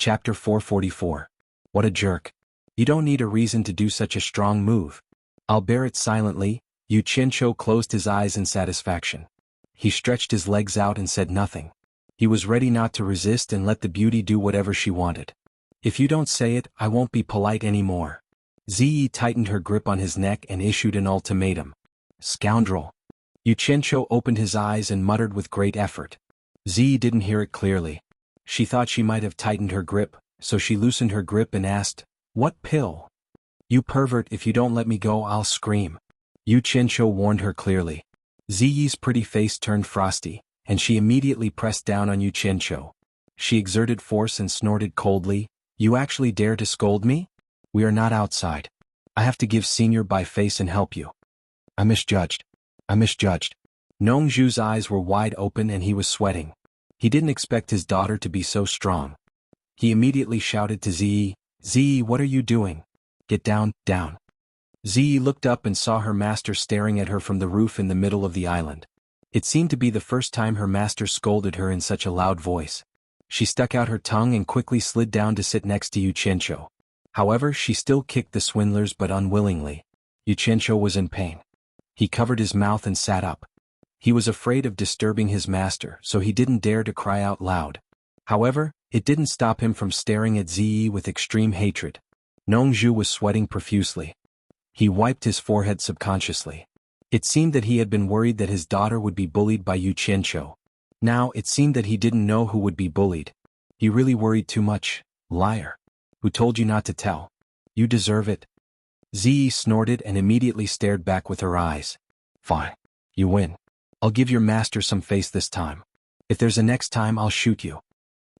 Chapter 444. What a jerk. You don't need a reason to do such a strong move. I'll bear it silently. Xianxia closed his eyes in satisfaction. He stretched his legs out and said nothing. He was ready not to resist and let the beauty do whatever she wanted. If you don't say it, I won't be polite anymore. Ziyi tightened her grip on his neck and issued an ultimatum. Scoundrel. Xianxia opened his eyes and muttered with great effort. Ziyi didn't hear it clearly. She thought she might have tightened her grip, so she loosened her grip and asked, "What pill?" "You pervert, if you don't let me go I'll scream." Xianxia warned her clearly. Ziyi's pretty face turned frosty, and she immediately pressed down on Xianxia. She exerted force and snorted coldly, "You actually dare to scold me? We are not outside. I have to give senior by face and help you." I misjudged. Nongzhu's eyes were wide open and he was sweating. He didn't expect his daughter to be so strong. He immediately shouted to Ziyi, "Ziyi, what are you doing? Get down, down." Ziyi looked up and saw her master staring at her from the roof in the middle of the island. It seemed to be the first time her master scolded her in such a loud voice. She stuck out her tongue and quickly slid down to sit next to Xianxia. However, she still kicked the swindlers but unwillingly. Xianxia was in pain. He covered his mouth and sat up. He was afraid of disturbing his master, so he didn't dare to cry out loud. However, it didn't stop him from staring at Ziyi with extreme hatred. Nongzhu was sweating profusely. He wiped his forehead subconsciously. It seemed that he had been worried that his daughter would be bullied by Xianxia. Now it seemed that he didn't know who would be bullied. He really worried too much. Liar. Who told you not to tell? You deserve it. Ziyi snorted and immediately stared back with her eyes. Fine. You win. I'll give your master some face this time. If there's a next time I'll shoot you.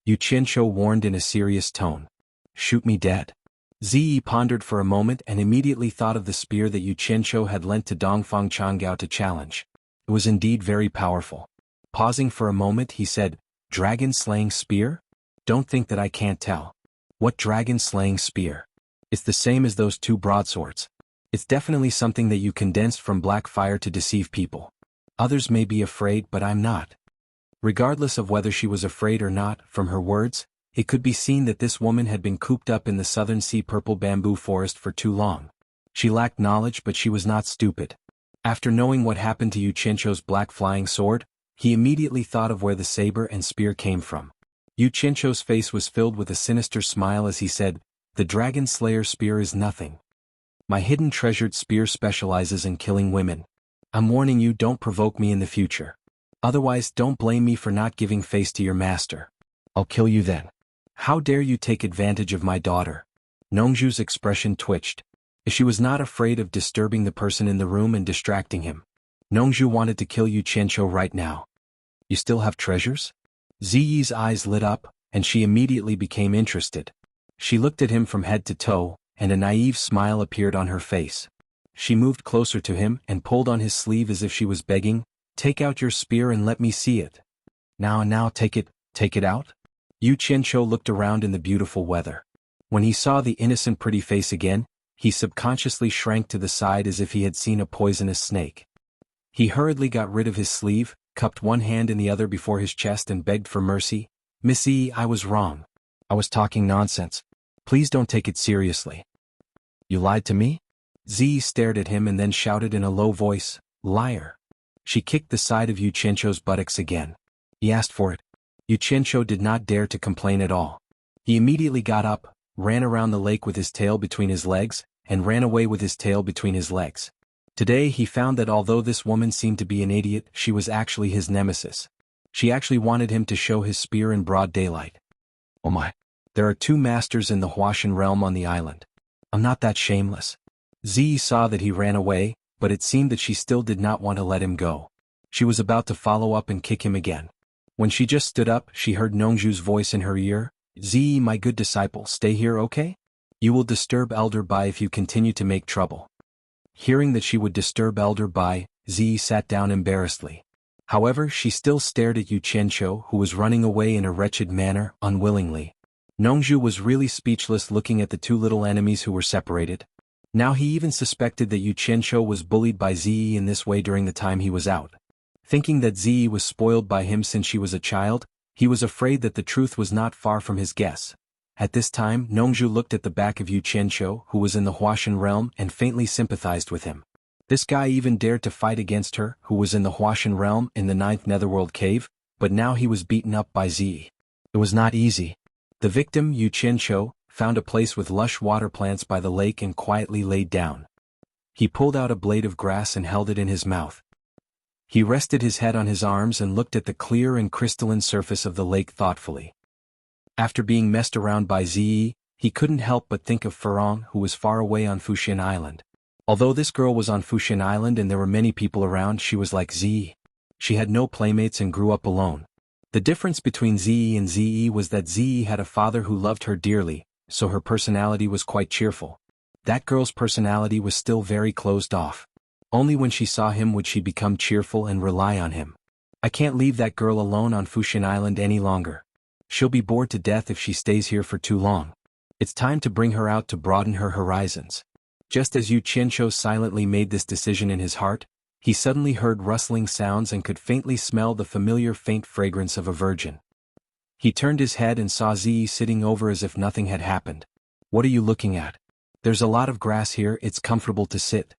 Xianxia warned in a serious tone. Shoot me dead. Ziyi pondered for a moment and immediately thought of the spear that Xianxia had lent to Dongfang Changgao to challenge. It was indeed very powerful. Pausing for a moment he said, "Dragon-slaying spear? Don't think that I can't tell. What dragon-slaying spear? It's the same as those two broadswords. It's definitely something that you condensed from black fire to deceive people. Others may be afraid but I'm not." Regardless of whether she was afraid or not, from her words, it could be seen that this woman had been cooped up in the southern sea purple bamboo forest for too long. She lacked knowledge but she was not stupid. After knowing what happened to Xianxia's black flying sword, he immediately thought of where the saber and spear came from. Xianxia's face was filled with a sinister smile as he said, "The Dragon Slayer spear is nothing. My hidden treasured spear specializes in killing women. I'm warning you, don't provoke me in the future. Otherwise don't blame me for not giving face to your master. I'll kill you then. How dare you take advantage of my daughter?" Nongzhu's expression twitched. She was not afraid of disturbing the person in the room and distracting him. Nongzhu wanted to kill Xianxia right now. You still have treasures? Ziyi's eyes lit up, and she immediately became interested. She looked at him from head to toe, and a naive smile appeared on her face. She moved closer to him and pulled on his sleeve as if she was begging, "Take out your spear and let me see it. Now take it out." Xianxia looked around in the beautiful weather. When he saw the innocent pretty face again, he subconsciously shrank to the side as if he had seen a poisonous snake. He hurriedly got rid of his sleeve, cupped one hand in the other before his chest and begged for mercy. "Miss E, I was wrong. I was talking nonsense. Please don't take it seriously." "You lied to me?" Ziyi stared at him and then shouted in a low voice, "Liar." She kicked the side of Xianxia's buttocks again. He asked for it. Xianxia did not dare to complain at all. He immediately got up, ran around the lake with his tail between his legs, and ran away with his tail between his legs. Today he found that although this woman seemed to be an idiot, she was actually his nemesis. She actually wanted him to show his spear in broad daylight. Oh my. There are two masters in the Huashan realm on the island. I'm not that shameless. Ziyi saw that he ran away, but it seemed that she still did not want to let him go. She was about to follow up and kick him again. When she just stood up, she heard Nongzhu's voice in her ear, "Ziyi, my good disciple, stay here, okay? You will disturb Elder Bai if you continue to make trouble." Hearing that she would disturb Elder Bai, Ziyi sat down embarrassedly. However, she still stared at Xianxia, who was running away in a wretched manner, unwillingly. Nongzhu was really speechless looking at the two little enemies who were separated. Now he even suspected that Xianxia was bullied by Ziyi in this way during the time he was out. Thinking that Ziyi was spoiled by him since she was a child, he was afraid that the truth was not far from his guess. At this time, Nongzhu looked at the back of Yu Qianqiu, who was in the Huashan realm, and faintly sympathized with him. This guy even dared to fight against her, who was in the Huashan realm in the 9th Netherworld cave, but now he was beaten up by Zi. It was not easy. The victim, Yu Qianqiu, found a place with lush water plants by the lake and quietly laid down. He pulled out a blade of grass and held it in his mouth. He rested his head on his arms and looked at the clear and crystalline surface of the lake thoughtfully. After being messed around by Zi, he couldn't help but think of Furong, who was far away on Fuxian Island. Although this girl was on Fuxian Island and there were many people around, she was like Zi. She had no playmates and grew up alone. The difference between Zi and Zi was that Zi had a father who loved her dearly, so her personality was quite cheerful. That girl's personality was still very closed off. Only when she saw him would she become cheerful and rely on him. I can't leave that girl alone on Fuxian Island any longer. She'll be bored to death if she stays here for too long. It's time to bring her out to broaden her horizons. Just as Yu Qianqiu silently made this decision in his heart, he suddenly heard rustling sounds and could faintly smell the familiar faint fragrance of a virgin. He turned his head and saw Zi sitting over as if nothing had happened. "What are you looking at? There's a lot of grass here, it's comfortable to sit."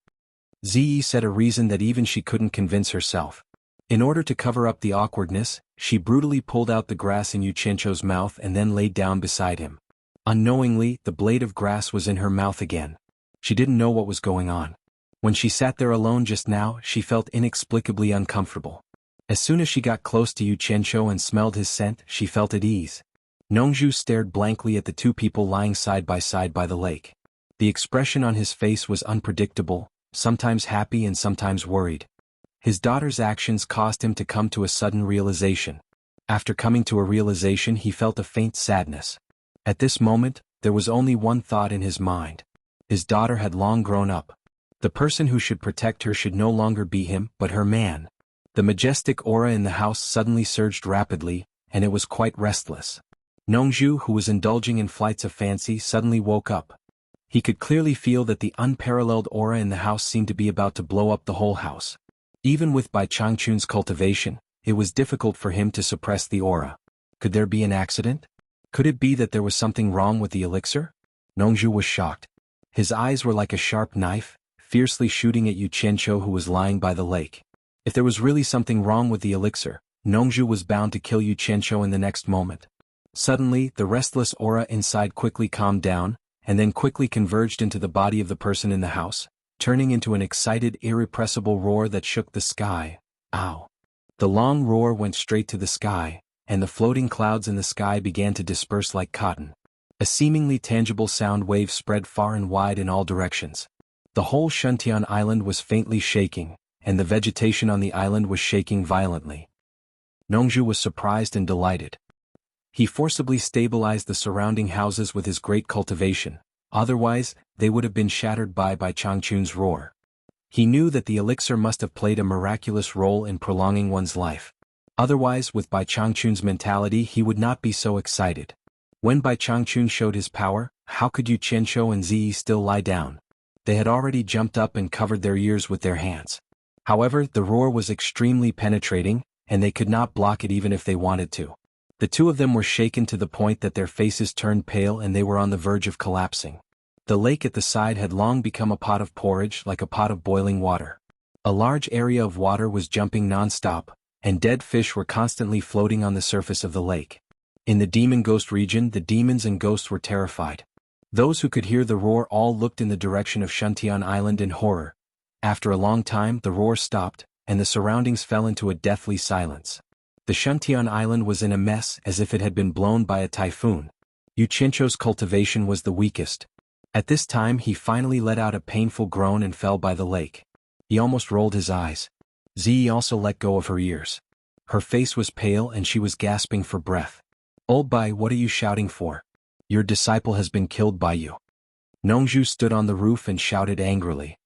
Zi said a reason that even she couldn't convince herself. In order to cover up the awkwardness, she brutally pulled out the grass in Yu Qianqiu's mouth and then laid down beside him. Unknowingly, the blade of grass was in her mouth again. She didn't know what was going on. When she sat there alone just now, she felt inexplicably uncomfortable. As soon as she got close to Yu Qianqiu and smelled his scent, she felt at ease. Nongzhu stared blankly at the two people lying side by the lake. The expression on his face was unpredictable, sometimes happy and sometimes worried. His daughter's actions caused him to come to a sudden realization. After coming to a realization, he felt a faint sadness. At this moment, there was only one thought in his mind. His daughter had long grown up. The person who should protect her should no longer be him, but her man. The majestic aura in the house suddenly surged rapidly, and it was quite restless. Nongzhu, who was indulging in flights of fancy, suddenly woke up. He could clearly feel that the unparalleled aura in the house seemed to be about to blow up the whole house. Even with Bai Changchun's cultivation, it was difficult for him to suppress the aura. Could there be an accident? Could it be that there was something wrong with the elixir? Nongzhu was shocked. His eyes were like a sharp knife, fiercely shooting at Yu Qianqiu, who was lying by the lake. If there was really something wrong with the elixir, Nongzhu was bound to kill Yu Qianqiu in the next moment. Suddenly, the restless aura inside quickly calmed down, and then quickly converged into the body of the person in the house, turning into an excited, irrepressible roar that shook the sky. Ow! The long roar went straight to the sky, and the floating clouds in the sky began to disperse like cotton. A seemingly tangible sound wave spread far and wide in all directions. The whole Shuntian island was faintly shaking, and the vegetation on the island was shaking violently. Nongzhu was surprised and delighted. He forcibly stabilized the surrounding houses with his great cultivation, otherwise, they would have been shattered by Changchun's roar. He knew that the elixir must have played a miraculous role in prolonging one's life. Otherwise, with Bai Changchun's mentality, he would not be so excited. When Bai Changchun showed his power, how could Yu Qianqiu and Zi still lie down? They had already jumped up and covered their ears with their hands. However, the roar was extremely penetrating, and they could not block it even if they wanted to. The two of them were shaken to the point that their faces turned pale and they were on the verge of collapsing. The lake at the side had long become a pot of porridge, like a pot of boiling water. A large area of water was jumping non-stop, and dead fish were constantly floating on the surface of the lake. In the demon ghost region, the demons and ghosts were terrified. Those who could hear the roar all looked in the direction of Shuntian Island in horror. After a long time, the roar stopped, and the surroundings fell into a deathly silence. The Shuntian Island was in a mess, as if it had been blown by a typhoon. Yu Qianqiu's cultivation was the weakest. At this time, he finally let out a painful groan and fell by the lake. He almost rolled his eyes. Zi also let go of her ears. Her face was pale and she was gasping for breath. "Old Bai, what are you shouting for? Your disciple has been killed by you." Nongzhu stood on the roof and shouted angrily.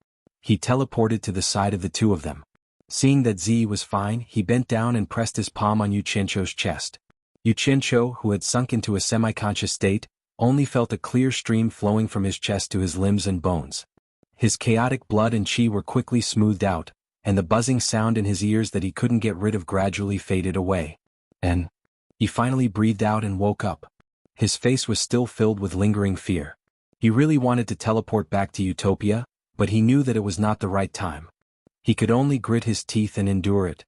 He teleported to the side of the two of them. Seeing that Zi was fine, he bent down and pressed his palm on Yu Qianqiu's chest. Yu Qianqiu, who had sunk into a semi-conscious state, only felt a clear stream flowing from his chest to his limbs and bones. His chaotic blood and qi were quickly smoothed out, and the buzzing sound in his ears that he couldn't get rid of gradually faded away. And he finally breathed out and woke up. His face was still filled with lingering fear. He really wanted to teleport back to Utopia, but he knew that it was not the right time. He could only grit his teeth and endure it.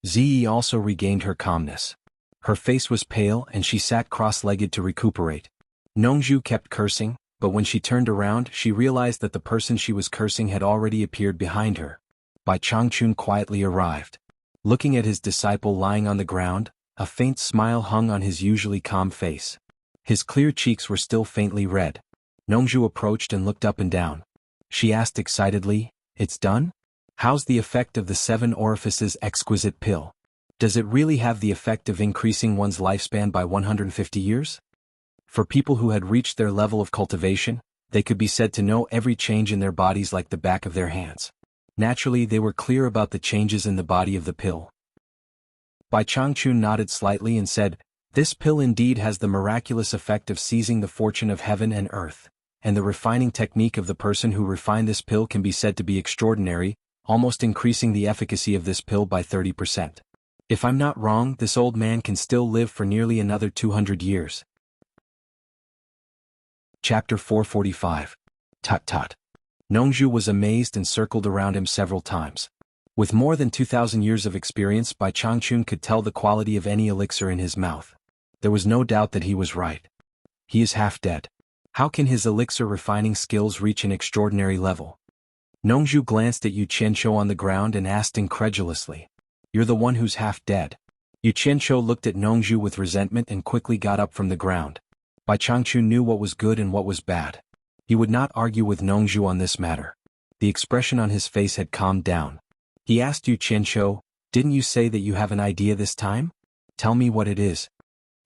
Ziyi also regained her calmness. Her face was pale and she sat cross-legged to recuperate. Nongzhu kept cursing, but when she turned around she realized that the person she was cursing had already appeared behind her. Bai Changchun quietly arrived. Looking at his disciple lying on the ground, a faint smile hung on his usually calm face. His clear cheeks were still faintly red. Nongzhu approached and looked up and down. She asked excitedly, "It's done? How's the effect of the 7 orifices exquisite pill? Does it really have the effect of increasing one's lifespan by 150 years? For people who had reached their level of cultivation, they could be said to know every change in their bodies like the back of their hands. Naturally, they were clear about the changes in the body of the pill. Bai Changchun nodded slightly and said, "This pill indeed has the miraculous effect of seizing the fortune of heaven and earth, and the refining technique of the person who refined this pill can be said to be extraordinary, almost increasing the efficacy of this pill by 30%. If I'm not wrong, this old man can still live for nearly another 200 years. Chapter 445. Tut tut. Nongzhu was amazed and circled around him several times. With more than 2,000 years of experience, Bai Changchun could tell the quality of any elixir in his mouth. There was no doubt that he was right. He is half dead. How can his elixir refining skills reach an extraordinary level? Nongzhu glanced at Yu Qianzhou on the ground and asked incredulously, "You're the one who's half dead?" Yu Qianzhou looked at Nongzhu with resentment and quickly got up from the ground. Bai Changchun knew what was good and what was bad. He would not argue with Nongzhu on this matter. The expression on his face had calmed down. He asked Yu Qianzhou, "Didn't you say that you have an idea this time? Tell me what it is."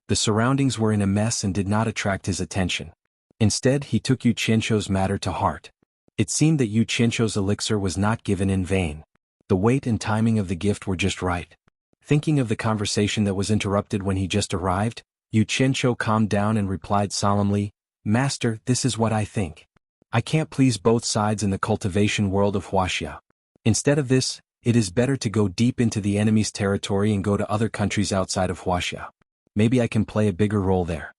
The surroundings were in a mess and did not attract his attention. Instead, he took Yu Qianzhou's matter to heart. It seemed that Yu Qianzhou's elixir was not given in vain. The weight and timing of the gift were just right. Thinking of the conversation that was interrupted when he just arrived, Yu Qianzhou calmed down and replied solemnly, "Master, this is what I think. I can't please both sides in the cultivation world of wuxia. Instead of this, it is better to go deep into the enemy's territory and go to other countries outside of wuxia. Maybe I can play a bigger role there."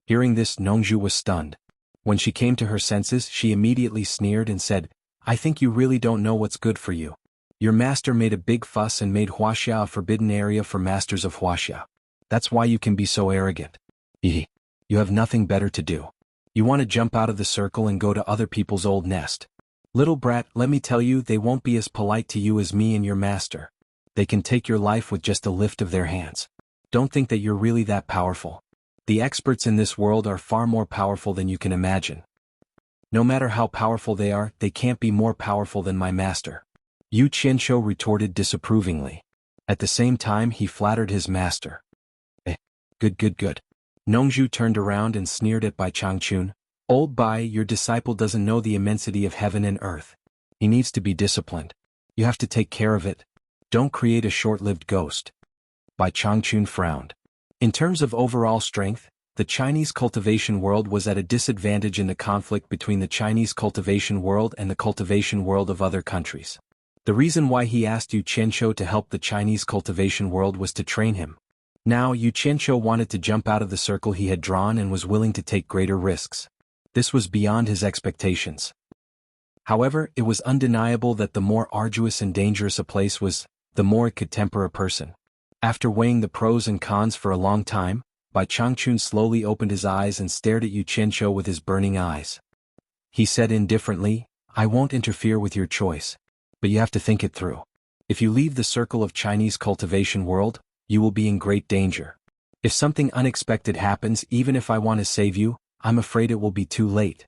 Hearing this, Nongzhu was stunned. When she came to her senses, she immediately sneered and said, "I think you really don't know what's good for you. Your master made a big fuss and made wuxia a forbidden area for masters of wuxia. That's why you can be so arrogant. You have nothing better to do. You want to jump out of the circle and go to other people's old nest. Little brat, let me tell you, they won't be as polite to you as me and your master. They can take your life with just a lift of their hands. Don't think that you're really that powerful. The experts in this world are far more powerful than you can imagine. No matter how powerful they are, they can't be more powerful than my master." Yu Qianzhou retorted disapprovingly. At the same time, he flattered his master. Good. Nongzhu turned around and sneered at Bai Changchun. "Old Bai, your disciple doesn't know the immensity of heaven and earth. He needs to be disciplined. You have to take care of it. Don't create a short-lived ghost." Bai Changchun frowned. In terms of overall strength, the Chinese cultivation world was at a disadvantage in the conflict between the Chinese cultivation world and the cultivation world of other countries. The reason why he asked Yu Qianzhou to help the Chinese cultivation world was to train him. Now Yu Qianzhou wanted to jump out of the circle he had drawn and was willing to take greater risks. This was beyond his expectations. However, it was undeniable that the more arduous and dangerous a place was, the more it could temper a person. After weighing the pros and cons for a long time, Bai Changchun slowly opened his eyes and stared at Yu Qianzhou with his burning eyes. He said indifferently, "I won't interfere with your choice. But you have to think it through. If you leave the circle of Chinese cultivation world, you will be in great danger. If something unexpected happens, even if I want to save you, I'm afraid it will be too late."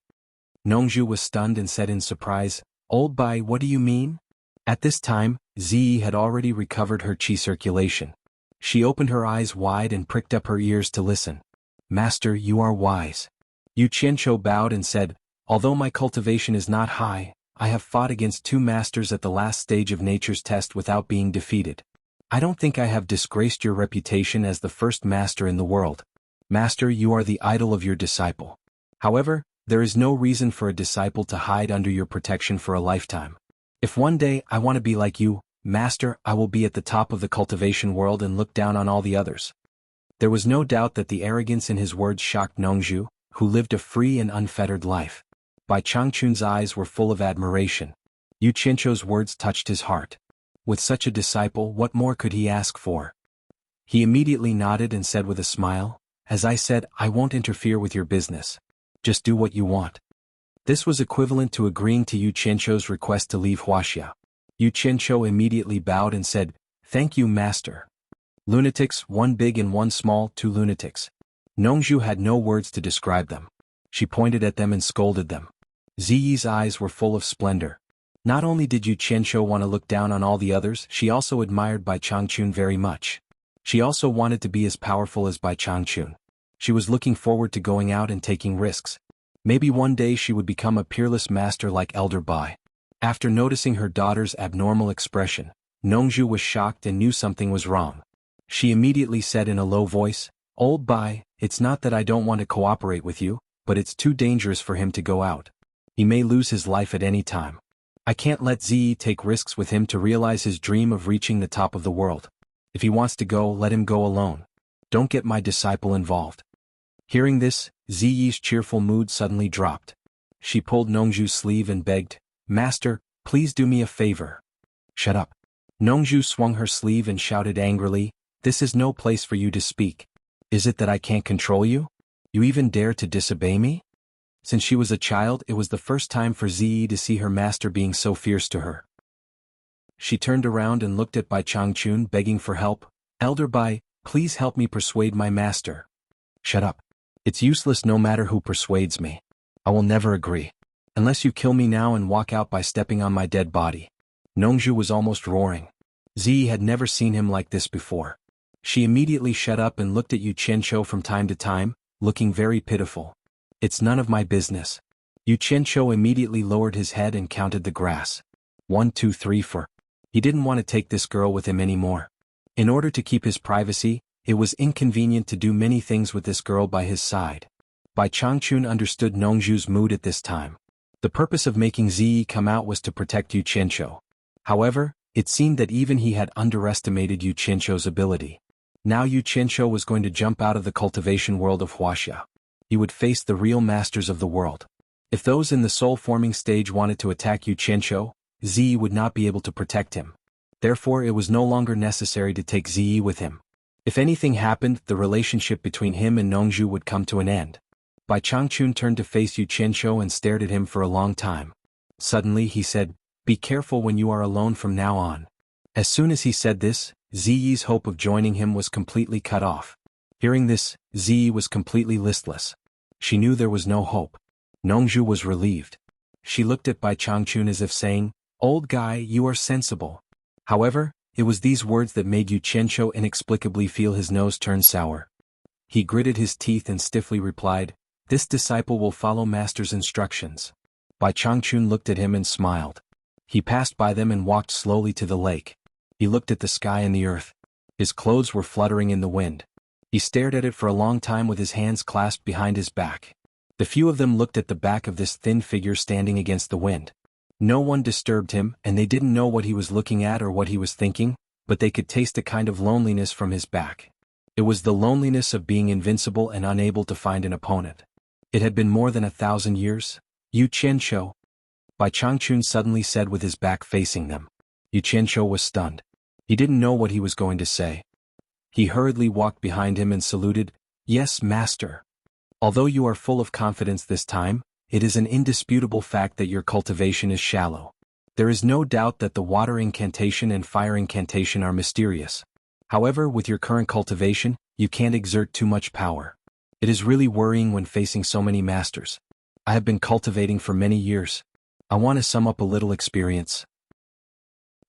Nongzhu was stunned and said in surprise, "Old Bai, what do you mean?" At this time, Ziyi had already recovered her qi circulation. She opened her eyes wide and pricked up her ears to listen. "Master, you are wise." Yu Qianzhou bowed and said, "Although my cultivation is not high, I have fought against 2 masters at the last stage of nature's test without being defeated. I don't think I have disgraced your reputation as the first master in the world. Master, you are the idol of your disciple. However, there is no reason for a disciple to hide under your protection for a lifetime. If one day I want to be like you, Master, I will be at the top of the cultivation world and look down on all the others." There was no doubt that the arrogance in his words shocked Nongzhu, who lived a free and unfettered life. Bai Changchun's eyes were full of admiration. Yu Qianzhou's words touched his heart. With such a disciple, what more could he ask for? He immediately nodded and said with a smile, "As I said, I won't interfere with your business. Just do what you want." This was equivalent to agreeing to Yu Qianzhou's request to leave Wuxia. Yu Qianzhou immediately bowed and said, "Thank you, master." Lunatics, one big and one small, two lunatics. Nongzhu had no words to describe them. She pointed at them and scolded them. Ziyi's eyes were full of splendor. Not only did Yu Qianzhou want to look down on all the others, she also admired Bai Changchun very much. She also wanted to be as powerful as Bai Changchun. She was looking forward to going out and taking risks. Maybe one day she would become a peerless master like Elder Bai. After noticing her daughter's abnormal expression, Nongzhu was shocked and knew something was wrong. She immediately said in a low voice, "Old Bai, it's not that I don't want to cooperate with you, but it's too dangerous for him to go out. He may lose his life at any time. I can't let Ziyi take risks with him to realize his dream of reaching the top of the world. If he wants to go, let him go alone. Don't get my disciple involved." Hearing this, Ziyi's cheerful mood suddenly dropped. She pulled Nongzhu's sleeve and begged, "Master, please do me a favor." "Shut up." Nongzhu swung her sleeve and shouted angrily, "This is no place for you to speak. Is it that I can't control you? You even dare to disobey me?" Since she was a child, it was the first time for Ziyi to see her master being so fierce to her. She turned around and looked at Bai Changchun begging for help. "Elder Bai, please help me persuade my master." "Shut up. It's useless no matter who persuades me. I will never agree. Unless you kill me now and walk out by stepping on my dead body." Nongzhu was almost roaring. Ziyi had never seen him like this before. She immediately shut up and looked at Yu Qianzhou from time to time, looking very pitiful. "It's none of my business." Yu Qianzhou immediately lowered his head and counted the grass. 1, 2, 3, 4. He didn't want to take this girl with him anymore. In order to keep his privacy, it was inconvenient to do many things with this girl by his side. Bai Changchun understood Nongzhu's mood at this time. The purpose of making Ziyi come out was to protect Yu Qianzhou. However, it seemed that even he had underestimated Yu Qianzhou's ability. Now Yu Qianzhou was going to jump out of the cultivation world of Wuxia. He would face the real masters of the world. If those in the soul-forming stage wanted to attack Yu Qianzhou, Ziyi would not be able to protect him. Therefore it was no longer necessary to take Ziyi with him. If anything happened, the relationship between him and Nongzhu would come to an end. Bai Changchun turned to face Yu Qianzhou and stared at him for a long time. Suddenly he said, "Be careful when you are alone from now on." As soon as he said this, Ziyi's hope of joining him was completely cut off. Hearing this, Ziyi was completely listless. She knew there was no hope. Nongzhu was relieved. She looked at Bai Changchun as if saying, "Old guy, you are sensible." However, it was these words that made Yu Qianzhou inexplicably feel his nose turn sour. He gritted his teeth and stiffly replied, "This disciple will follow master's instructions." Bai Changchun looked at him and smiled. He passed by them and walked slowly to the lake. He looked at the sky and the earth. His clothes were fluttering in the wind. He stared at it for a long time with his hands clasped behind his back. The few of them looked at the back of this thin figure standing against the wind. No one disturbed him, and they didn't know what he was looking at or what he was thinking, but they could taste a kind of loneliness from his back. It was the loneliness of being invincible and unable to find an opponent. It had been more than 1,000 years. "Yu Qianzhou," Bai Changchun suddenly said with his back facing them. Yu Qianzhou was stunned. He didn't know what he was going to say. He hurriedly walked behind him and saluted, "Yes, master. Although you are full of confidence this time, it is an indisputable fact that your cultivation is shallow. There is no doubt that the water incantation and fire incantation are mysterious. However, with your current cultivation, you can't exert too much power. It is really worrying when facing so many masters. I have been cultivating for many years. I want to sum up a little experience.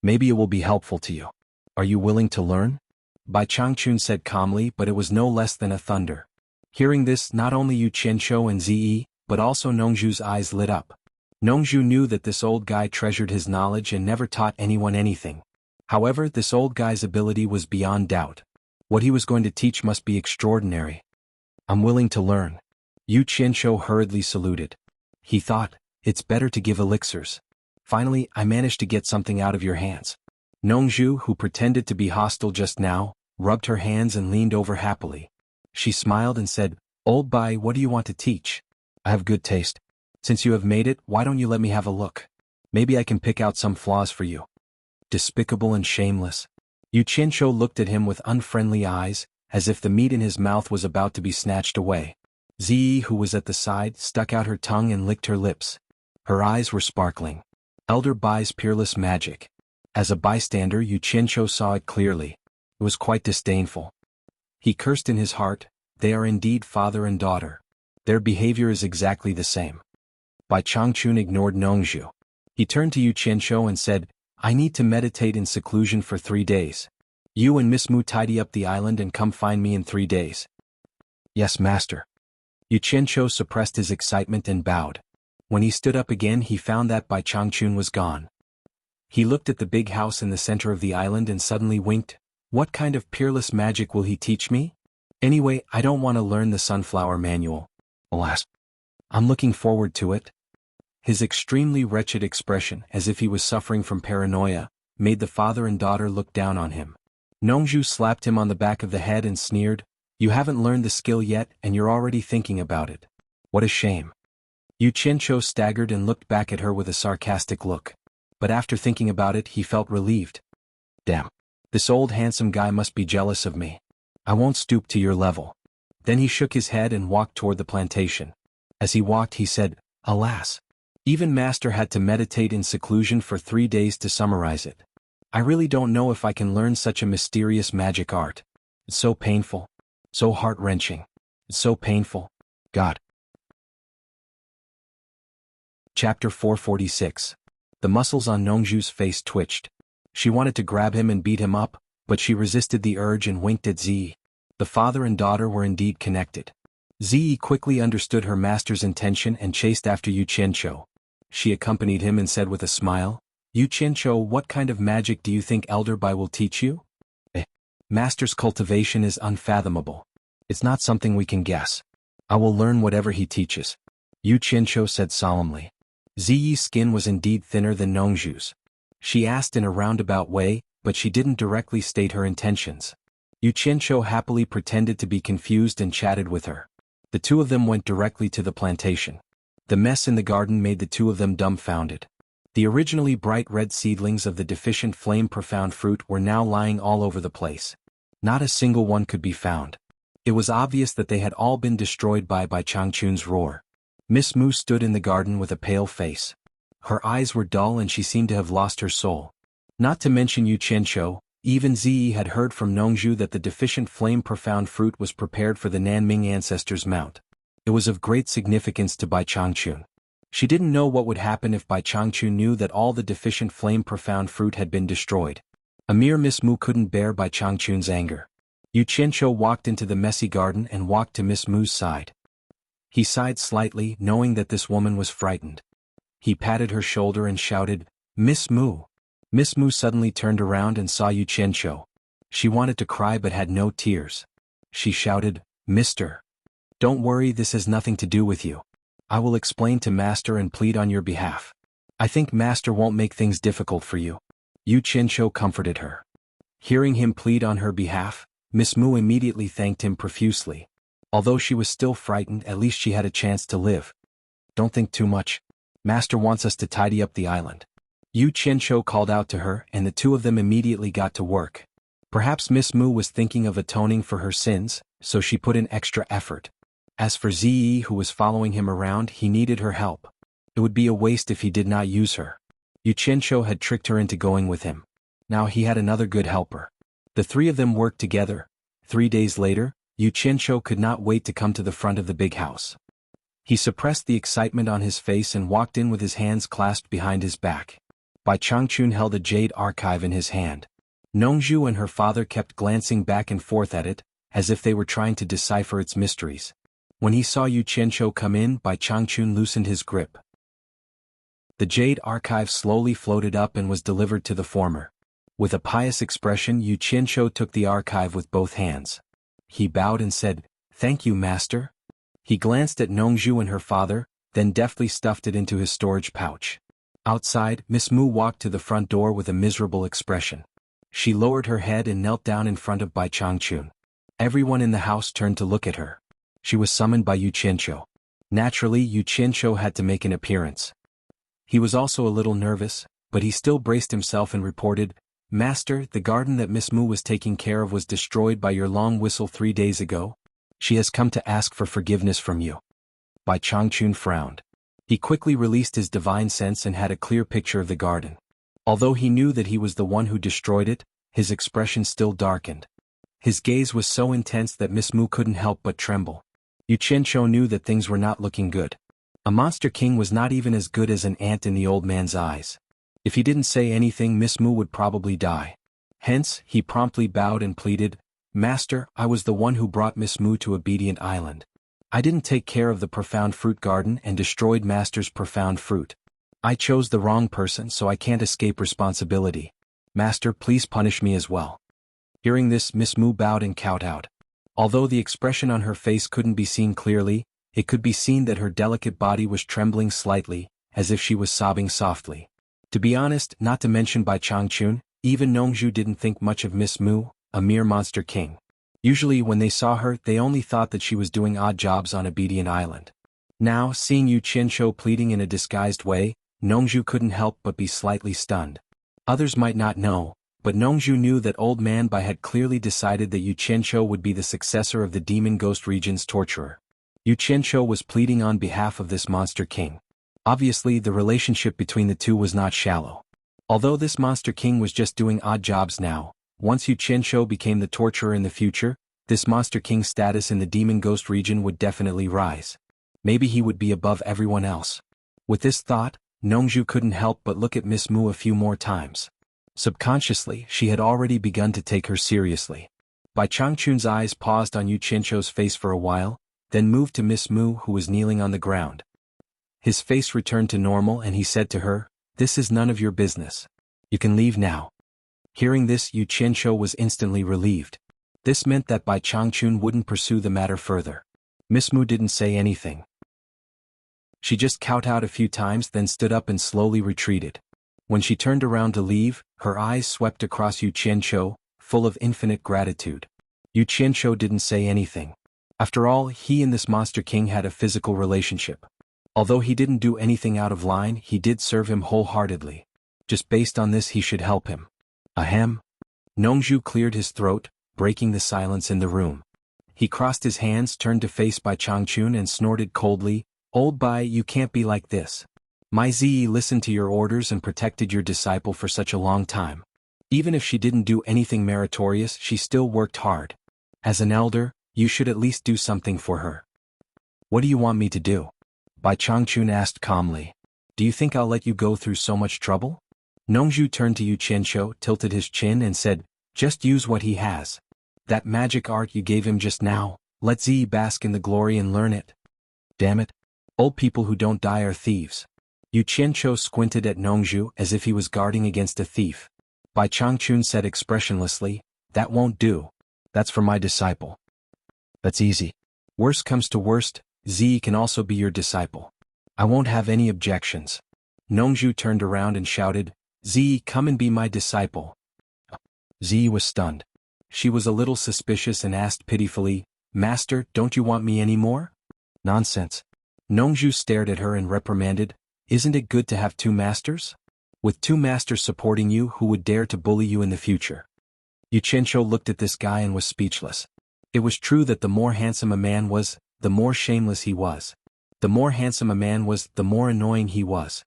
Maybe it will be helpful to you. Are you willing to learn?" Bai Changchun said calmly, but it was no less than a thunder. Hearing this, not only Yu Qianzhou and Ziyi, but also Nongzhu's eyes lit up. Nongzhu knew that this old guy treasured his knowledge and never taught anyone anything. However, this old guy's ability was beyond doubt. What he was going to teach must be extraordinary. "I'm willing to learn." Yu Qianzhou hurriedly saluted. He thought, "It's better to give elixirs. Finally, I managed to get something out of your hands." Nongzhu, who pretended to be hostile just now, rubbed her hands and leaned over happily. She smiled and said, "Old Bai, what do you want to teach? I have good taste. Since you have made it, why don't you let me have a look? Maybe I can pick out some flaws for you." Despicable and shameless. Yu Qianzhou looked at him with unfriendly eyes, as if the meat in his mouth was about to be snatched away. Ziyi, who was at the side, stuck out her tongue and licked her lips. Her eyes were sparkling. Elder Bai's peerless magic. As a bystander, Yu Qianzhou saw it clearly. It was quite disdainful. He cursed in his heart, "They are indeed father and daughter. Their behavior is exactly the same." Bai Changchun ignored Nongzhu. He turned to Yu Qianzhou and said, "I need to meditate in seclusion for 3 days. You and Miss Mu tidy up the island and come find me in 3 days." "Yes, master." Yu Qianzhou suppressed his excitement and bowed. When he stood up again, he found that Bai Changchun was gone. He looked at the big house in the center of the island and suddenly winked. "What kind of peerless magic will he teach me? Anyway, I don't want to learn the sunflower manual. Alas. I'm looking forward to it." His extremely wretched expression, as if he was suffering from paranoia, made the father and daughter look down on him. Nongzhu slapped him on the back of the head and sneered, "You haven't learned the skill yet and you're already thinking about it. What a shame." Yu Qianzhou staggered and looked back at her with a sarcastic look. But after thinking about it, he felt relieved. "Damn. This old handsome guy must be jealous of me. I won't stoop to your level." Then he shook his head and walked toward the plantation. As he walked, he said, "Alas. Even Master had to meditate in seclusion for 3 days to summarize it. I really don't know if I can learn such a mysterious magic art. It's so painful. So heart-wrenching. It's so painful. God." Chapter 446. The muscles on Nongzhu's face twitched. She wanted to grab him and beat him up, but she resisted the urge and winked at Ziyi. The father and daughter were indeed connected. Ziyi quickly understood her master's intention and chased after Yu Qianzhou. She accompanied him and said with a smile, "Yu Qianzhou, what kind of magic do you think Elder Bai will teach you?" Master's cultivation is unfathomable. It's not something we can guess. I will learn whatever he teaches," Yu Qianzhou said solemnly. Ziyi's skin was indeed thinner than Nongzhu's. She asked in a roundabout way, but she didn't directly state her intentions. Yu Qianzhou happily pretended to be confused and chatted with her. The two of them went directly to the plantation. The mess in the garden made the two of them dumbfounded. The originally bright red seedlings of the deficient flame-profound fruit were now lying all over the place. Not a single one could be found. It was obvious that they had all been destroyed by Changchun's roar. Miss Mu stood in the garden with a pale face. Her eyes were dull and she seemed to have lost her soul. Not to mention Yu Qianzhou, even Ziyi had heard from Nongzhu that the deficient flame-profound fruit was prepared for the Nanming ancestors' mount. It was of great significance to Bai Changchun. She didn't know what would happen if Bai Changchun knew that all the deficient flame-profound fruit had been destroyed. A mere Miss Mu couldn't bear Bai Changchun's anger. Yu Qianzhou walked into the messy garden and walked to Miss Mu's side. He sighed slightly, knowing that this woman was frightened. He patted her shoulder and shouted, "Miss Mu." Miss Mu suddenly turned around and saw Yu Qianzhou. She wanted to cry but had no tears. She shouted, "Mister. Don't worry, this has nothing to do with you. I will explain to Master and plead on your behalf. I think Master won't make things difficult for you." Yu Qianzhou comforted her. Hearing him plead on her behalf, Miss Mu immediately thanked him profusely. Although she was still frightened, at least she had a chance to live. "Don't think too much. Master wants us to tidy up the island." Yu Qianzhou called out to her and the two of them immediately got to work. Perhaps Miss Mu was thinking of atoning for her sins, so she put in extra effort. As for Ziyi, who was following him around, he needed her help. It would be a waste if he did not use her. Yu Qianzhou had tricked her into going with him. Now he had another good helper. The three of them worked together. 3 days later, Yu Qianzhou could not wait to come to the front of the big house. He suppressed the excitement on his face and walked in with his hands clasped behind his back. Bai Changchun held a jade archive in his hand. Nongzhu and her father kept glancing back and forth at it, as if they were trying to decipher its mysteries. When he saw Yu Qianzhou come in, Bai Changchun loosened his grip. The jade archive slowly floated up and was delivered to the former. With a pious expression, Yu Qianzhou took the archive with both hands. He bowed and said, "Thank you, Master." He glanced at Nongzhu and her father, then deftly stuffed it into his storage pouch. Outside, Miss Mu walked to the front door with a miserable expression. She lowered her head and knelt down in front of Bai Changchun. Everyone in the house turned to look at her. She was summoned by Yu Qianqiu. Naturally, Yu Qianqiu had to make an appearance. He was also a little nervous, but he still braced himself and reported, "Master, the garden that Miss Mu was taking care of was destroyed by your long whistle 3 days ago. She has come to ask for forgiveness from you." Bai Changchun frowned. He quickly released his divine sense and had a clear picture of the garden. Although he knew that he was the one who destroyed it, his expression still darkened. His gaze was so intense that Miss Mu couldn't help but tremble. Yu Qianqiu knew that things were not looking good. A monster king was not even as good as an ant in the old man's eyes. If he didn't say anything, Miss Mu would probably die. Hence, he promptly bowed and pleaded, "Master, I was the one who brought Miss Mu to Obedient Island. I didn't take care of the profound fruit garden and destroyed Master's profound fruit. I chose the wrong person, so I can't escape responsibility. Master, please punish me as well." Hearing this, Miss Mu bowed and kowtowed. Although the expression on her face couldn't be seen clearly, it could be seen that her delicate body was trembling slightly, as if she was sobbing softly. To be honest, not to mention Bai Changchun, even Nongzhu didn't think much of Miss Mu, a mere monster king. Usually when they saw her, they only thought that she was doing odd jobs on Obedient Island. Now, seeing Yu Qianqiu pleading in a disguised way, Nongzhu couldn't help but be slightly stunned. Others might not know, but Nongzhu knew that Old Man Bai had clearly decided that Yu Qianqiu would be the successor of the Demon Ghost Region's torturer. Yu Qianqiu was pleading on behalf of this monster king. Obviously, the relationship between the two was not shallow. Although this monster king was just doing odd jobs now, once Yu Qianqiu became the torturer in the future, this monster king's status in the Demon Ghost region would definitely rise. Maybe he would be above everyone else. With this thought, Nongzhu couldn't help but look at Miss Mu a few more times. Subconsciously, she had already begun to take her seriously. Bai Changchun's eyes paused on Yu Qianqiu's face for a while, then moved to Miss Mu, who was kneeling on the ground. His face returned to normal and he said to her, "This is none of your business. You can leave now." Hearing this, Yu Qianqiu was instantly relieved. This meant that Bai Changchun wouldn't pursue the matter further. Miss Mu didn't say anything. She just kowtowed a few times, then stood up and slowly retreated. When she turned around to leave, her eyes swept across Yu Qianqiu, full of infinite gratitude. Yu Qianqiu didn't say anything. After all, he and this monster king had a physical relationship. Although he didn't do anything out of line, he did serve him wholeheartedly. Just based on this, he should help him. Ahem. Nongzhu cleared his throat, breaking the silence in the room. He crossed his hands, turned to face Bai Changchun and snorted coldly, "Old Bai, you can't be like this. My Zi listened to your orders and protected your disciple for such a long time. Even if she didn't do anything meritorious, she still worked hard. As an elder, you should at least do something for her." "What do you want me to do?" Bai Changchun asked calmly. "Do you think I'll let you go through so much trouble?" Nongzhu turned to Yu Qianqiu, tilted his chin and said, "Just use what he has. That magic art you gave him just now, let Zi bask in the glory and learn it." "Damn it. Old people who don't die are thieves." Yu Qianqiu squinted at Nongzhu as if he was guarding against a thief. Bai Changchun said expressionlessly, "That won't do. That's for my disciple." "That's easy. Worst comes to worst, Zi can also be your disciple. I won't have any objections." Nongzhu turned around and shouted, "Zi, come and be my disciple." Zi was stunned. She was a little suspicious and asked pitifully, "Master, don't you want me anymore?" "Nonsense." Nongzhu stared at her and reprimanded, "Isn't it good to have two masters? With two masters supporting you, who would dare to bully you in the future?" Yu Qianqiu looked at this guy and was speechless. It was true that the more handsome a man was, the more shameless he was. The more handsome a man was, the more annoying he was.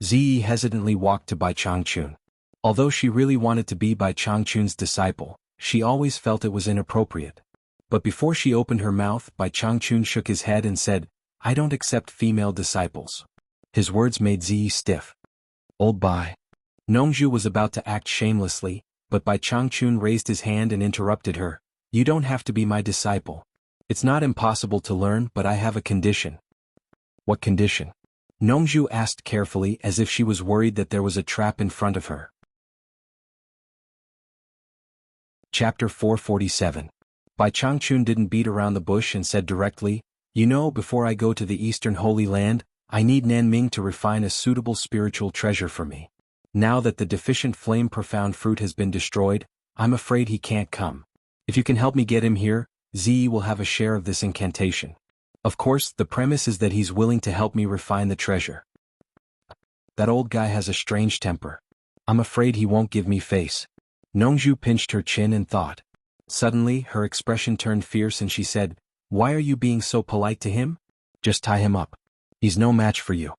Zi hesitantly walked to Bai Changchun. Although she really wanted to be Bai Changchun's disciple, she always felt it was inappropriate. But before she opened her mouth, Bai Changchun shook his head and said, "I don't accept female disciples." His words made Zi stiff. "Old Bai." Nongzhu was about to act shamelessly, but Bai Changchun raised his hand and interrupted her. "You don't have to be my disciple. It's not impossible to learn, but I have a condition." "What condition?" Nongzhu asked carefully, as if she was worried that there was a trap in front of her. Chapter 447. Bai Changchun didn't beat around the bush and said directly, "You know, before I go to the Eastern Holy Land, I need Nanming to refine a suitable spiritual treasure for me. Now that the deficient flame profound fruit has been destroyed, I'm afraid he can't come. If you can help me get him here, Zi will have a share of this incantation. Of course, the premise is that he's willing to help me refine the treasure. That old guy has a strange temper. I'm afraid he won't give me face. Nongzhu pinched her chin and thought. Suddenly, her expression turned fierce and she said, "Why are you being so polite to him? Just tie him up. He's no match for you."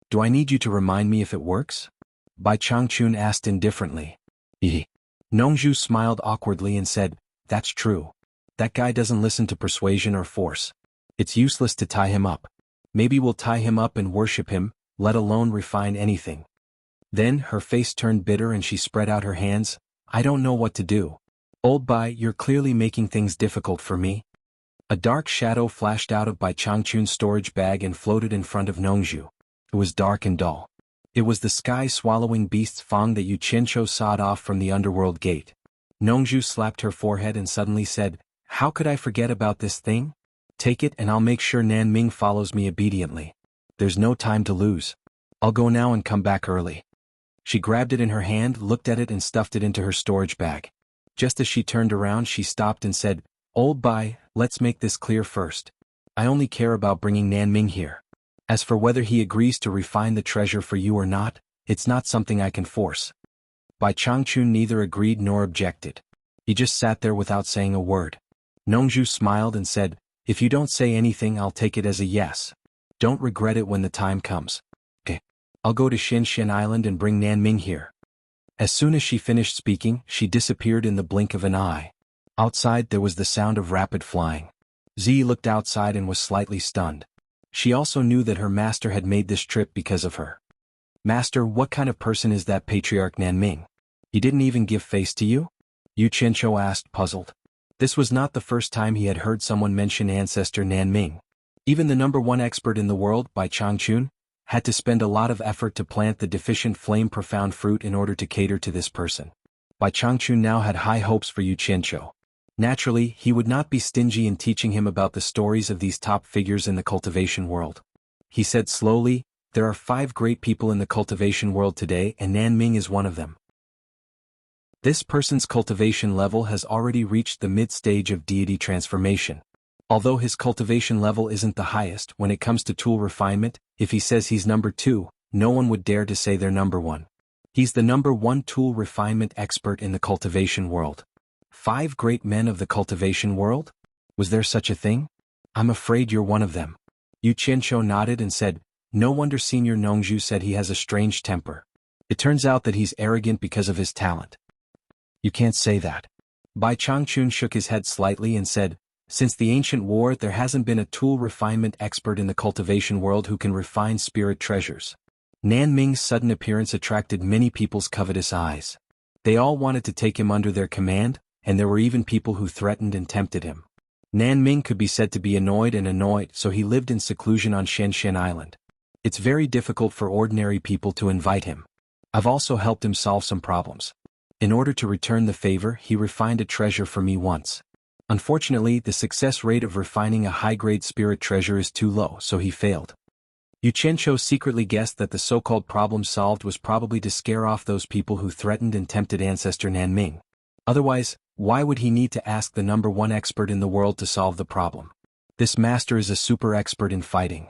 "Do I need you to remind me if it works?" Bai Changchun asked indifferently. Nongzhu smiled awkwardly and said, "That's true. That guy doesn't listen to persuasion or force. It's useless to tie him up. Maybe we'll tie him up and worship him, let alone refine anything." Then her face turned bitter and she spread out her hands. "I don't know what to do. Old Bai, you're clearly making things difficult for me." A dark shadow flashed out of Bai Changchun's storage bag and floated in front of Nongzhu. It was dark and dull. It was the sky-swallowing beast's fang that Yu Qianqiu sawed off from the underworld gate. Nongzhu slapped her forehead and suddenly said, "How could I forget about this thing? Take it and I'll make sure Nan Ming follows me obediently. There's no time to lose. I'll go now and come back early." She grabbed it in her hand, looked at it and stuffed it into her storage bag. Just as she turned around she stopped and said, "Old Bai, let's make this clear first. I only care about bringing Nan Ming here. As for whether he agrees to refine the treasure for you or not, it's not something I can force." Bai Changchun neither agreed nor objected. He just sat there without saying a word. Nongzhu smiled and said, "If you don't say anything I'll take it as a yes. Don't regret it when the time comes. Okay. I'll go to Xianxia Island and bring Nan Ming here." As soon as she finished speaking, she disappeared in the blink of an eye. Outside there was the sound of rapid flying. Zi looked outside and was slightly stunned. She also knew that her master had made this trip because of her. "Master, what kind of person is that patriarch Nan Ming? He didn't even give face to you?" Yu Qianqiu asked, puzzled. This was not the first time he had heard someone mention ancestor Nan Ming. Even the #1 expert in the world, Bai Changchun, had to spend a lot of effort to plant the deficient flame-profound fruit in order to cater to this person. Bai Changchun now had high hopes for Yu Qianqiu. Naturally, he would not be stingy in teaching him about the stories of these top figures in the cultivation world. He said slowly, "There are 5 great people in the cultivation world today and Nan Ming is one of them. This person's cultivation level has already reached the mid-stage of deity transformation. Although his cultivation level isn't the highest when it comes to tool refinement, if he says he's number 2, no one would dare to say they're number 1. He's the #1 tool refinement expert in the cultivation world." 5 great men of the cultivation world? Was there such a thing? "I'm afraid you're one of them." Yu Qianqiu nodded and said, "No wonder Senior Nongzhu said he has a strange temper. It turns out that he's arrogant because of his talent." "You can't say that." Bai Changchun shook his head slightly and said, "Since the ancient war there hasn't been a tool refinement expert in the cultivation world who can refine spirit treasures." Nan Ming's sudden appearance attracted many people's covetous eyes. They all wanted to take him under their command, and there were even people who threatened and tempted him. Nan Ming could be said to be annoyed, so he lived in seclusion on Xianxia Island. It's very difficult for ordinary people to invite him. I've also helped him solve some problems. In order to return the favor, he refined a treasure for me once. Unfortunately, the success rate of refining a high-grade spirit treasure is too low, so he failed. Yu Qianqiu secretly guessed that the so-called problem solved was probably to scare off those people who threatened and tempted ancestor Nan Ming. Otherwise, why would he need to ask the #1 expert in the world to solve the problem? This master is a super expert in fighting.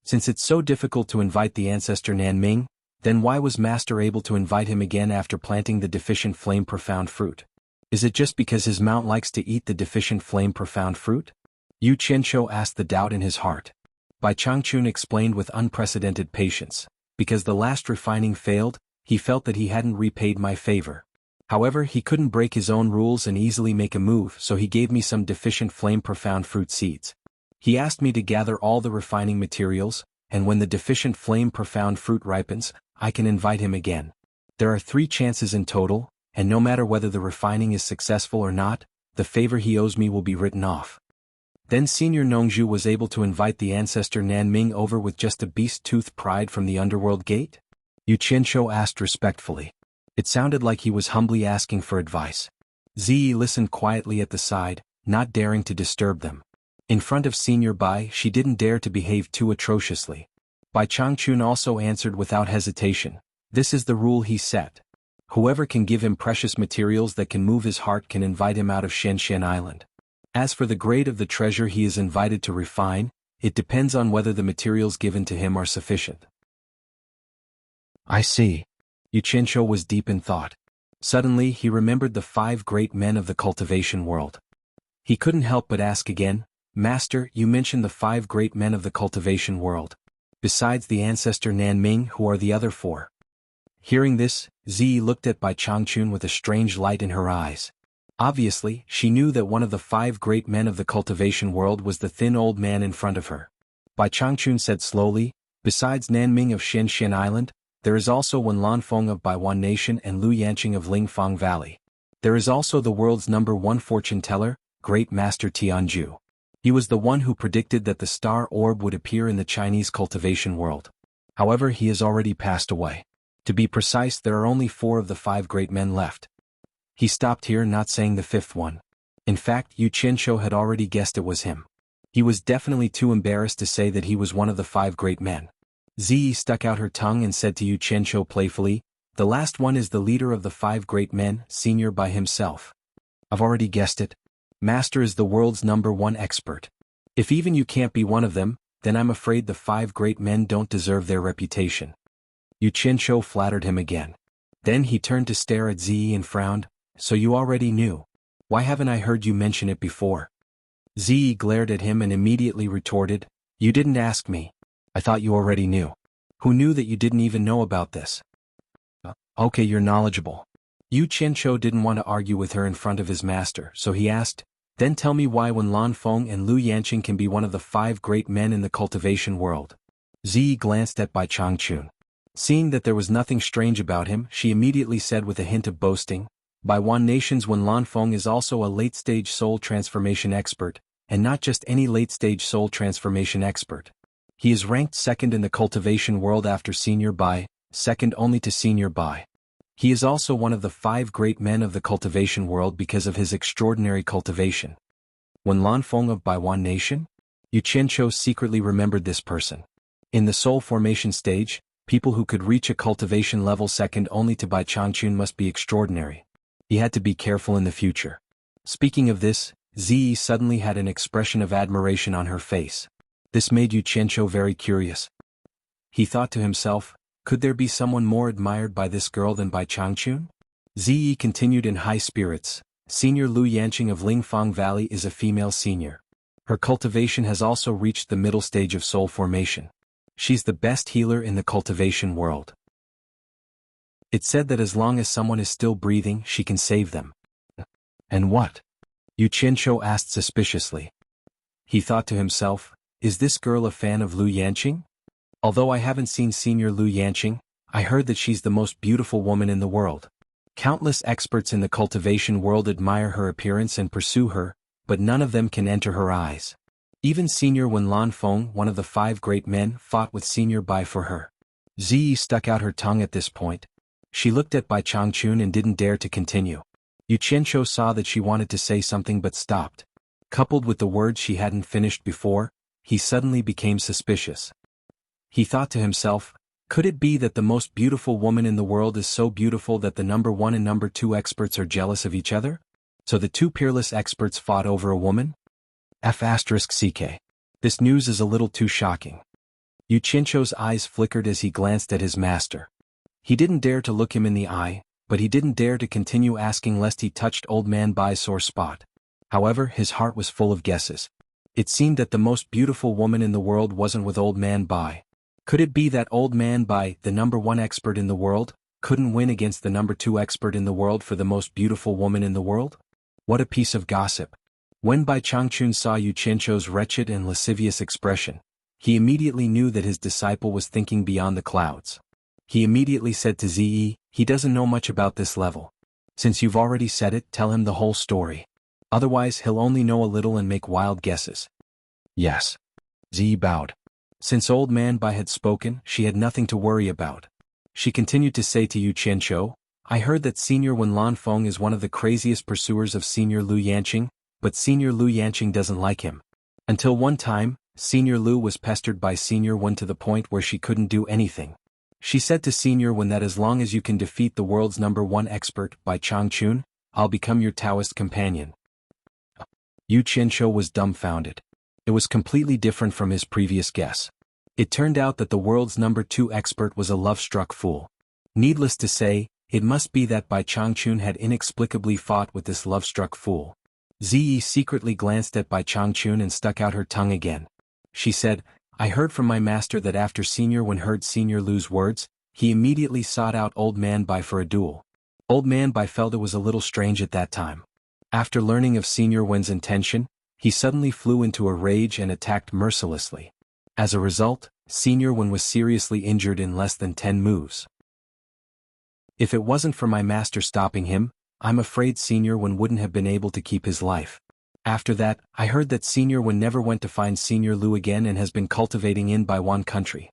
Since it's so difficult to invite the ancestor Nan Ming, then why was master able to invite him again after planting the deficient flame-profound fruit? Is it just because his mount likes to eat the deficient flame-profound fruit? Yu Qianqiu asked the doubt in his heart. Bai Changchun explained with unprecedented patience, because the last refining failed, he felt that he hadn't repaid my favor. However, he couldn't break his own rules and easily make a move, so he gave me some deficient flame-profound fruit seeds. He asked me to gather all the refining materials, and when the deficient flame-profound fruit ripens, I can invite him again. There are 3 chances in total, and no matter whether the refining is successful or not, the favor he owes me will be written off. Then Senior Nongzhu was able to invite the ancestor Nan Ming over with just a beast-toothed pride from the underworld gate? Yu Qianqiu asked respectfully. It sounded like he was humbly asking for advice. Ziyi listened quietly at the side, not daring to disturb them. In front of Senior Bai, she didn't dare to behave too atrociously. Bai Changchun also answered without hesitation. This is the rule he set. Whoever can give him precious materials that can move his heart can invite him out of Xianxia Island. As for the grade of the treasure he is invited to refine, it depends on whether the materials given to him are sufficient. I see. Xianxia was deep in thought. Suddenly he remembered the 5 great men of the cultivation world. He couldn't help but ask again, Master, you mentioned the 5 great men of the cultivation world. Besides the ancestor Nanming, who are the other 4? Hearing this, Zi looked at Bai Changchun with a strange light in her eyes. Obviously, she knew that one of the 5 great men of the cultivation world was the thin old man in front of her. Bai Changchun said slowly, besides Nanming of Xianxian Island, there is also Wen Lanfeng of Baiwan Nation and Lu Yanqing of Lingfang Valley. There is also the world's #1 fortune teller, Great Master Tianju. He was the one who predicted that the star orb would appear in the Chinese cultivation world. However, he has already passed away. To be precise, there are only 4 of the 5 great men left. He stopped here, not saying the 5th one. In fact, Xianxia had already guessed it was him. He was definitely too embarrassed to say that he was one of the 5 great men. Zi stuck out her tongue and said to Xianxia playfully, the last one is the leader of the 5 great men, senior by himself. I've already guessed it. Master is the world's #1 expert. If even you can't be one of them, then I'm afraid the 5 great men don't deserve their reputation. Xianxia flattered him again. Then he turned to stare at Zi and frowned, so you already knew. Why haven't I heard you mention it before? Zi glared at him and immediately retorted, you didn't ask me. I thought you already knew. Who knew that you didn't even know about this? Okay, you're knowledgeable. Xianxia didn't want to argue with her in front of his master, so he asked, then tell me why Wen Lanfeng and Lu Yanqing can be one of the 5 great men in the cultivation world. Zi glanced at Bai Changchun. Seeing that there was nothing strange about him, she immediately said with a hint of boasting, Baiwan Nation's Wen Lanfeng is also a late-stage soul transformation expert, and not just any late-stage soul transformation expert. He is ranked 2nd in the cultivation world after Senior Bai, 2nd only to Senior Bai. He is also one of the 5 great men of the cultivation world because of his extraordinary cultivation. Wen Lanfeng of Baiwan Nation? Xianxia secretly remembered this person. In the soul formation stage, people who could reach a cultivation level 2nd only to Bai Changchun must be extraordinary. He had to be careful in the future. Speaking of this, Zi suddenly had an expression of admiration on her face. This made Xianxia very curious. He thought to himself, could there be someone more admired by this girl than Bai Changchun? Zi continued in high spirits, Senior Lu Yanqing of Lingfang Valley is a female senior. Her cultivation has also reached the middle stage of soul formation. She's the best healer in the cultivation world. It's said that as long as someone is still breathing, she can save them. And what? Xianxia asked suspiciously. He thought to himself, is this girl a fan of Lu Yanqing? Although I haven't seen Senior Lu Yanqing, I heard that she's the most beautiful woman in the world. Countless experts in the cultivation world admire her appearance and pursue her, but none of them can enter her eyes. Even Senior Wen Lanfeng, one of the 5 great men, fought with Senior Bai for her. Zi stuck out her tongue at this point. She looked at Bai Changchun and didn't dare to continue. Xianxia saw that she wanted to say something but stopped. Coupled with the words she hadn't finished before, he suddenly became suspicious. He thought to himself, could it be that the most beautiful woman in the world is so beautiful that the #1 and #2 experts are jealous of each other? So the 2 peerless experts fought over a woman? F***ck. This news is a little too shocking. Xianxia's eyes flickered as he glanced at his master. He didn't dare to look him in the eye, but he didn't dare to continue asking lest he touched old man Bai's sore spot. However, his heart was full of guesses. It seemed that the most beautiful woman in the world wasn't with old man Bai. Could it be that old man Bai, the #1 expert in the world, couldn't win against the #2 expert in the world for the most beautiful woman in the world? What a piece of gossip. When Bai Changchun saw Xianxia's wretched and lascivious expression, he immediately knew that his disciple was thinking beyond the clouds. He immediately said to Zi, he doesn't know much about this level. Since you've already said it, tell him the whole story. Otherwise he'll only know a little and make wild guesses. Yes. Zi bowed. Since old man Bai had spoken, she had nothing to worry about. She continued to say to Xianxia, I heard that Senior Wen Lanfeng is one of the craziest pursuers of Senior Lu Yanqing, but Senior Lu Yanqing doesn't like him. Until one time, Senior Lu was pestered by Senior Wen to the point where she couldn't do anything. She said to Senior Wen that as long as you can defeat the world's #1 expert, Bai Changchun, I'll become your Taoist companion. Yu Qianshou was dumbfounded. It was completely different from his previous guess. It turned out that the world's number 2 expert was a love-struck fool. Needless to say, it must be that Bai Changchun had inexplicably fought with this love-struck fool. Ziyi secretly glanced at Bai Changchun and stuck out her tongue again. She said, "I heard from my master that after Senior Wen heard Senior Lu's words, he immediately sought out Old Man Bai for a duel. Old Man Bai felt it was a little strange at that time. After learning of Senior Wen's intention, he suddenly flew into a rage and attacked mercilessly. As a result, Senior Wen was seriously injured in less than 10 moves. If it wasn't for my master stopping him, I'm afraid Senior Wen wouldn't have been able to keep his life. After that, I heard that Senior Wen never went to find Senior Lu again and has been cultivating in Baiwan country."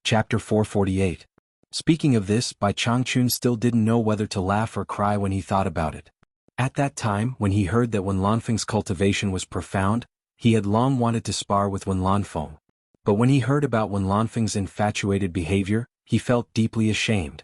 Chapter 448. Speaking of this, Bai Changchun still didn't know whether to laugh or cry when he thought about it. At that time, when he heard that Wen Lanfeng's cultivation was profound, he had long wanted to spar with Wen Lanfeng. But when he heard about Wen Lanfeng's infatuated behavior, he felt deeply ashamed.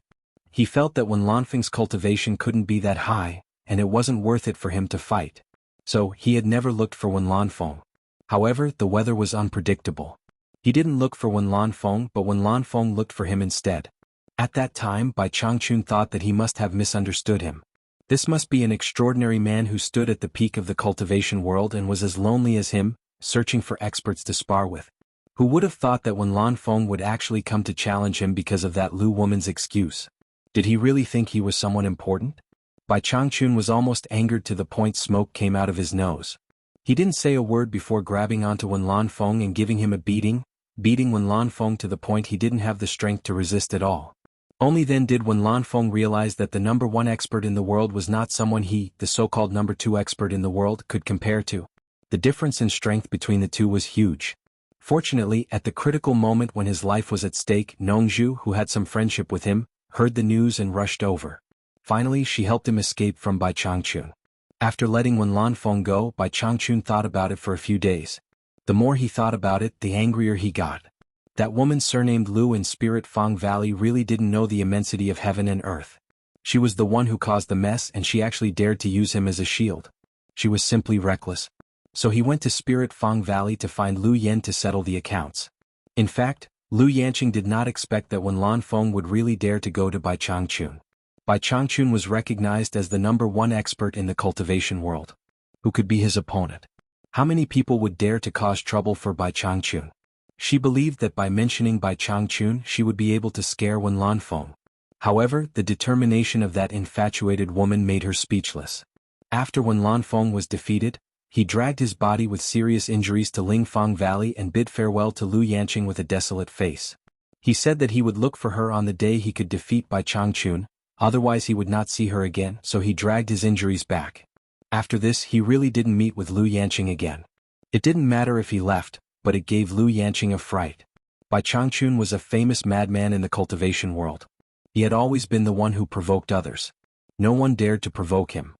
He felt that Wen Lanfeng's cultivation couldn't be that high, and it wasn't worth it for him to fight. So, he had never looked for Wen Lanfeng. However, the weather was unpredictable. He didn't look for Wen Lanfeng, but Wen Lanfeng looked for him instead. At that time, Bai Changchun thought that he must have misunderstood him. This must be an extraordinary man who stood at the peak of the cultivation world and was as lonely as him, searching for experts to spar with. Who would have thought that Wen Lanfeng would actually come to challenge him because of that Lu woman's excuse? Did he really think he was someone important? Bai Changchun was almost angered to the point smoke came out of his nose. He didn't say a word before grabbing onto Wen Lanfeng and giving him a beating Wen Lanfeng to the point he didn't have the strength to resist at all. Only then did Wen Lanfeng realize that the number 1 expert in the world was not someone he, the so-called number 2 expert in the world, could compare to. The difference in strength between the two was huge. Fortunately, at the critical moment when his life was at stake, Nongzhu, who had some friendship with him, heard the news and rushed over. Finally, she helped him escape from Bai Changchun. After letting Wen Lanfeng go, Bai Changchun thought about it for a few days. The more he thought about it, the angrier he got. That woman surnamed Lu in Spirit Fang Valley really didn't know the immensity of heaven and earth. She was the one who caused the mess, and she actually dared to use him as a shield. She was simply reckless. So he went to Spirit Fang Valley to find Lu Yen to settle the accounts. In fact, Lu Yanqing did not expect that Wen Lanfeng would really dare to go to Bai Changchun. Bai Changchun was recognized as the number 1 expert in the cultivation world. Who could be his opponent? How many people would dare to cause trouble for Bai Changchun? She believed that by mentioning Bai Changchun she would be able to scare Wen Lanfeng. However, the determination of that infatuated woman made her speechless. After Wen Lanfeng was defeated, he dragged his body with serious injuries to Lingfang Valley and bid farewell to Lu Yanqing with a desolate face. He said that he would look for her on the day he could defeat Bai Changchun, otherwise he would not see her again, so he dragged his injuries back. After this he really didn't meet with Lu Yanqing again. It didn't matter if he left, but it gave Lu Yanqing a fright. Bai Changchun was a famous madman in the cultivation world. He had always been the one who provoked others. No one dared to provoke him.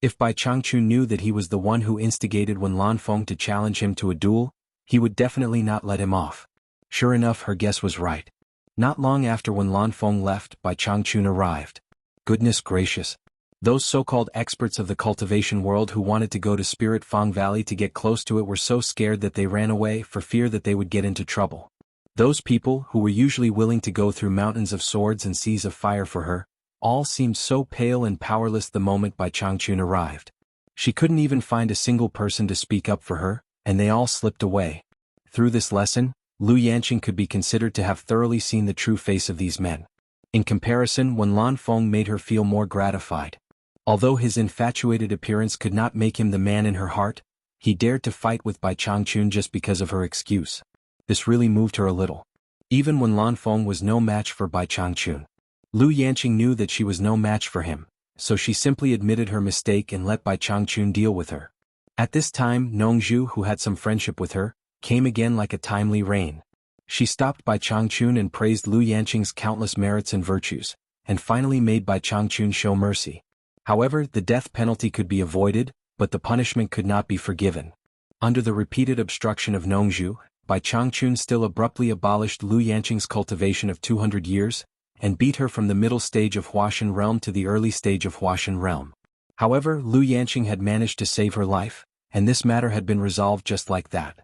If Bai Changchun knew that he was the one who instigated Wen Lanfeng to challenge him to a duel, he would definitely not let him off. Sure enough, her guess was right. Not long after Wen Lanfeng left, Bai Changchun arrived. Goodness gracious. Those so-called experts of the cultivation world who wanted to go to Spirit Fang Valley to get close to it were so scared that they ran away for fear that they would get into trouble. Those people, who were usually willing to go through mountains of swords and seas of fire for her, all seemed so pale and powerless the moment Bai Changchun arrived. She couldn't even find a single person to speak up for her, and they all slipped away. Through this lesson, Lu Yanqing could be considered to have thoroughly seen the true face of these men. In comparison, Wen Lanfeng made her feel more gratified. Although his infatuated appearance could not make him the man in her heart, he dared to fight with Bai Changchun just because of her excuse. This really moved her a little. Even Wen Lanfeng was no match for Bai Changchun. Lu Yanqing knew that she was no match for him, so she simply admitted her mistake and let Bai Changchun deal with her. At this time, Nongzhu, who had some friendship with her, came again like a timely rain. She stopped Bai Changchun and praised Lu Yanqing's countless merits and virtues, and finally made Bai Changchun show mercy. However, the death penalty could be avoided, but the punishment could not be forgiven. Under the repeated obstruction of Nongzhu, Bai Changchun still abruptly abolished Lu Yanqing's cultivation of 200 years, and beat her from the middle stage of Huashan realm to the early stage of Huashan realm. However, Lu Yanqing had managed to save her life, and this matter had been resolved just like that.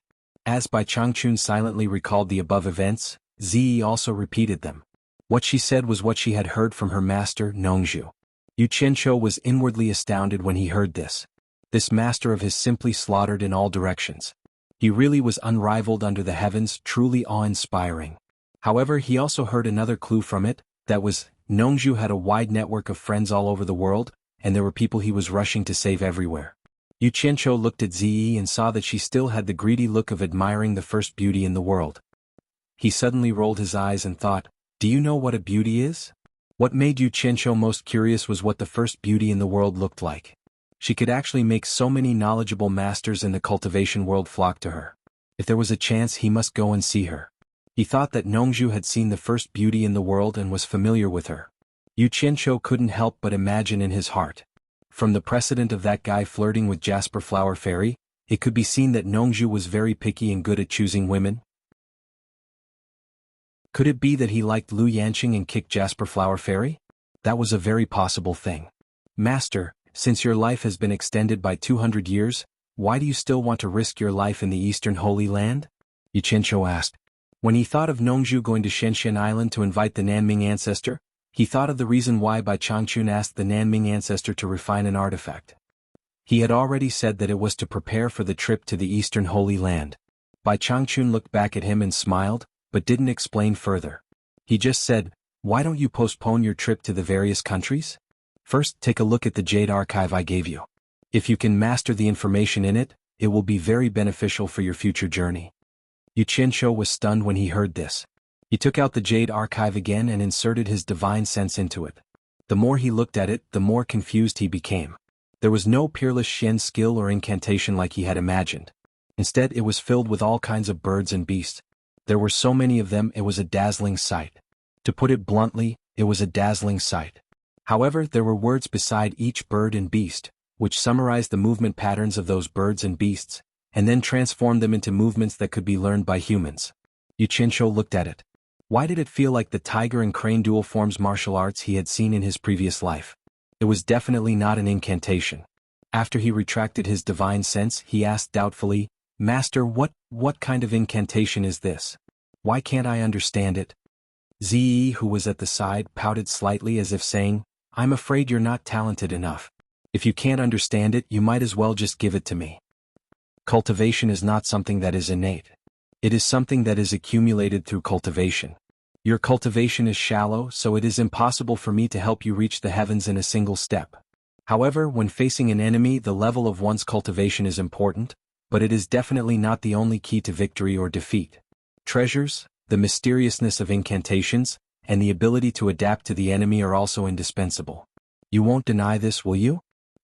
As Bai Changchun silently recalled the above events, Ziyi also repeated them. What she said was what she had heard from her master, Nongzhu. Yu Qianqiu was inwardly astounded when he heard this. This master of his simply slaughtered in all directions. He really was unrivaled under the heavens, truly awe-inspiring. However, he also heard another clue from it, that was, Nongzhu had a wide network of friends all over the world, and there were people he was rushing to save everywhere. Yu Qianqiu looked at Ziyi and saw that she still had the greedy look of admiring the first beauty in the world. He suddenly rolled his eyes and thought, "Do you know what a beauty is?" What made Yu Qianqiu most curious was what the first beauty in the world looked like. She could actually make so many knowledgeable masters in the cultivation world flock to her. If there was a chance, he must go and see her. He thought that Nongzhu had seen the first beauty in the world and was familiar with her. Yu Qianqiu couldn't help but imagine in his heart. From the precedent of that guy flirting with Jasper Flower Fairy, it could be seen that Nongzhu was very picky and good at choosing women. Could it be that he liked Lu Yanqing and kicked Jasper Flower Fairy? That was a very possible thing. Master, since your life has been extended by 200 years, why do you still want to risk your life in the Eastern Holy Land? Yu Qianqiu asked. When he thought of Nongzhu going to Xianxia Island to invite the Nanming ancestor, he thought of the reason why Bai Changchun asked the Nanming ancestor to refine an artifact. He had already said that it was to prepare for the trip to the Eastern Holy Land. Bai Changchun looked back at him and smiled, but didn't explain further. He just said, "Why don't you postpone your trip to the various countries? First, take a look at the Jade Archive I gave you. If you can master the information in it, it will be very beneficial for your future journey." Yu Qianqiu was stunned when he heard this. He took out the Jade Archive again and inserted his divine sense into it. The more he looked at it, the more confused he became. There was no peerless Xian skill or incantation like he had imagined. Instead, it was filled with all kinds of birds and beasts. There were so many of them, it was a dazzling sight. To put it bluntly, it was a dazzling sight. However, there were words beside each bird and beast, which summarized the movement patterns of those birds and beasts, and then transformed them into movements that could be learned by humans. Yu Qianqiu looked at it. Why did it feel like the tiger and crane dual forms martial arts he had seen in his previous life? It was definitely not an incantation. After he retracted his divine sense, he asked doubtfully, "Master, what kind of incantation is this? Why can't I understand it?" Ziyi, who was at the side, pouted slightly as if saying, "I'm afraid you're not talented enough. If you can't understand it, you might as well just give it to me." Cultivation is not something that is innate. It is something that is accumulated through cultivation. Your cultivation is shallow, so it is impossible for me to help you reach the heavens in a single step. However, when facing an enemy, the level of one's cultivation is important, but it is definitely not the only key to victory or defeat. Treasures, the mysteriousness of incantations, and the ability to adapt to the enemy are also indispensable. You won't deny this, will you?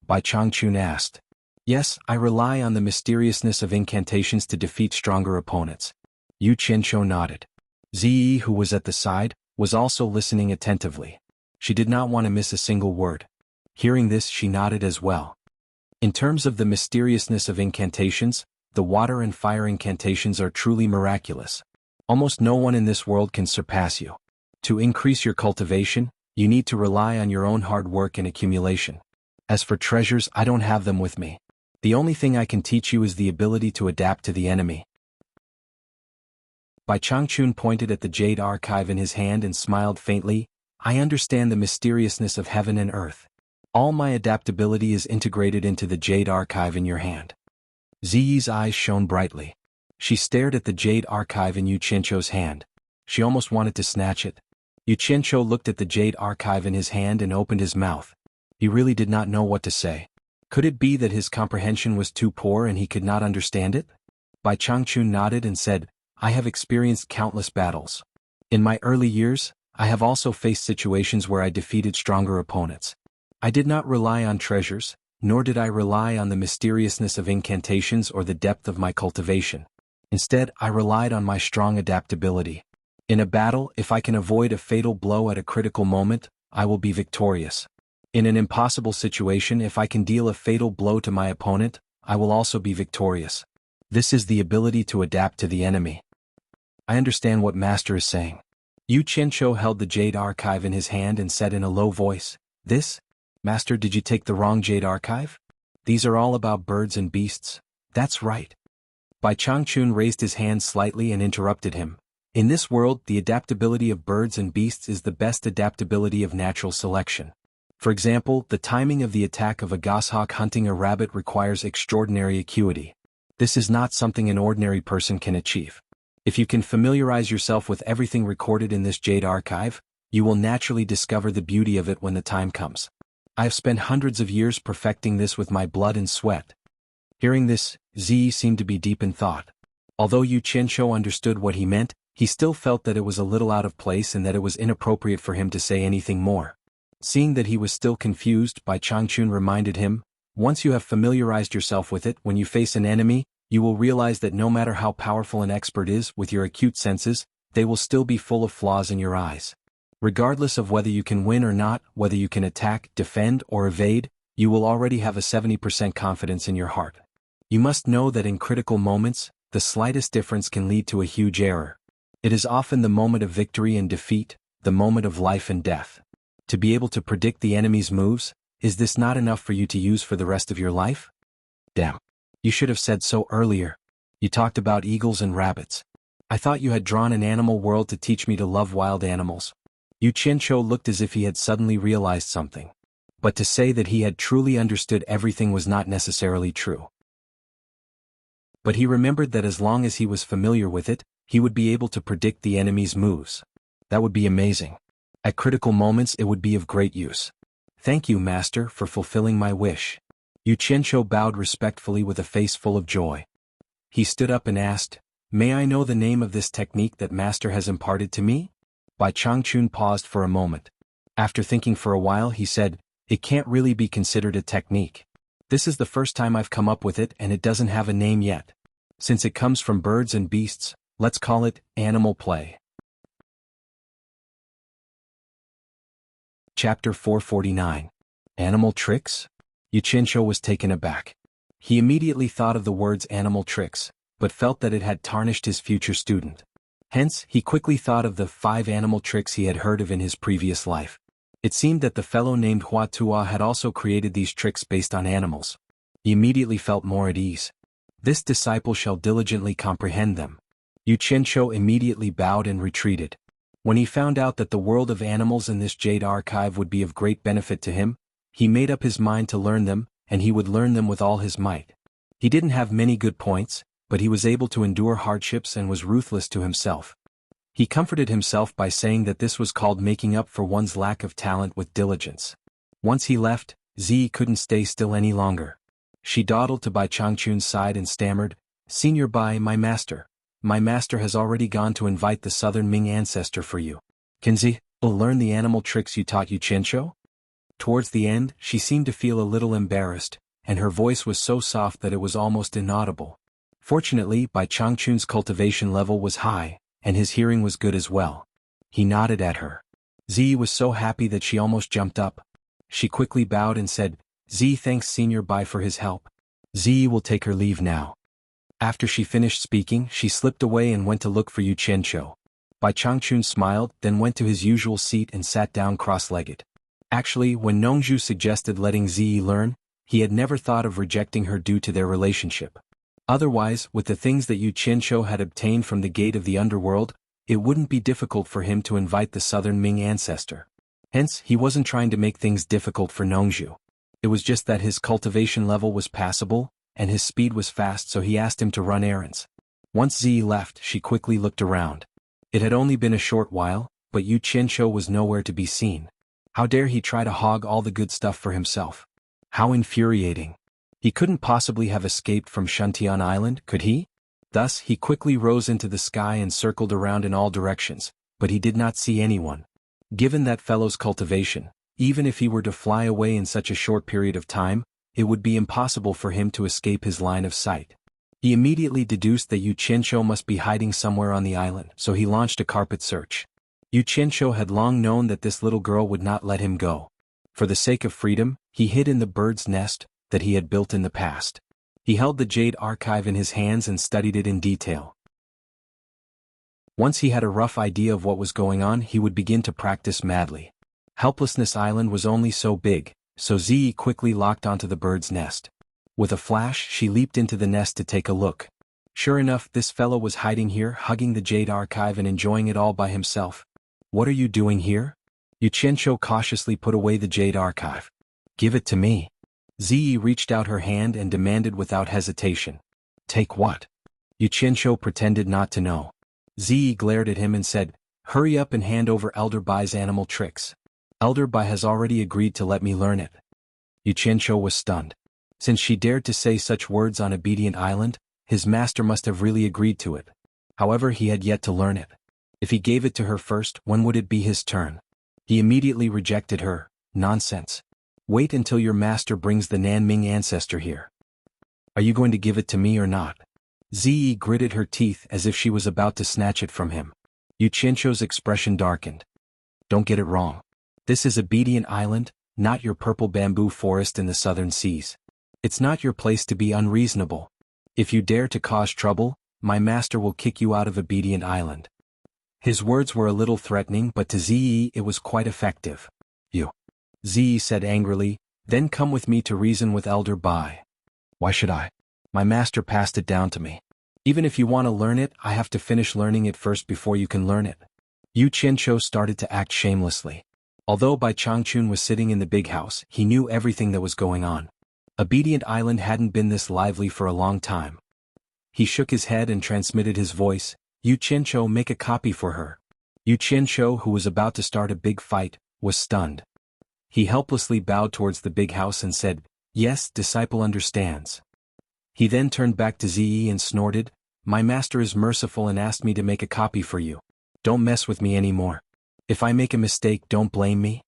Bai Changchun asked. Yes, I rely on the mysteriousness of incantations to defeat stronger opponents. Yu Qianqiu nodded. Ziyi, who was at the side, was also listening attentively. She did not want to miss a single word. Hearing this, she nodded as well. In terms of the mysteriousness of incantations, the water and fire incantations are truly miraculous. Almost no one in this world can surpass you. To increase your cultivation, you need to rely on your own hard work and accumulation. As for treasures, I don't have them with me. The only thing I can teach you is the ability to adapt to the enemy. Bai Changchun pointed at the Jade Archive in his hand and smiled faintly. I understand the mysteriousness of heaven and earth. All my adaptability is integrated into the Jade Archive in your hand. Ziyi's eyes shone brightly. She stared at the Jade Archive in Yu Qianqiu's hand. She almost wanted to snatch it. Yu Qianqiu looked at the Jade Archive in his hand and opened his mouth. He really did not know what to say. Could it be that his comprehension was too poor and he could not understand it? Bai Changchun nodded and said, I have experienced countless battles. In my early years, I have also faced situations where I defeated stronger opponents. I did not rely on treasures, nor did I rely on the mysteriousness of incantations or the depth of my cultivation. Instead, I relied on my strong adaptability. In a battle, if I can avoid a fatal blow at a critical moment, I will be victorious. In an impossible situation, if I can deal a fatal blow to my opponent, I will also be victorious. This is the ability to adapt to the enemy. I understand what Master is saying. Yu Qianzhou held the Jade Archive in his hand and said in a low voice, "This? Master, did you take the wrong Jade Archive? These are all about birds and beasts." "That's right." Bai Changchun raised his hand slightly and interrupted him. "In this world, the adaptability of birds and beasts is the best adaptability of natural selection. For example, the timing of the attack of a goshawk hunting a rabbit requires extraordinary acuity. This is not something an ordinary person can achieve. If you can familiarize yourself with everything recorded in this Jade Archive, you will naturally discover the beauty of it when the time comes. I have spent hundreds of years perfecting this with my blood and sweat." Hearing this, Zi seemed to be deep in thought. Although Yu Qianzhou understood what he meant, he still felt that it was a little out of place and that it was inappropriate for him to say anything more. Seeing that he was still confused, Bai Changchun reminded him, "Once you have familiarized yourself with it, when you face an enemy, you will realize that no matter how powerful an expert is with your acute senses, they will still be full of flaws in your eyes. Regardless of whether you can win or not, whether you can attack, defend, or evade, you will already have a 70% confidence in your heart. You must know that in critical moments, the slightest difference can lead to a huge error. It is often the moment of victory and defeat, the moment of life and death. To be able to predict the enemy's moves, is this not enough for you to use for the rest of your life? Damn. You should have said so earlier. You talked about eagles and rabbits. I thought you had drawn an animal world to teach me to love wild animals." Yu Qianzhou looked as if he had suddenly realized something. But to say that he had truly understood everything was not necessarily true. But he remembered that as long as he was familiar with it, he would be able to predict the enemy's moves. That would be amazing. At critical moments it would be of great use. "Thank you, Master, for fulfilling my wish." Yu Qianzhou bowed respectfully with a face full of joy. He stood up and asked, "May I know the name of this technique that Master has imparted to me?" Bai Changchun paused for a moment. After thinking for a while he said, "It can't really be considered a technique. This is the first time I've come up with it and it doesn't have a name yet. Since it comes from birds and beasts, let's call it animal play." Chapter 449. Animal Tricks? Yu Qianzhou was taken aback. He immediately thought of the words animal tricks, but felt that it had tarnished his future student. Hence, he quickly thought of the 5 animal tricks he had heard of in his previous life. It seemed that the fellow named Hua Tua had also created these tricks based on animals. He immediately felt more at ease. This disciple shall diligently comprehend them. Yu Qianzhou immediately bowed and retreated. When he found out that the world of animals in this Jade Archive would be of great benefit to him, he made up his mind to learn them, and he would learn them with all his might. He didn't have many good points, but he was able to endure hardships and was ruthless to himself. He comforted himself by saying that this was called making up for one's lack of talent with diligence. Once he left, Zi couldn't stay still any longer. She dawdled to Bai Changchun's side and stammered, "Senior Bai, my master has already gone to invite the southern Ming ancestor for you. Can Zi learn the animal tricks you taught Yu Qianzhou?" Towards the end, she seemed to feel a little embarrassed, and her voice was so soft that it was almost inaudible. Fortunately, Bai Changchun's cultivation level was high, and his hearing was good as well. He nodded at her. Zi was so happy that she almost jumped up. She quickly bowed and said, "Zi thanks Senior Bai for his help. Zi will take her leave now." After she finished speaking, she slipped away and went to look for Yu Qianzhou. Bai Changchun smiled, then went to his usual seat and sat down cross-legged. Actually, when Nongzhu suggested letting Zi learn, he had never thought of rejecting her due to their relationship. Otherwise, with the things that Yu Qianzhou had obtained from the gate of the underworld, it wouldn't be difficult for him to invite the southern Ming ancestor. Hence, he wasn't trying to make things difficult for Nongzhu. It was just that his cultivation level was passable, and his speed was fast, so he asked him to run errands. Once Zi left, she quickly looked around. It had only been a short while, but Yu Qianzhou was nowhere to be seen. How dare he try to hog all the good stuff for himself? How infuriating. He couldn't possibly have escaped from Shuntian Island, could he? Thus, he quickly rose into the sky and circled around in all directions, but he did not see anyone. Given that fellow's cultivation, even if he were to fly away in such a short period of time, it would be impossible for him to escape his line of sight. He immediately deduced that Yu Qianzhou must be hiding somewhere on the island, so he launched a carpet search. Yu Qianzhou had long known that this little girl would not let him go. For the sake of freedom, he hid in the bird's nest that he had built in the past. He held the Jade Archive in his hands and studied it in detail. Once he had a rough idea of what was going on, he would begin to practice madly. Helplessness Island was only so big, so Zi quickly locked onto the bird's nest. With a flash, she leaped into the nest to take a look. Sure enough, this fellow was hiding here, hugging the jade archive and enjoying it all by himself. What are you doing here? Xianxia cautiously put away the jade archive. Give it to me. Zi reached out her hand and demanded without hesitation. Take what? Xianxia pretended not to know. Zi glared at him and said, hurry up and hand over Elder Bai's animal tricks. Elder Bai has already agreed to let me learn it. Xianxia was stunned. Since she dared to say such words on Obedient Island, his master must have really agreed to it. However, he had yet to learn it. If he gave it to her first, when would it be his turn? He immediately rejected her. Nonsense. Wait until your master brings the Nanming ancestor here. Are you going to give it to me or not? Zi gritted her teeth as if she was about to snatch it from him. Xianxia's expression darkened. Don't get it wrong. This is Obedient Island, not your purple bamboo forest in the southern seas. It's not your place to be unreasonable. If you dare to cause trouble, my master will kick you out of Obedient Island. His words were a little threatening, but to Zi it was quite effective. You. Zi said angrily, then come with me to reason with Elder Bai. Why should I? My master passed it down to me. Even if you want to learn it, I have to finish learning it first before you can learn it. Xianxia started to act shamelessly. Although Bai Changchun was sitting in the big house, he knew everything that was going on. Obedient Island hadn't been this lively for a long time. He shook his head and transmitted his voice, Xianxia, make a copy for her. Xianxia, who was about to start a big fight, was stunned. He helplessly bowed towards the big house and said, yes, disciple understands. He then turned back to Zi and snorted, my master is merciful and asked me to make a copy for you. Don't mess with me anymore. If I make a mistake, don't blame me.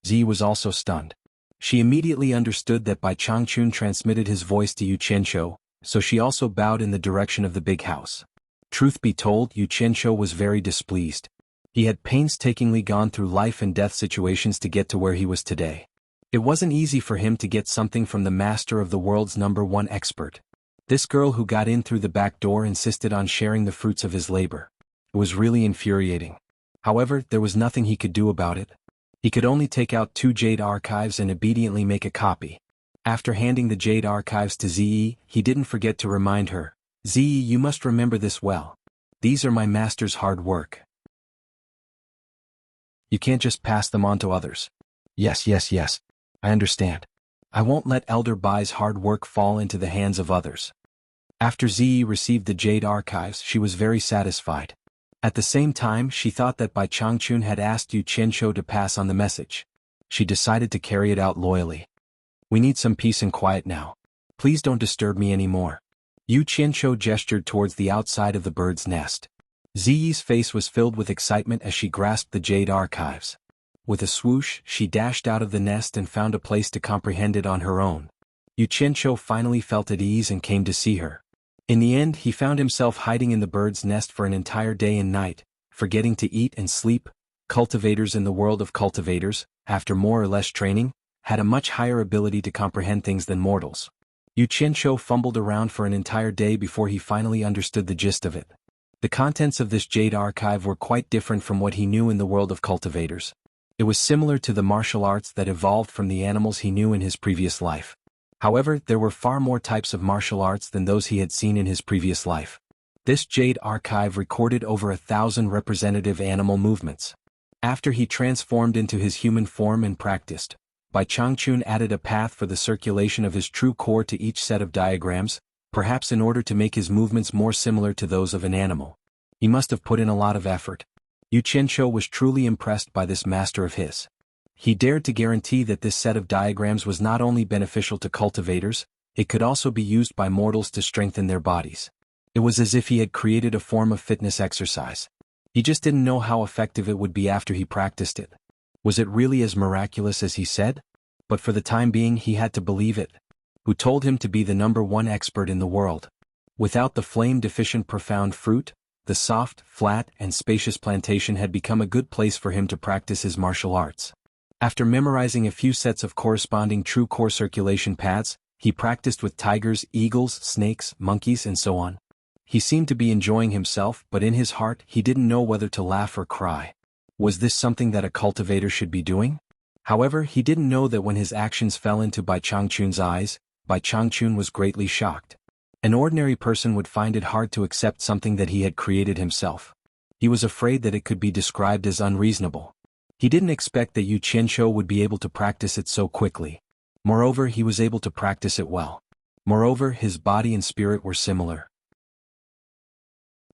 Zi was also stunned. She immediately understood that Bai Changchun transmitted his voice to Xianxia, so she also bowed in the direction of the big house. Truth be told, Xianxia was very displeased. He had painstakingly gone through life and death situations to get to where he was today. It wasn't easy for him to get something from the master of the world's #1 expert. This girl who got in through the back door insisted on sharing the fruits of his labor. It was really infuriating. However, there was nothing he could do about it. He could only take out 2 jade archives and obediently make a copy. After handing the jade archives to Zi, he didn't forget to remind her, Zi, you must remember this well. These are my master's hard work. You can't just pass them on to others. Yes. I understand. I won't let Elder Bai's hard work fall into the hands of others. After Zi received the jade archives, she was very satisfied. At the same time, she thought that Bai Changchun had asked Xianxia to pass on the message. She decided to carry it out loyally. We need some peace and quiet now. Please don't disturb me anymore. Xianxia gestured towards the outside of the bird's nest. Ziyi's face was filled with excitement as she grasped the jade archives. With a swoosh, she dashed out of the nest and found a place to comprehend it on her own. Xianxia finally felt at ease and came to see her. In the end, he found himself hiding in the bird's nest for an entire day and night, forgetting to eat and sleep. Cultivators in the world of cultivators, after more or less training, had a much higher ability to comprehend things than mortals. Xianxia fumbled around for an entire day before he finally understood the gist of it. The contents of this jade archive were quite different from what he knew in the world of cultivators. It was similar to the martial arts that evolved from the animals he knew in his previous life. However, there were far more types of martial arts than those he had seen in his previous life. This jade archive recorded over 1,000 representative animal movements. After he transformed into his human form and practiced, Bai Changchun added a path for the circulation of his true core to each set of diagrams, perhaps in order to make his movements more similar to those of an animal. He must have put in a lot of effort. Xianxia was truly impressed by this master of his. He dared to guarantee that this set of diagrams was not only beneficial to cultivators, it could also be used by mortals to strengthen their bodies. It was as if he had created a form of fitness exercise. He just didn't know how effective it would be after he practiced it. Was it really as miraculous as he said? But for the time being he had to believe it. Who told him to be the #1 expert in the world? Without the flame-deficient profound fruit, the soft, flat, and spacious plantation had become a good place for him to practice his martial arts. After memorizing a few sets of corresponding true core circulation paths, he practiced with tigers, eagles, snakes, monkeys, and so on. He seemed to be enjoying himself, but in his heart he didn't know whether to laugh or cry. Was this something that a cultivator should be doing? However, he didn't know that when his actions fell into Bai Changchun's eyes, Bai Changchun was greatly shocked. An ordinary person would find it hard to accept something that he had created himself. He was afraid that it could be described as unreasonable. He didn't expect that Yu Qianqiu would be able to practice it so quickly. Moreover, he was able to practice it well. Moreover, his body and spirit were similar.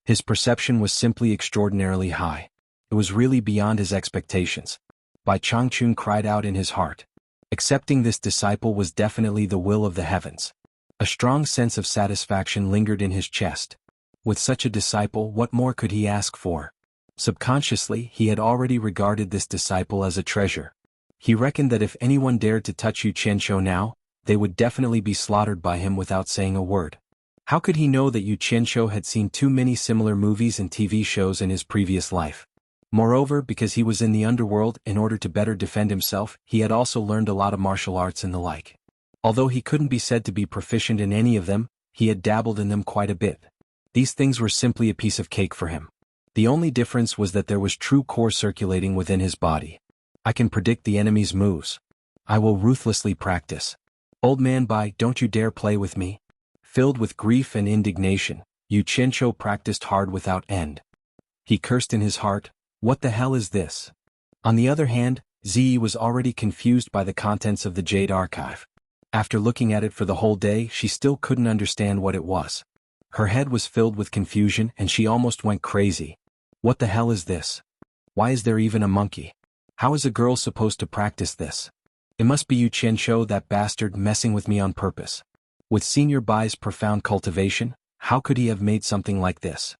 His perception was simply extraordinarily high. It was really beyond his expectations. Bai Changchun cried out in his heart. Accepting this disciple was definitely the will of the heavens. A strong sense of satisfaction lingered in his chest. With such a disciple, what more could he ask for? Subconsciously, he had already regarded this disciple as a treasure. He reckoned that if anyone dared to touch Yu Qianqiu now, they would definitely be slaughtered by him without saying a word. How could he know that Yu Qianqiu had seen too many similar movies and TV shows in his previous life? Moreover, because he was in the underworld, in order to better defend himself, he had also learned a lot of martial arts and the like. Although he couldn't be said to be proficient in any of them, he had dabbled in them quite a bit. These things were simply a piece of cake for him. The only difference was that there was true core circulating within his body. I can predict the enemy's moves. I will ruthlessly practice. Old man Bai, don't you dare play with me. Filled with grief and indignation, Yu Qianqiu practiced hard without end. He cursed in his heart, what the hell is this? On the other hand, Ziyi was already confused by the contents of the Jade Archive. After looking at it for the whole day, she still couldn't understand what it was. Her head was filled with confusion and she almost went crazy. What the hell is this? Why is there even a monkey? How is a girl supposed to practice this? It must be Yu Qianqiu, that bastard, messing with me on purpose. With Senior Bai's profound cultivation, how could he have made something like this?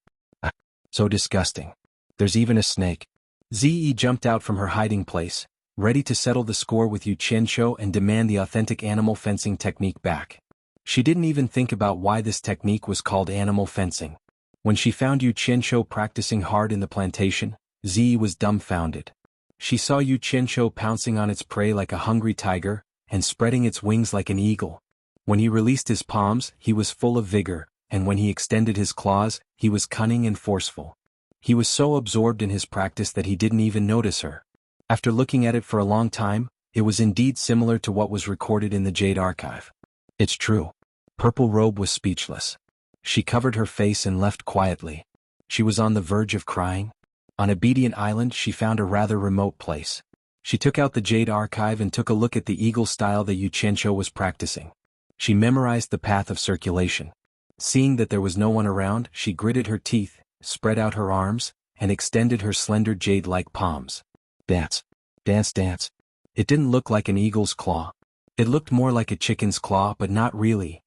So disgusting. There's even a snake. Ziyi jumped out from her hiding place, ready to settle the score with Yu Qianqiu and demand the authentic animal fencing technique back. She didn't even think about why this technique was called animal fencing. When she found Yu Qianqiu practicing hard in the plantation, Ziyi was dumbfounded. She saw Yu Qianqiu pouncing on its prey like a hungry tiger, and spreading its wings like an eagle. When he released his palms, he was full of vigor, and when he extended his claws, he was cunning and forceful. He was so absorbed in his practice that he didn't even notice her. After looking at it for a long time, it was indeed similar to what was recorded in the Jade Archive. It's true. Purple Robe was speechless. She covered her face and left quietly. She was on the verge of crying. On Obedient Island, she found a rather remote place. She took out the Jade Archive and took a look at the eagle style that Yu Qianqiu was practicing. She memorized the path of circulation. Seeing that there was no one around, she gritted her teeth, spread out her arms, and extended her slender jade-like palms. Dance. Dance, dance. It didn't look like an eagle's claw. It looked more like a chicken's claw, but not really.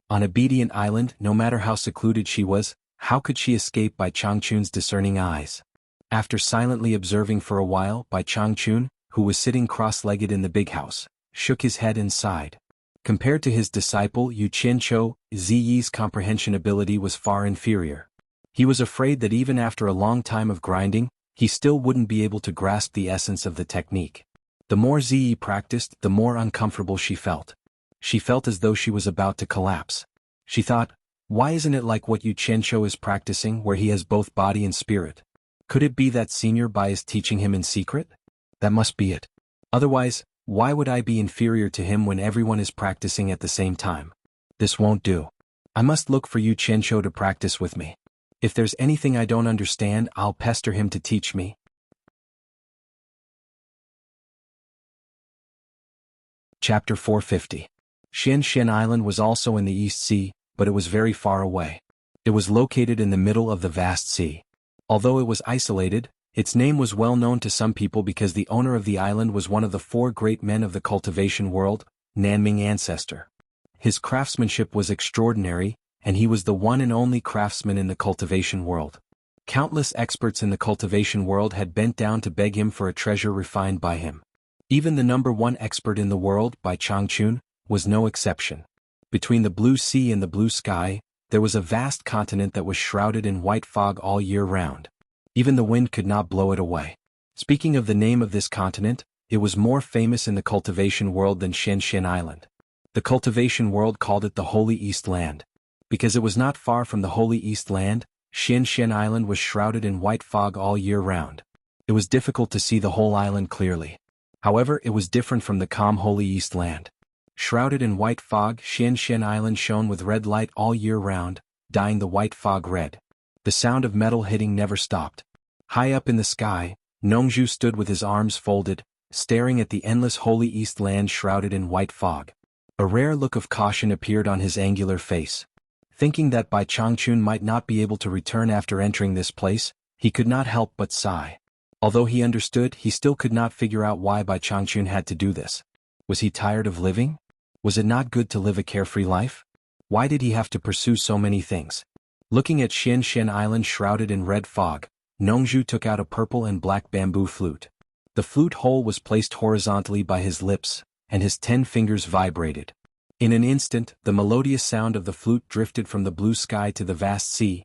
On Obedient Island, no matter how secluded she was, how could she escape Bai Changchun's discerning eyes? After silently observing for a while, Bai Changchun, who was sitting cross-legged in the big house, shook his head and sighed. Compared to his disciple Yu Qianqiu, Ziyi's comprehension ability was far inferior. He was afraid that even after a long time of grinding, he still wouldn't be able to grasp the essence of the technique. The more Ziyi practiced, the more uncomfortable she felt. She felt as though she was about to collapse. She thought, why isn't it like what Yu Qianqiu is practicing, where he has both body and spirit? Could it be that Senior Bai is teaching him in secret? That must be it. Otherwise, why would I be inferior to him when everyone is practicing at the same time? This won't do. I must look for Yu Qianqiu to practice with me. If there's anything I don't understand, I'll pester him to teach me. Chapter 450. Xianxian Island was also in the East Sea, but it was very far away. It was located in the middle of the vast sea. Although it was isolated, its name was well known to some people because the owner of the island was one of the 4 great men of the cultivation world, Nanming ancestor. His craftsmanship was extraordinary, and he was the one and only craftsman in the cultivation world. Countless experts in the cultivation world had bent down to beg him for a treasure refined by him. Even the #1 expert in the world, Bai Changchun, was no exception. Between the blue sea and the blue sky, there was a vast continent that was shrouded in white fog all year round. Even the wind could not blow it away. Speaking of the name of this continent, it was more famous in the cultivation world than Xianxian Island. The cultivation world called it the Holy East Land. Because it was not far from the Holy East Land, Xianxia Island was shrouded in white fog all year round. It was difficult to see the whole island clearly. However, it was different from the calm Holy East Land. Shrouded in white fog, Xianxia Island shone with red light all year round, dyeing the white fog red. The sound of metal hitting never stopped. High up in the sky, Nongzhu stood with his arms folded, staring at the endless Holy East Land shrouded in white fog. A rare look of caution appeared on his angular face. Thinking that Bai Changchun might not be able to return after entering this place, he could not help but sigh. Although he understood, he still could not figure out why Bai Changchun had to do this. Was he tired of living? Was it not good to live a carefree life? Why did he have to pursue so many things? Looking at Xianxian Island shrouded in red fog, Nongzhu took out a purple and black bamboo flute. The flute hole was placed horizontally by his lips, and his 10 fingers vibrated. In an instant, the melodious sound of the flute drifted from the blue sky to the vast sea.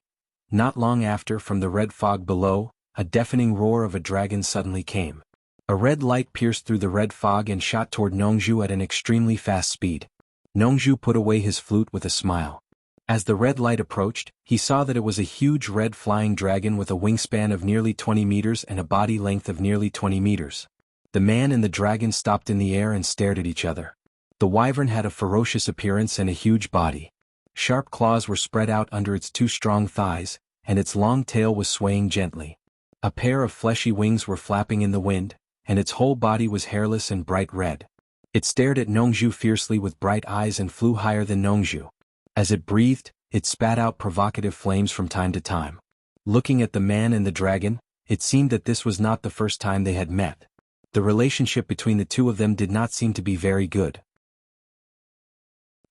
Not long after, from the red fog below, a deafening roar of a dragon suddenly came. A red light pierced through the red fog and shot toward Nongzhu at an extremely fast speed. Nongzhu put away his flute with a smile. As the red light approached, he saw that it was a huge red flying dragon with a wingspan of nearly 20 meters and a body length of nearly 20 meters. The man and the dragon stopped in the air and stared at each other. The wyvern had a ferocious appearance and a huge body. Sharp claws were spread out under its 2 strong thighs, and its long tail was swaying gently. A pair of fleshy wings were flapping in the wind, and its whole body was hairless and bright red. It stared at Nongzhu fiercely with bright eyes and flew higher than Nongzhu. As it breathed, it spat out provocative flames from time to time. Looking at the man and the dragon, it seemed that this was not the first time they had met. The relationship between the two of them did not seem to be very good.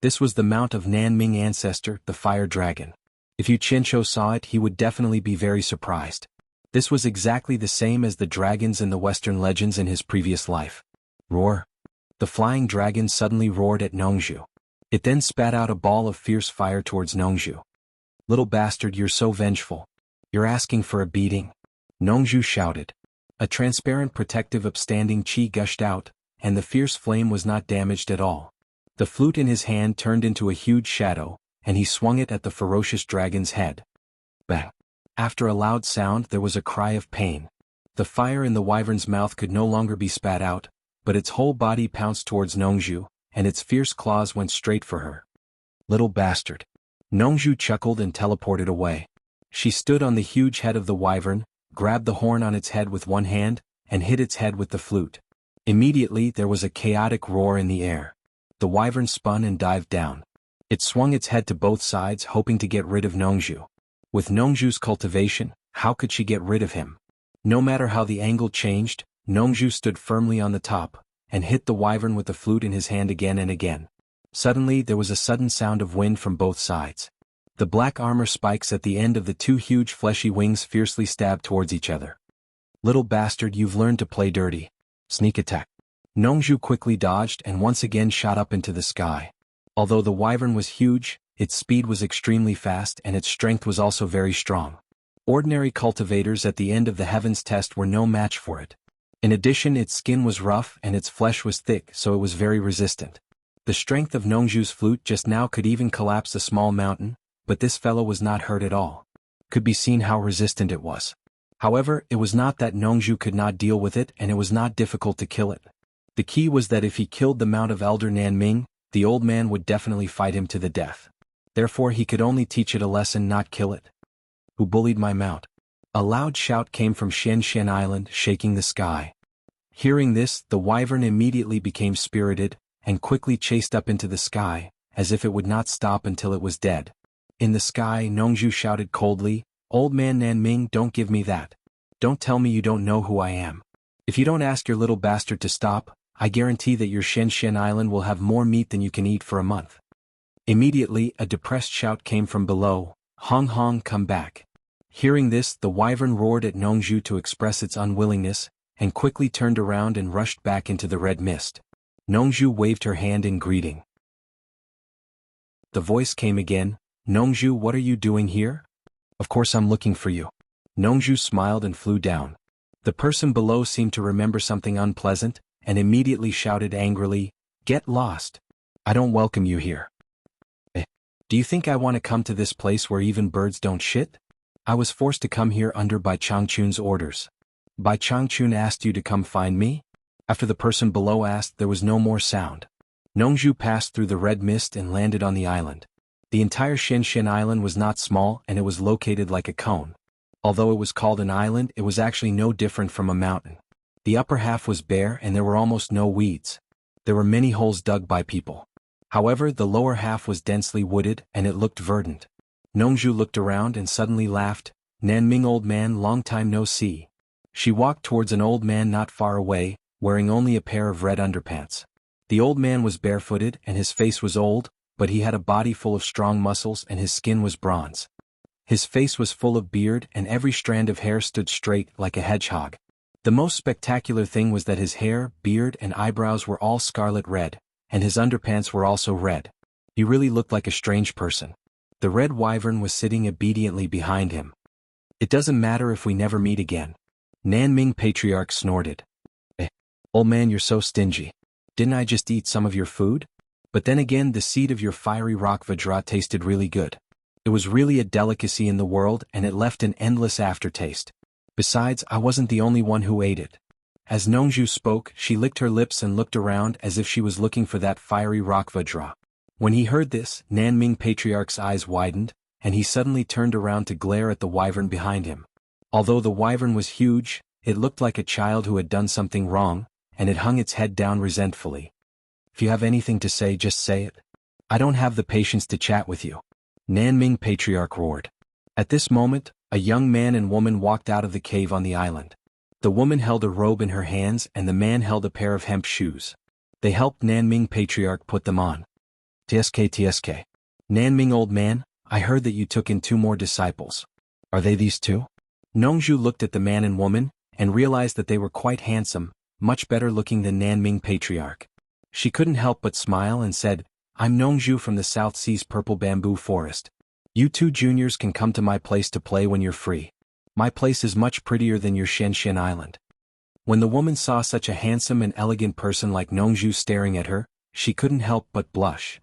This was the mount of Nanming ancestor, the fire dragon. If Yu Qianqiu saw it, he would definitely be very surprised. This was exactly the same as the dragons in the Western legends in his previous life. Roar! The flying dragon suddenly roared at Nongzhu. It then spat out a ball of fierce fire towards Nongzhu. Little bastard, you're so vengeful. You're asking for a beating? Nongzhu shouted. A transparent protective upstanding qi gushed out, and the fierce flame was not damaged at all. The flute in his hand turned into a huge shadow, and he swung it at the ferocious dragon's head. Bang! After a loud sound, there was a cry of pain. The fire in the wyvern's mouth could no longer be spat out, but its whole body pounced towards Nongzhu, and its fierce claws went straight for her. Little bastard. Nongzhu chuckled and teleported away. She stood on the huge head of the wyvern, grabbed the horn on its head with one hand, and hit its head with the flute. Immediately there was a chaotic roar in the air. The wyvern spun and dived down. It swung its head to both sides, hoping to get rid of Nongzhu. With Nongzhu's cultivation, how could she get rid of him? No matter how the angle changed, Nongzhu stood firmly on the top, and hit the wyvern with the flute in his hand again and again. Suddenly there was a sudden sound of wind from both sides. The black armor spikes at the end of the 2 huge fleshy wings fiercely stabbed towards each other. Little bastard, you've learned to play dirty. Sneak attack. Nongzhu quickly dodged and once again shot up into the sky. Although the wyvern was huge, its speed was extremely fast and its strength was also very strong. Ordinary cultivators at the end of the heavens test were no match for it. In addition, its skin was rough and its flesh was thick, so it was very resistant. The strength of Nongzhu's flute just now could even collapse a small mountain, but this fellow was not hurt at all. Could be seen how resistant it was. However, it was not that Nongzhu could not deal with it, and it was not difficult to kill it. The key was that if he killed the mount of Elder Nanming, the old man would definitely fight him to the death. Therefore he could only teach it a lesson, not kill it. Who bullied my mount? A loud shout came from Xianxian Island, shaking the sky. Hearing this, the wyvern immediately became spirited, and quickly chased up into the sky, as if it would not stop until it was dead. In the sky, Nongzhu shouted coldly, "Old man Nanming, don't give me that. Don't tell me you don't know who I am. If you don't ask your little bastard to stop, I guarantee that your Xianxian Island will have more meat than you can eat for a month." Immediately, a depressed shout came from below, "Hong Hong, come back." Hearing this, the wyvern roared at Nongzhu to express its unwillingness, and quickly turned around and rushed back into the red mist. Nongzhu waved her hand in greeting. The voice came again, "Nongzhu, what are you doing here?" "Of course I'm looking for you." Nongzhu smiled and flew down. The person below seemed to remember something unpleasant, and immediately shouted angrily, "Get lost! I don't welcome you here." Do you think I want to come to this place where even birds don't shit? I was forced to come here under Bai Changchun's orders. Bai Changchun asked you to come find me? After the person below asked, there was no more sound. Nongzhu passed through the red mist and landed on the island. The entire Xianxia island was not small and it was located like a cone. Although it was called an island, it was actually no different from a mountain. The upper half was bare and there were almost no weeds. There were many holes dug by people. However, the lower half was densely wooded and it looked verdant. Nongzhu looked around and suddenly laughed. Nanming, old man, long time no see. She walked towards an old man not far away, wearing only a pair of red underpants. The old man was barefooted and his face was old, but he had a body full of strong muscles and his skin was bronze. His face was full of beard and every strand of hair stood straight like a hedgehog. The most spectacular thing was that his hair, beard and eyebrows were all scarlet red, and his underpants were also red. He really looked like a strange person. The red wyvern was sitting obediently behind him. It doesn't matter if we never meet again. Nanming Patriarch snorted. Old man, you're so stingy. Didn't I just eat some of your food? But then again, the seed of your fiery rock vajra tasted really good. It was really a delicacy in the world and it left an endless aftertaste. Besides, I wasn't the only one who ate it. As Nongzhu spoke, she licked her lips and looked around as if she was looking for that fiery rock vajra. When he heard this, Nanming Patriarch's eyes widened, and he suddenly turned around to glare at the wyvern behind him. Although the wyvern was huge, it looked like a child who had done something wrong, and it hung its head down resentfully. If you have anything to say, just say it. I don't have the patience to chat with you. Nanming Patriarch roared. At this moment, a young man and woman walked out of the cave on the island. The woman held a robe in her hands and the man held a pair of hemp shoes. They helped Nanming Patriarch put them on. TSK. Nanming, old man, I heard that you took in 2 more disciples. Are they these 2? Nongzhu looked at the man and woman, and realized that they were quite handsome, much better looking than Nanming Patriarch. She couldn't help but smile and said, I'm Nongzhu from the South Sea's Purple Bamboo Forest. You 2 juniors can come to my place to play when you're free. My place is much prettier than your Xianxia island. When the woman saw such a handsome and elegant person like Nongzhu staring at her, she couldn't help but blush.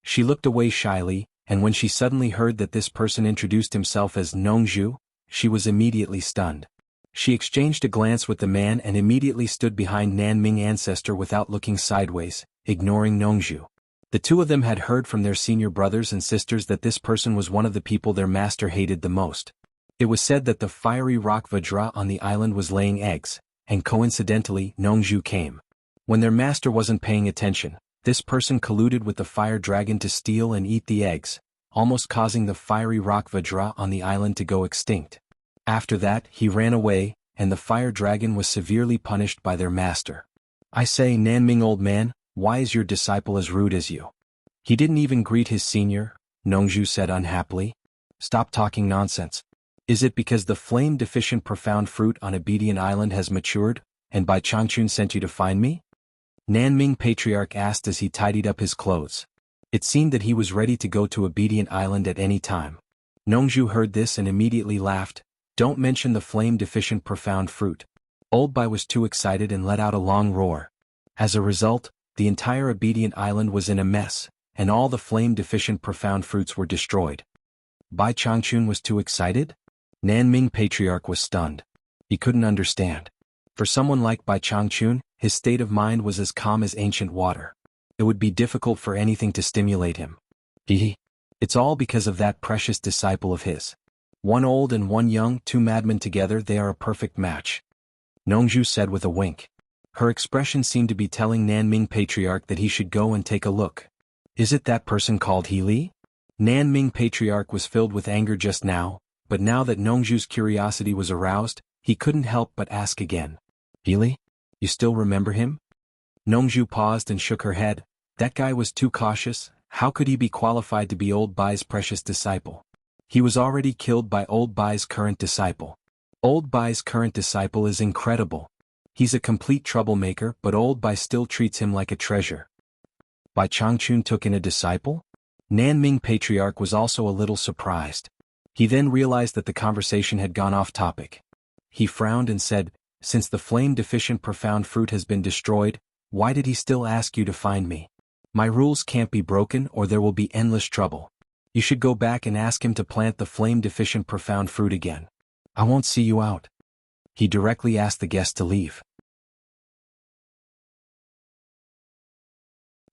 She looked away shyly, and when she suddenly heard that this person introduced himself as Nongzhu, she was immediately stunned. She exchanged a glance with the man and immediately stood behind Nanming ancestor without looking sideways, ignoring Nongzhu. The 2 of them had heard from their senior brothers and sisters that this person was one of the people their master hated the most. It was said that the fiery rock vajra on the island was laying eggs, and coincidentally Nongzhu came. When their master wasn't paying attention, this person colluded with the fire dragon to steal and eat the eggs, almost causing the fiery rock vajra on the island to go extinct. After that, he ran away, and the fire dragon was severely punished by their master. I say, Nanming, old man, why is your disciple as rude as you? He didn't even greet his senior, Nongzhu said unhappily. Stop talking nonsense. Is it because the flame-deficient profound fruit on Obedient Island has matured, and Bai Changchun sent you to find me? Nanming Patriarch asked as he tidied up his clothes. It seemed that he was ready to go to Obedient Island at any time. Nongzhu heard this and immediately laughed. Don't mention the flame-deficient profound fruit. Old Bai was too excited and let out a long roar. As a result, the entire Obedient Island was in a mess, and all the flame-deficient profound fruits were destroyed. Bai Changchun was too excited? Nanming Patriarch was stunned. He couldn't understand. For someone like Bai Changchun, his state of mind was as calm as ancient water. It would be difficult for anything to stimulate him. It's all because of that precious disciple of his. One old and one young, 2 madmen together, they are a perfect match. Nongzhu said with a wink. Her expression seemed to be telling Nanming Patriarch that he should go and take a look. Is it that person called Healy? Nanming Patriarch was filled with anger just now, but now that Nongzhu's curiosity was aroused, he couldn't help but ask again. Healy? You still remember him? Nongzhu paused and shook her head. That guy was too cautious. How could he be qualified to be Old Bai's precious disciple? He was already killed by Old Bai's current disciple. Old Bai's current disciple is incredible. He's a complete troublemaker, but Old Bai still treats him like a treasure. Bai Changchun took in a disciple? Nanming Patriarch was also a little surprised. He then realized that the conversation had gone off topic. He frowned and said, since the flame-deficient profound fruit has been destroyed, why did he still ask you to find me? My rules can't be broken or there will be endless trouble. You should go back and ask him to plant the flame-deficient profound fruit again. I won't see you out. He directly asked the guest to leave.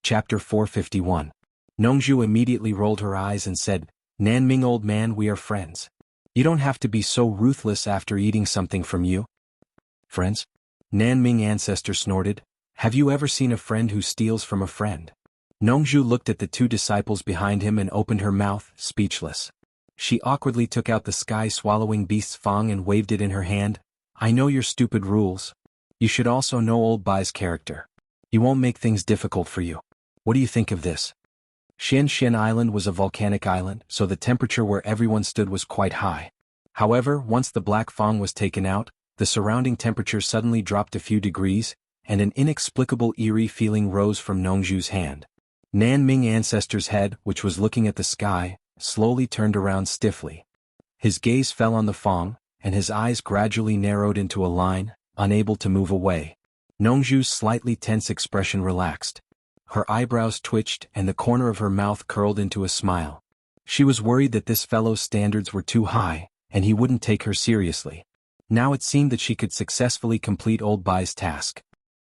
Chapter 451. Nongzhu immediately rolled her eyes and said, Nanming old man, we are friends. You don't have to be so ruthless after eating something from you. Friends? Nanming ancestor snorted. Have you ever seen a friend who steals from a friend? Nongzhu looked at the two disciples behind him and opened her mouth, speechless. She awkwardly took out the sky-swallowing beast's fang and waved it in her hand. I know your stupid rules. You should also know old Bai's character. He won't make things difficult for you. What do you think of this? Xianxia Island was a volcanic island, so the temperature where everyone stood was quite high. However, once the black fang was taken out, the surrounding temperature suddenly dropped a few degrees, and an inexplicable eerie feeling rose from Nongzhu's hand. Nanming ancestor's head, which was looking at the sky, slowly turned around stiffly. His gaze fell on the fang, and his eyes gradually narrowed into a line, unable to move away. Nongzhu's slightly tense expression relaxed. Her eyebrows twitched and the corner of her mouth curled into a smile. She was worried that this fellow's standards were too high, and he wouldn't take her seriously. Now it seemed that she could successfully complete old Bai's task.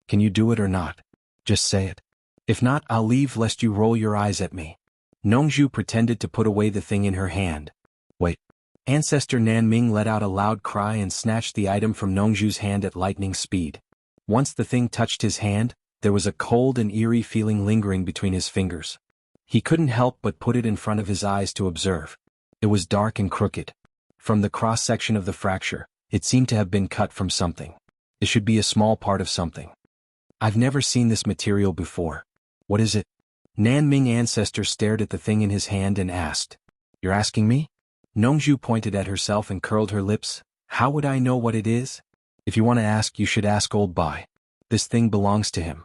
Can you do it or not? Just say it. If not, I'll leave lest you roll your eyes at me. Nongzhu pretended to put away the thing in her hand. Wait. Ancestor Nanming let out a loud cry and snatched the item from Nongzhu's hand at lightning speed. Once the thing touched his hand, there was a cold and eerie feeling lingering between his fingers. He couldn't help but put it in front of his eyes to observe. It was dark and crooked. From the cross-section of the fracture, it seemed to have been cut from something. It should be a small part of something. I've never seen this material before. What is it? Nanming ancestor stared at the thing in his hand and asked. You're asking me? Nongzhu pointed at herself and curled her lips. How would I know what it is? If you want to ask, you should ask old Bai. This thing belongs to him.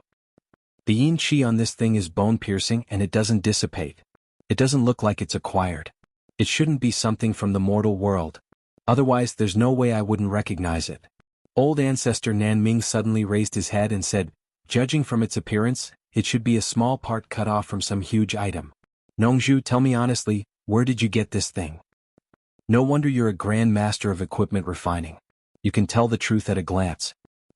The yin qi on this thing is bone-piercing and it doesn't dissipate. It doesn't look like it's acquired. It shouldn't be something from the mortal world. Otherwise there's no way I wouldn't recognize it. Old ancestor Nanming suddenly raised his head and said, judging from its appearance, it should be a small part cut off from some huge item. Nongzhu, tell me honestly, where did you get this thing? No wonder you're a grand master of equipment refining. You can tell the truth at a glance.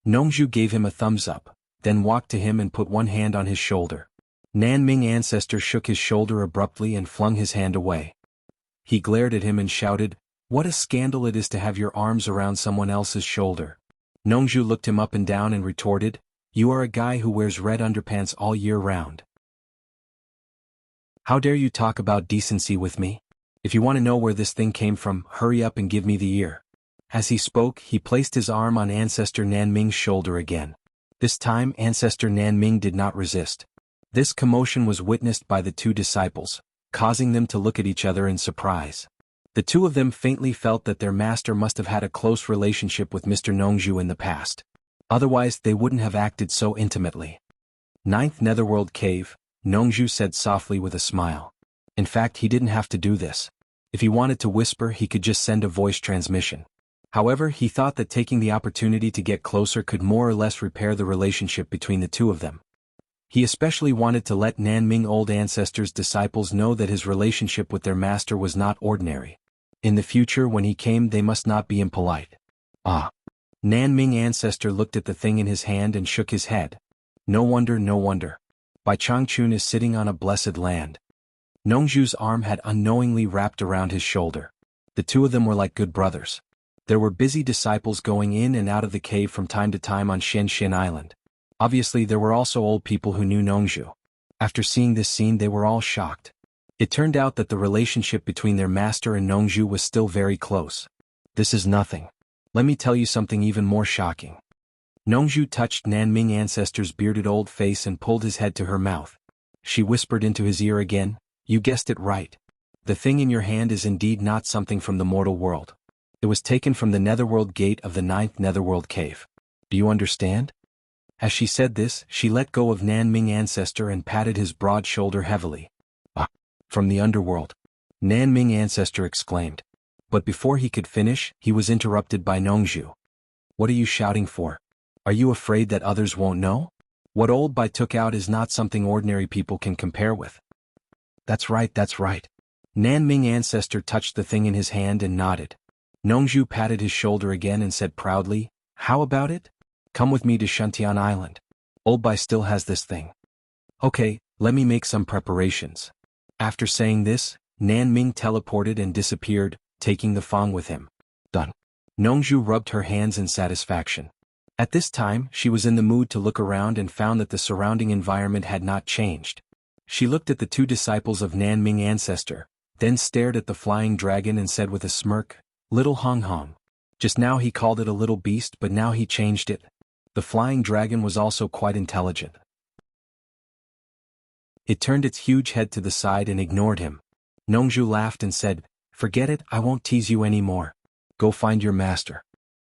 Nongzhu gave him a thumbs up, then walked to him and put one hand on his shoulder. Nanming ancestor shook his shoulder abruptly and flung his hand away. He glared at him and shouted, what a scandal it is to have your arms around someone else's shoulder. Nongzhu looked him up and down and retorted, you are a guy who wears red underpants all year round. How dare you talk about decency with me? If you want to know where this thing came from, hurry up and give me the ear. As he spoke, he placed his arm on Ancestor Nanming's shoulder again. This time, Ancestor Nanming did not resist. This commotion was witnessed by the two disciples, causing them to look at each other in surprise. The two of them faintly felt that their master must have had a close relationship with Mr. Nongzhu in the past. Otherwise, they wouldn't have acted so intimately. Ninth Netherworld Cave, Nongzhu said softly with a smile. In fact, he didn't have to do this. If he wanted to whisper, he could just send a voice transmission. However, he thought that taking the opportunity to get closer could more or less repair the relationship between the two of them. He especially wanted to let Nanming Old Ancestor's disciples know that his relationship with their master was not ordinary. In the future, when he came, they must not be impolite. Ah. Nanming Ancestor looked at the thing in his hand and shook his head. No wonder, no wonder. Bai Changchun is sitting on a blessed land. Nongzhu's arm had unknowingly wrapped around his shoulder. The two of them were like good brothers. There were busy disciples going in and out of the cave from time to time on Xianxia Island. Obviously, there were also old people who knew Nongzhu. After seeing this scene, they were all shocked. It turned out that the relationship between their master and Nongzhu was still very close. This is nothing. Let me tell you something even more shocking. Nongzhu touched Nanming Ancestor's bearded old face and pulled his head to her mouth. She whispered into his ear again, you guessed it right. The thing in your hand is indeed not something from the mortal world. It was taken from the netherworld gate of the 9th Netherworld Cave. Do you understand? As she said this, she let go of Nanming Ancestor and patted his broad shoulder heavily. Ah, from the underworld. Nanming Ancestor exclaimed. But before he could finish, he was interrupted by Nongzhu. What are you shouting for? Are you afraid that others won't know? What old Bai took out is not something ordinary people can compare with. That's right, that's right. Nanming ancestor touched the thing in his hand and nodded. Nongzhu patted his shoulder again and said proudly, how about it? Come with me to Shantian Island. Old Bai still has this thing. Okay, let me make some preparations. After saying this, Nanming teleported and disappeared, taking the Fang with him. Done. Nongzhu rubbed her hands in satisfaction. At this time, she was in the mood to look around and found that the surrounding environment had not changed. She looked at the two disciples of Nanming ancestor, then stared at the flying dragon and said with a smirk, Little Hong. Just now he called it a little beast, but now he changed it. The flying dragon was also quite intelligent. It turned its huge head to the side and ignored him. Nongzhu laughed and said, forget it, I won't tease you anymore. Go find your master.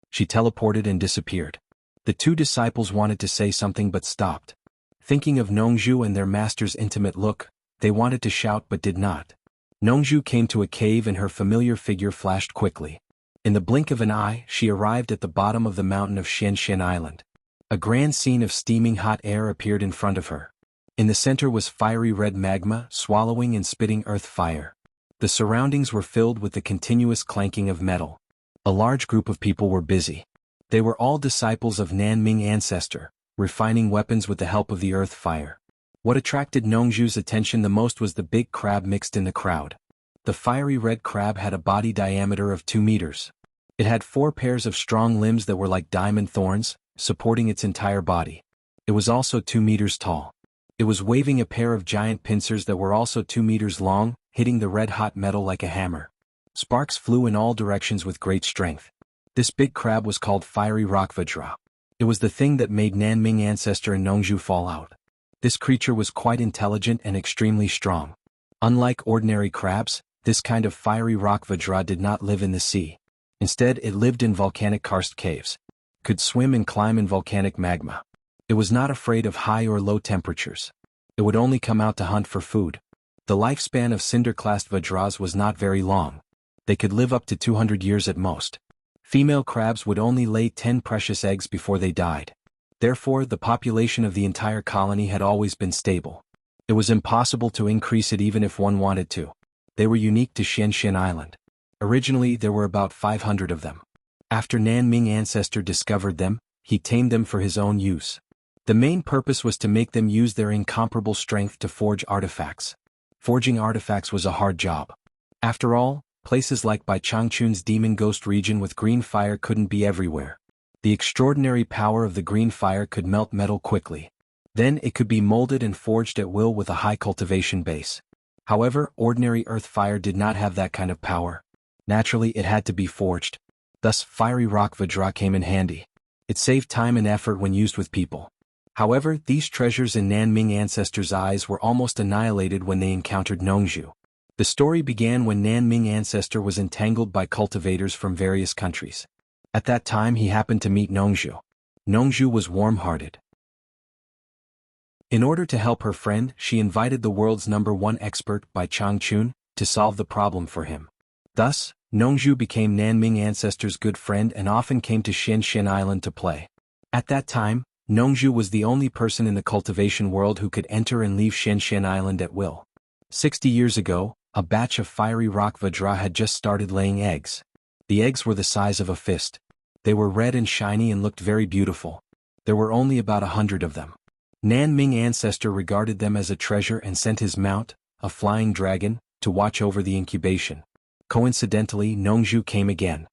She teleported and disappeared. The two disciples wanted to say something but stopped. Thinking of Nongzhu and their master's intimate look, they wanted to shout but did not. Nongzhu came to a cave and her familiar figure flashed quickly. In the blink of an eye, she arrived at the bottom of the mountain of Xianxia Island. A grand scene of steaming hot air appeared in front of her. In the center was fiery red magma, swallowing and spitting earth fire. The surroundings were filled with the continuous clanking of metal. A large group of people were busy. They were all disciples of Nanming ancestor, refining weapons with the help of the earth fire. What attracted Nongzhu's attention the most was the big crab mixed in the crowd. The fiery red crab had a body diameter of 2 meters. It had 4 pairs of strong limbs that were like diamond thorns, supporting its entire body. It was also 2 meters tall. It was waving a pair of giant pincers that were also 2 meters long, hitting the red-hot metal like a hammer. Sparks flew in all directions with great strength. This big crab was called Fiery Rock Vajra. It was the thing that made Nanming ancestor and Nongzhu fall out. This creature was quite intelligent and extremely strong. Unlike ordinary crabs, this kind of fiery rock Vajra did not live in the sea. Instead, it lived in volcanic karst caves. Could swim and climb in volcanic magma. It was not afraid of high or low temperatures. It would only come out to hunt for food. The lifespan of cinder-classed Vajras was not very long. They could live up to 200 years at most. Female crabs would only lay 10 precious eggs before they died. Therefore, the population of the entire colony had always been stable. It was impossible to increase it even if one wanted to. They were unique to Xianxia Island. Originally, there were about 500 of them. After Nanming ancestor discovered them, he tamed them for his own use. The main purpose was to make them use their incomparable strength to forge artifacts. Forging artifacts was a hard job. After all, places like Bai Changchun's demon ghost region with green fire couldn't be everywhere. The extraordinary power of the green fire could melt metal quickly. Then it could be molded and forged at will with a high cultivation base. However, ordinary earth fire did not have that kind of power. Naturally, it had to be forged. Thus, fiery rock Vajra came in handy. It saved time and effort when used with people. However, these treasures in Nanming ancestors' eyes were almost annihilated when they encountered Nongzhu. The story began when Nanming ancestor was entangled by cultivators from various countries. At that time he happened to meet Nongzhu. Nongzhu was warm-hearted. In order to help her friend, she invited the world's #1 expert, Bai Changchun, to solve the problem for him. Thus, Nongzhu became Nanming ancestor's good friend and often came to Xianxia Island to play. At that time, Nongzhu was the only person in the cultivation world who could enter and leave Xianxia Island at will. 60 years ago, a batch of fiery rock Vajra had just started laying eggs. The eggs were the size of a fist. They were red and shiny and looked very beautiful. There were only about 100 of them. Nanming ancestor regarded them as a treasure and sent his mount, a flying dragon, to watch over the incubation. Coincidentally, Nongzhu came again.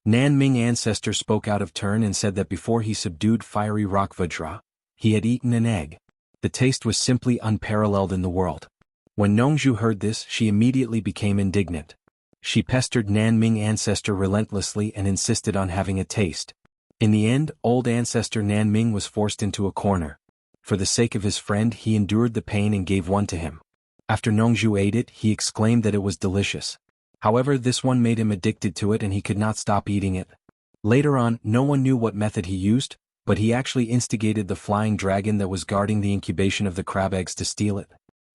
Nanming ancestor spoke out of turn and said that before he subdued fiery rock Vajra, he had eaten an egg. The taste was simply unparalleled in the world. When Nongzhu heard this, she immediately became indignant. She pestered Nanming ancestor relentlessly and insisted on having a taste. In the end, old ancestor Nanming was forced into a corner. For the sake of his friend, he endured the pain and gave one to him. After Nongzhu ate it, he exclaimed that it was delicious. However, this one made him addicted to it and he could not stop eating it. Later on, no one knew what method he used, but he actually instigated the flying dragon that was guarding the incubation of the crab eggs to steal it.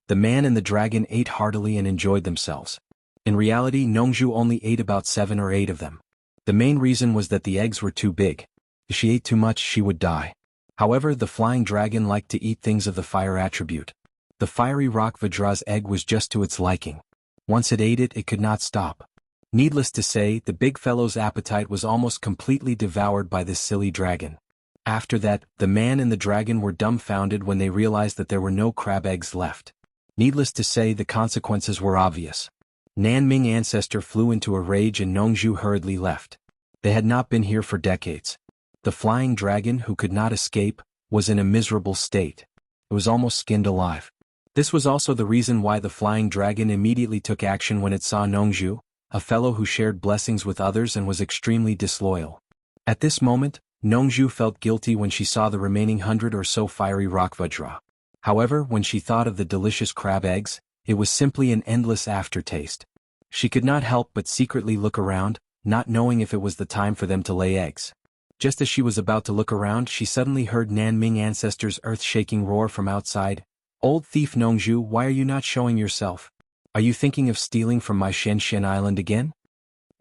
The man and the dragon ate heartily and enjoyed themselves. In reality, Nongzhu only ate about 7 or 8 of them. The main reason was that the eggs were too big. If she ate too much, she would die. However, the flying dragon liked to eat things of the fire attribute. The fiery rock Vajra's egg was just to its liking. Once it ate it, it could not stop. Needless to say, the big fellow's appetite was almost completely devoured by this silly dragon. After that, the man and the dragon were dumbfounded when they realized that there were no crab eggs left. Needless to say, the consequences were obvious. Nanming ancestor flew into a rage and Nongzhu hurriedly left. They had not been here for decades. The flying dragon, who could not escape, was in a miserable state. It was almost skinned alive. This was also the reason why the flying dragon immediately took action when it saw Nongzhu, a fellow who shared blessings with others and was extremely disloyal. At this moment, Nongzhu felt guilty when she saw the remaining 100 or so fiery rock Vajra. However, when she thought of the delicious crab eggs, it was simply an endless aftertaste. She could not help but secretly look around, not knowing if it was the time for them to lay eggs. Just as she was about to look around, she suddenly heard Nanming ancestor's earth-shaking roar from outside. "Old thief Nongzhu, why are you not showing yourself? Are you thinking of stealing from my Xianxia island again?"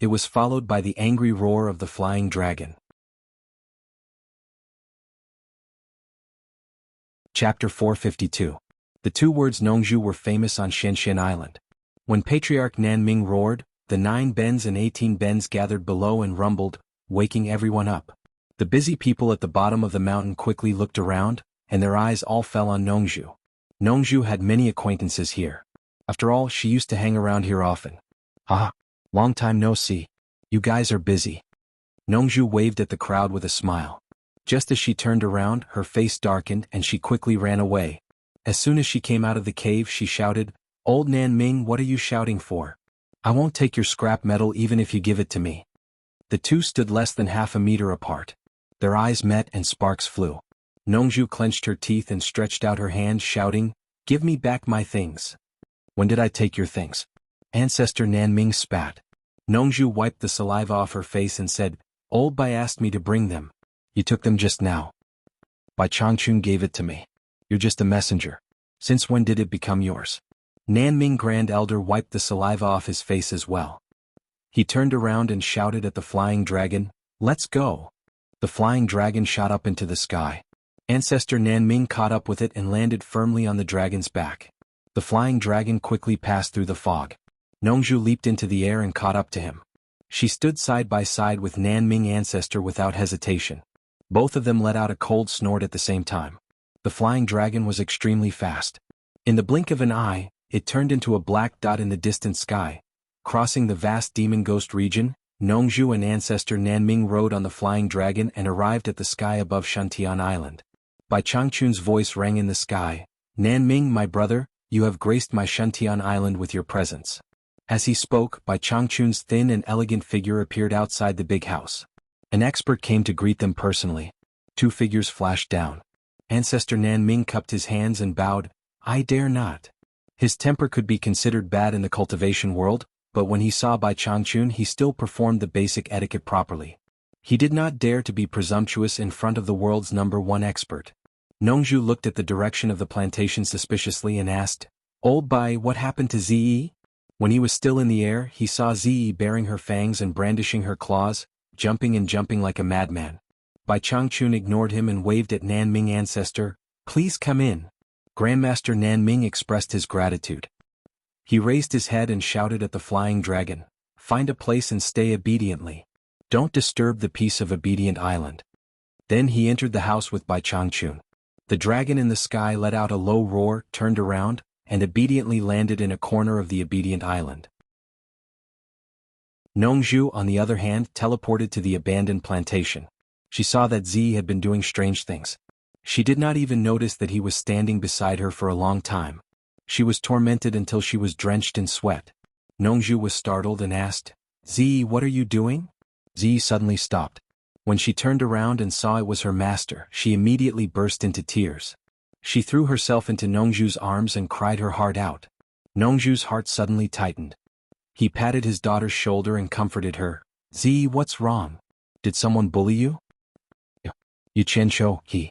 It was followed by the angry roar of the flying dragon. Chapter 452. The two words Nongzhu were famous on Xianxia Island. When Patriarch Nanming roared, the 9 bens and 18 bens gathered below and rumbled, waking everyone up. The busy people at the bottom of the mountain quickly looked around, and their eyes all fell on Nongzhu. Nongzhu had many acquaintances here. After all, she used to hang around here often. "Ah, long time no see. You guys are busy." Nongzhu waved at the crowd with a smile. Just as she turned around, her face darkened and she quickly ran away. As soon as she came out of the cave, she shouted, "Old Nanming, what are you shouting for? I won't take your scrap metal even if you give it to me." The two stood less than half a meter apart. Their eyes met and sparks flew. Nongzhu clenched her teeth and stretched out her hand, shouting, "Give me back my things." "When did I take your things?" Ancestor Nanming spat. Nongzhu wiped the saliva off her face and said, "Old Bai asked me to bring them. You took them just now. Bai Changchun gave it to me. You're just a messenger. Since when did it become yours?" Nanming Grand Elder wiped the saliva off his face as well. He turned around and shouted at the flying dragon, "Let's go." The flying dragon shot up into the sky. Ancestor Nanming caught up with it and landed firmly on the dragon's back. The flying dragon quickly passed through the fog. Nongzhu leaped into the air and caught up to him. She stood side by side with Nanming ancestor without hesitation. Both of them let out a cold snort at the same time. The flying dragon was extremely fast. In the blink of an eye, it turned into a black dot in the distant sky. Crossing the vast demon ghost region, Nongzhu and ancestor Nanming rode on the flying dragon and arrived at the sky above Shantian Island. Bai Changchun's voice rang in the sky, "Nanming, my brother, you have graced my Shantian Island with your presence." As he spoke, Bai Changchun's thin and elegant figure appeared outside the big house. An expert came to greet them personally. 2 figures flashed down. Ancestor Nanming cupped his hands and bowed, "I dare not." His temper could be considered bad in the cultivation world, but when he saw Bai Changchun he still performed the basic etiquette properly. He did not dare to be presumptuous in front of the world's #1 expert. Nongzhu looked at the direction of the plantation suspiciously and asked, "Old Bai, what happened to Zi?" When he was still in the air, he saw Zi baring her fangs and brandishing her claws, jumping like a madman. Bai Changchun ignored him and waved at Nanming ancestor, "Please come in." Grandmaster Nanming expressed his gratitude. He raised his head and shouted at the flying dragon, "Find a place and stay obediently. Don't disturb the peace of Obedient Island." Then he entered the house with Bai Changchun. The dragon in the sky let out a low roar, turned around, and obediently landed in a corner of the Obedient Island. Nongzhu, on the other hand, teleported to the abandoned plantation. She saw that Zi had been doing strange things. She did not even notice that he was standing beside her for a long time. She was tormented until she was drenched in sweat. Nongzhu was startled and asked, "Zi, what are you doing?" Zi suddenly stopped. When she turned around and saw it was her master, she immediately burst into tears. She threw herself into Nongzhu's arms and cried her heart out. Nongzhu's heart suddenly tightened. He patted his daughter's shoulder and comforted her. "Zi, what's wrong? Did someone bully you?" "You Chencho, he."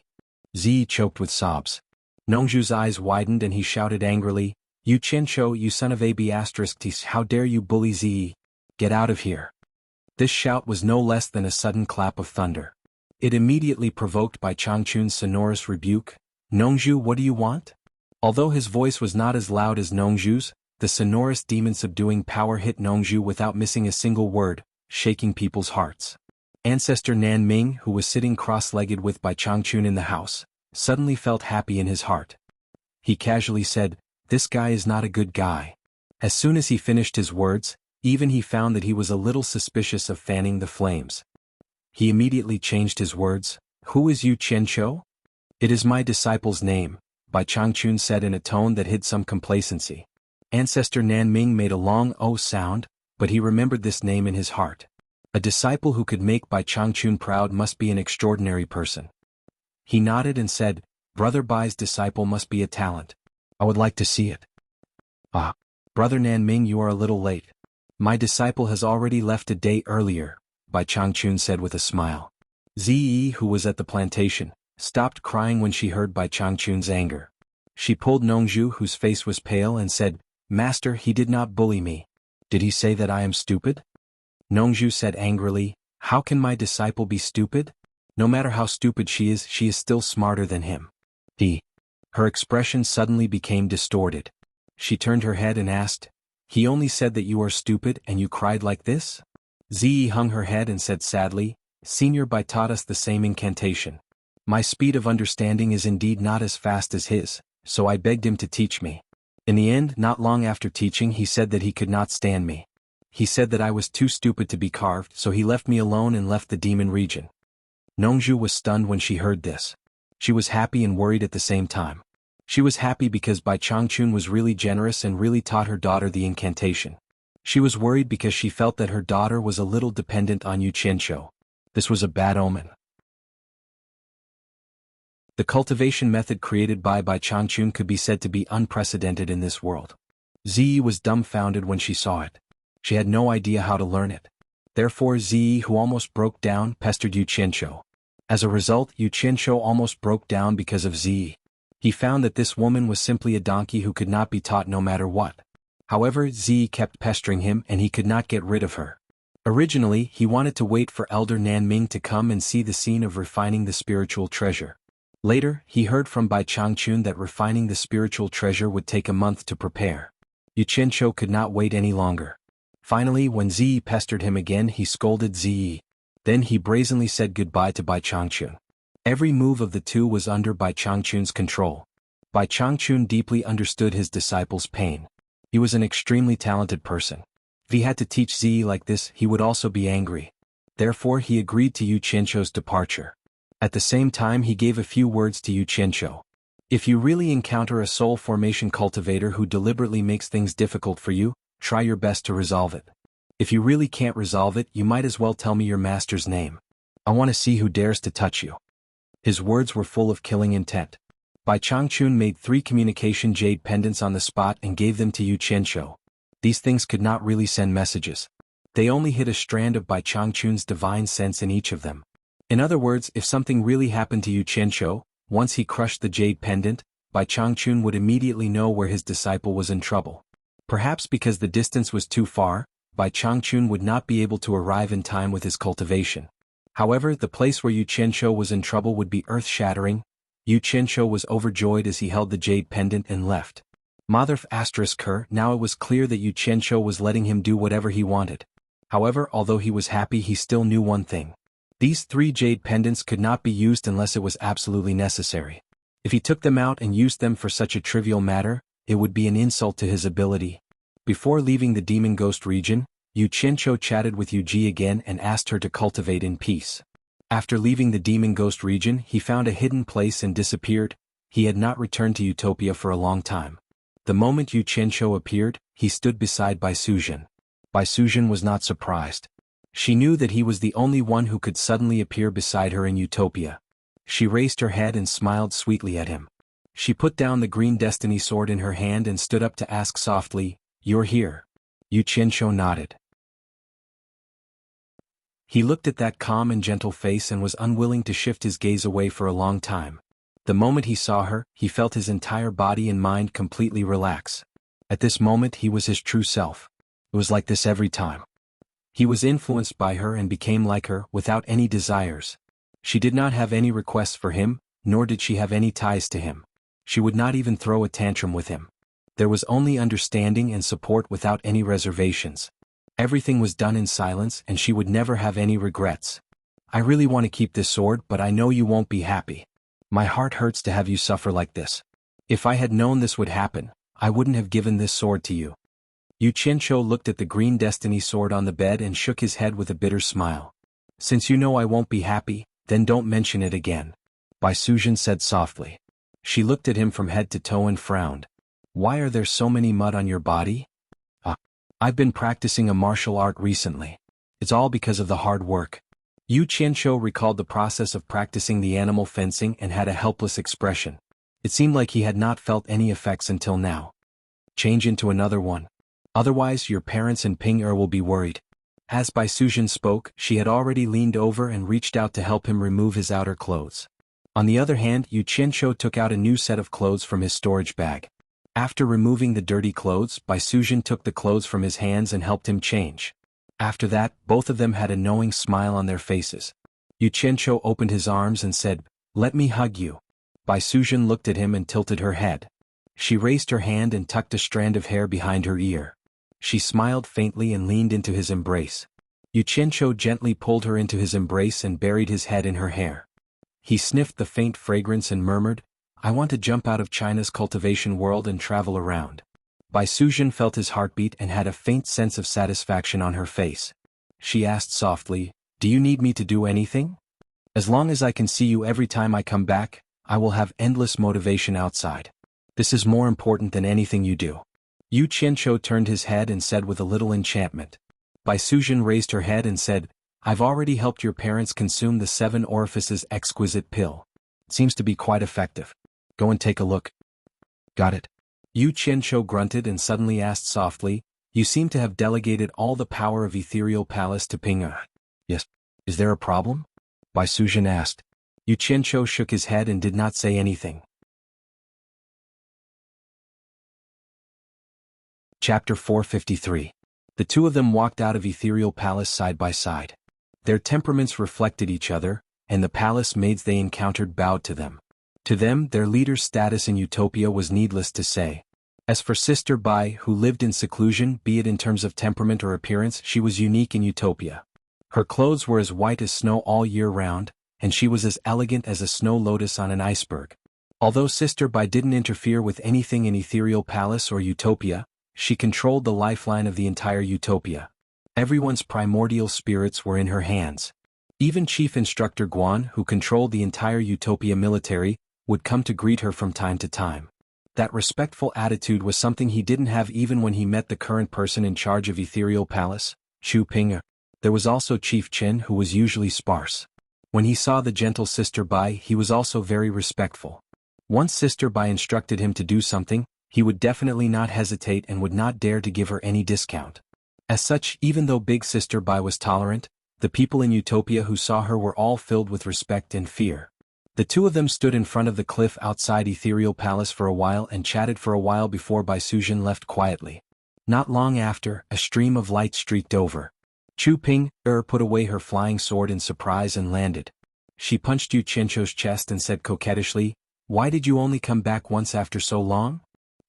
Zi choked with sobs. Nongzhu's eyes widened and he shouted angrily, "You Chencho, you son of a b****, how dare you bully Zi? Get out of here." This shout was no less than a sudden clap of thunder. It immediately provoked Bai Changchun's sonorous rebuke. Nongzhu, what do you want? Although his voice was not as loud as Nongzhu's, the sonorous demon-subduing power hit Nongzhu without missing a single word, shaking people's hearts. Ancestor Nan Ming, who was sitting cross-legged with Bai Changchun in the house, suddenly felt happy in his heart. He casually said, "This guy is not a good guy." As soon as he finished his words, even he found that he was a little suspicious of fanning the flames. He immediately changed his words. "Who is Yu Qianqiu?" "It is my disciple's name," Bai Changchun said in a tone that hid some complacency. Ancestor Nan Ming made a long "oh" sound, but he remembered this name in his heart. A disciple who could make Bai Changchun proud must be an extraordinary person. He nodded and said, "Brother Bai's disciple must be a talent. I would like to see it." "Ah, Brother Nan Ming, you are a little late. My disciple has already left a day earlier," Bai Changchun said with a smile. Ziyi, who was at the plantation, stopped crying when she heard Bai Changchun's anger. She pulled Nongzhu, whose face was pale, and said, "Master, he did not bully me. Did he say that I am stupid?" Nongzhu said angrily, "How can my disciple be stupid? No matter how stupid she is still smarter than him." Her expression suddenly became distorted. She turned her head and asked, "He only said that you are stupid and you cried like this?" Ziyi hung her head and said sadly, "Senior Bai taught us the same incantation. My speed of understanding is indeed not as fast as his, so I begged him to teach me. In the end, not long after teaching, he said that he could not stand me. He said that I was too stupid to be carved, so he left me alone and left the demon region." Nongzhu was stunned when she heard this. She was happy and worried at the same time. She was happy because Bai Changchun was really generous and really taught her daughter the incantation. She was worried because she felt that her daughter was a little dependent on Yu Qianqiu. This was a bad omen. The cultivation method created by Bai Changchun could be said to be unprecedented in this world. Ziyi was dumbfounded when she saw it. She had no idea how to learn it. Therefore Ziyi, who almost broke down, pestered Yu Qianqiu. As a result, Yu Qianqiu almost broke down because of Ziyi. He found that this woman was simply a donkey who could not be taught no matter what. However, Ziyi kept pestering him and he could not get rid of her. Originally, he wanted to wait for Elder Nan Ming to come and see the scene of refining the spiritual treasure. Later, he heard from Bai Changchun that refining the spiritual treasure would take a month to prepare. Yu Qianqiu could not wait any longer. Finally, when Ziyi pestered him again, he scolded Ziyi. Then he brazenly said goodbye to Bai Changchun. Every move of the two was under Bai Changchun's control. Bai Changchun deeply understood his disciple's pain. He was an extremely talented person. If he had to teach Ziyi like this, he would also be angry. Therefore he agreed to Yu Qianqiu's departure. At the same time he gave a few words to Yu Qianqiu. If you really encounter a soul formation cultivator who deliberately makes things difficult for you, try your best to resolve it. If you really can't resolve it, you might as well tell me your master's name. I want to see who dares to touch you. His words were full of killing intent. Bai Changchun made 3 communication jade pendants on the spot and gave them to Yu Qianqiu. These things could not really send messages. They only hid a strand of Bai Changchun's divine sense in each of them. In other words, if something really happened to Yu Qianqiu, once he crushed the jade pendant, Bai Changchun would immediately know where his disciple was in trouble. Perhaps because the distance was too far, Bai Changchun would not be able to arrive in time with his cultivation. However, the place where Yu Qianqiu was in trouble would be earth-shattering. Yu Qianqiu was overjoyed as he held the jade pendant and left. Now it was clear that Yu Qianqiu was letting him do whatever he wanted. However, although he was happy, he still knew one thing. These 3 jade pendants could not be used unless it was absolutely necessary. If he took them out and used them for such a trivial matter, it would be an insult to his ability. Before leaving the demon ghost region, Yu Qianqiu chatted with Yu Ji again and asked her to cultivate in peace. After leaving the demon ghost region, he found a hidden place and disappeared. He had not returned to Utopia for a long time. The moment Yu Qianqiu appeared, he stood beside Bai Suzhen. Bai Suzhen was not surprised. She knew that he was the only one who could suddenly appear beside her in Utopia. She raised her head and smiled sweetly at him. She put down the green destiny sword in her hand and stood up to ask softly, "You're here?" Yu Qianqiu nodded. He looked at that calm and gentle face and was unwilling to shift his gaze away for a long time. The moment he saw her, he felt his entire body and mind completely relax. At this moment he was his true self. It was like this every time. He was influenced by her and became like her, without any desires. She did not have any requests for him, nor did she have any ties to him. She would not even throw a tantrum with him. There was only understanding and support without any reservations. Everything was done in silence and she would never have any regrets. I really want to keep this sword, but I know you won't be happy. My heart hurts to have you suffer like this. If I had known this would happen, I wouldn't have given this sword to you. Xianxia looked at the green destiny sword on the bed and shook his head with a bitter smile. Since you know I won't be happy, then don't mention it again. Bai Suzhen said softly. She looked at him from head to toe and frowned. Why are there so many mud on your body? I've been practicing a martial art recently. It's all because of the hard work. Xianxia recalled the process of practicing the animal fencing and had a helpless expression. It seemed like he had not felt any effects until now. Change into another one. Otherwise your parents and Ping Er will be worried. As Bai Suzhen spoke, she had already leaned over and reached out to help him remove his outer clothes. On the other hand, Xianxia took out a new set of clothes from his storage bag. After removing the dirty clothes, Bai Suzhen took the clothes from his hands and helped him change. After that, both of them had a knowing smile on their faces. Xianxia opened his arms and said, "Let me hug you." Bai Suzhen looked at him and tilted her head. She raised her hand and tucked a strand of hair behind her ear. She smiled faintly and leaned into his embrace. Xianxia gently pulled her into his embrace and buried his head in her hair. He sniffed the faint fragrance and murmured, "I want to jump out of China's cultivation world and travel around." Bai Suzhen felt his heartbeat and had a faint sense of satisfaction on her face. She asked softly, "Do you need me to do anything? As long as I can see you every time I come back, I will have endless motivation outside. This is more important than anything you do." Xianxia turned his head and said with a little enchantment. Bai Suzhen raised her head and said, "I've already helped your parents consume the 7 orifices exquisite pill. It seems to be quite effective. Go and take a look." "Got it." Xianxia grunted and suddenly asked softly, "You seem to have delegated all the power of Ethereal Palace to Ping Er." "Yes. Is there a problem?" Bai Suzhen asked. Xianxia shook his head and did not say anything. Chapter 453. The two of them walked out of Ethereal Palace side by side. Their temperaments reflected each other, and the palace maids they encountered bowed to them. To them, their leader's status in Utopia was needless to say. As for Sister Bai, who lived in seclusion, be it in terms of temperament or appearance, she was unique in Utopia. Her clothes were as white as snow all year round, and she was as elegant as a snow lotus on an iceberg. Although Sister Bai didn't interfere with anything in Ethereal Palace or Utopia, she controlled the lifeline of the entire Utopia. Everyone's primordial spirits were in her hands. Even Chief Instructor Guan, who controlled the entire Utopia military, would come to greet her from time to time. That respectful attitude was something he didn't have even when he met the current person in charge of Ethereal Palace, Chu Ping. There was also Chief Chen, who was usually sparse. When he saw the gentle Sister Bai, he was also very respectful. Once Sister Bai instructed him to do something, he would definitely not hesitate and would not dare to give her any discount. As such, even though Big Sister Bai was tolerant, the people in Utopia who saw her were all filled with respect and fear. The two of them stood in front of the cliff outside Ethereal Palace for a while and chatted for a while before Bai Suzhen left quietly. Not long after, a stream of light streaked over. Chu Ping put away her flying sword in surprise and landed. She punched Xianxia's chest and said coquettishly, "Why did you only come back once after so long?"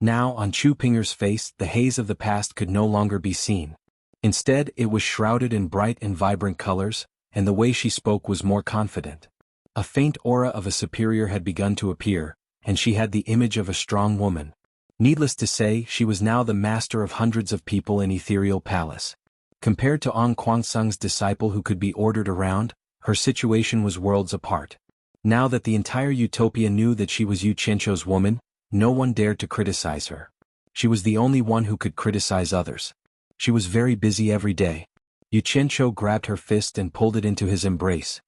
Now, on Chu Pinger's face, the haze of the past could no longer be seen. Instead, it was shrouded in bright and vibrant colors, and the way she spoke was more confident. A faint aura of a superior had begun to appear, and she had the image of a strong woman. Needless to say, she was now the master of hundreds of people in Ethereal Palace. Compared to Ong Kwangsung's disciple who could be ordered around, her situation was worlds apart. Now that the entire Utopia knew that she was Xianxia's woman, no one dared to criticize her. She was the only one who could criticize others. She was very busy every day. Xianxia grabbed her fist and pulled it into his embrace.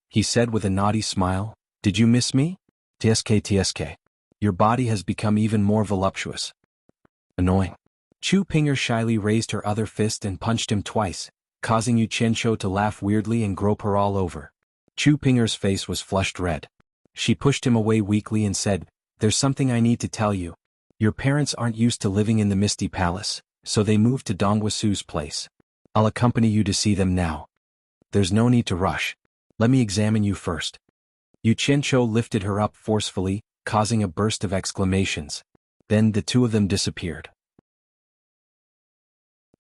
He said with a naughty smile, "Did you miss me? TSK. Your body has become even more voluptuous." Annoying. Chu Pinger shyly raised her other fist and punched him twice, causing Xianxia to laugh weirdly and grope her all over. Chu Pinger's face was flushed red. She pushed him away weakly and said, "There's something I need to tell you. Your parents aren't used to living in the Misty Palace, so they moved to Dongguasu's place. I'll accompany you to see them now. There's no need to rush. Let me examine you first. Yu Qianzhou lifted her up forcefully, causing a burst of exclamations. Then the two of them disappeared.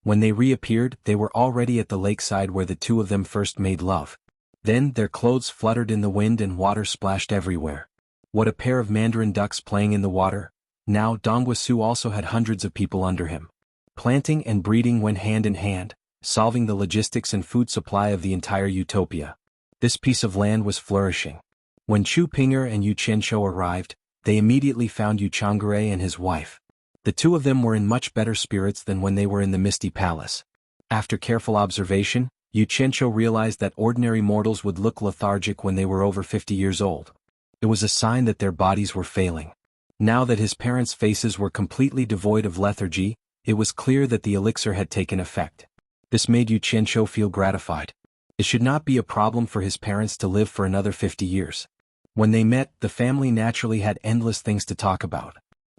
When they reappeared, they were already at the lakeside where the two of them first made love. Then their clothes fluttered in the wind and water splashed everywhere. What a pair of mandarin ducks playing in the water. Now Dongguasu also had hundreds of people under him. Planting and breeding went hand in hand, solving the logistics and food supply of the entire utopia. This piece of land was flourishing. When Chu Pinger and Yu Qianzhou arrived, they immediately found Yu Chang'e and his wife. The two of them were in much better spirits than when they were in the Misty Palace. After careful observation, Yu Qianzhou realized that ordinary mortals would look lethargic when they were over 50 years old. It was a sign that their bodies were failing. Now that his parents' faces were completely devoid of lethargy, it was clear that the elixir had taken effect. This made Yu Qianzhou feel gratified. It should not be a problem for his parents to live for another 50 years. When they met, the family naturally had endless things to talk about.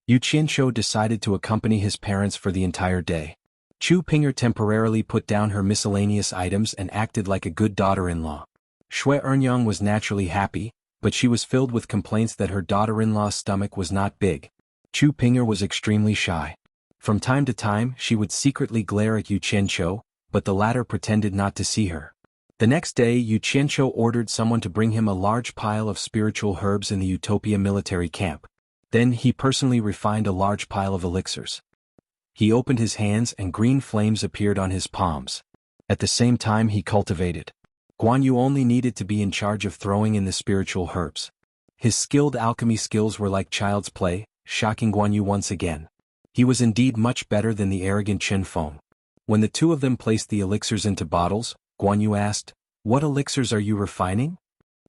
Yu Qianzhou decided to accompany his parents for the entire day. Chu Pinger temporarily put down her miscellaneous items and acted like a good daughter-in-law. Xuanhuan was naturally happy, but she was filled with complaints that her daughter-in-law's stomach was not big. Chu Pinger was extremely shy. From time to time, she would secretly glare at Yu Qianzhou, but the latter pretended not to see her. The next day, Yu Qianzhou ordered someone to bring him a large pile of spiritual herbs in the Utopia military camp. Then he personally refined a large pile of elixirs. He opened his hands and green flames appeared on his palms. At the same time he cultivated. Guanyu only needed to be in charge of throwing in the spiritual herbs. His skilled alchemy skills were like child's play, shocking Guanyu once again. He was indeed much better than the arrogant Chen Feng. When the two of them placed the elixirs into bottles, Guanyu asked, "What elixirs are you refining?"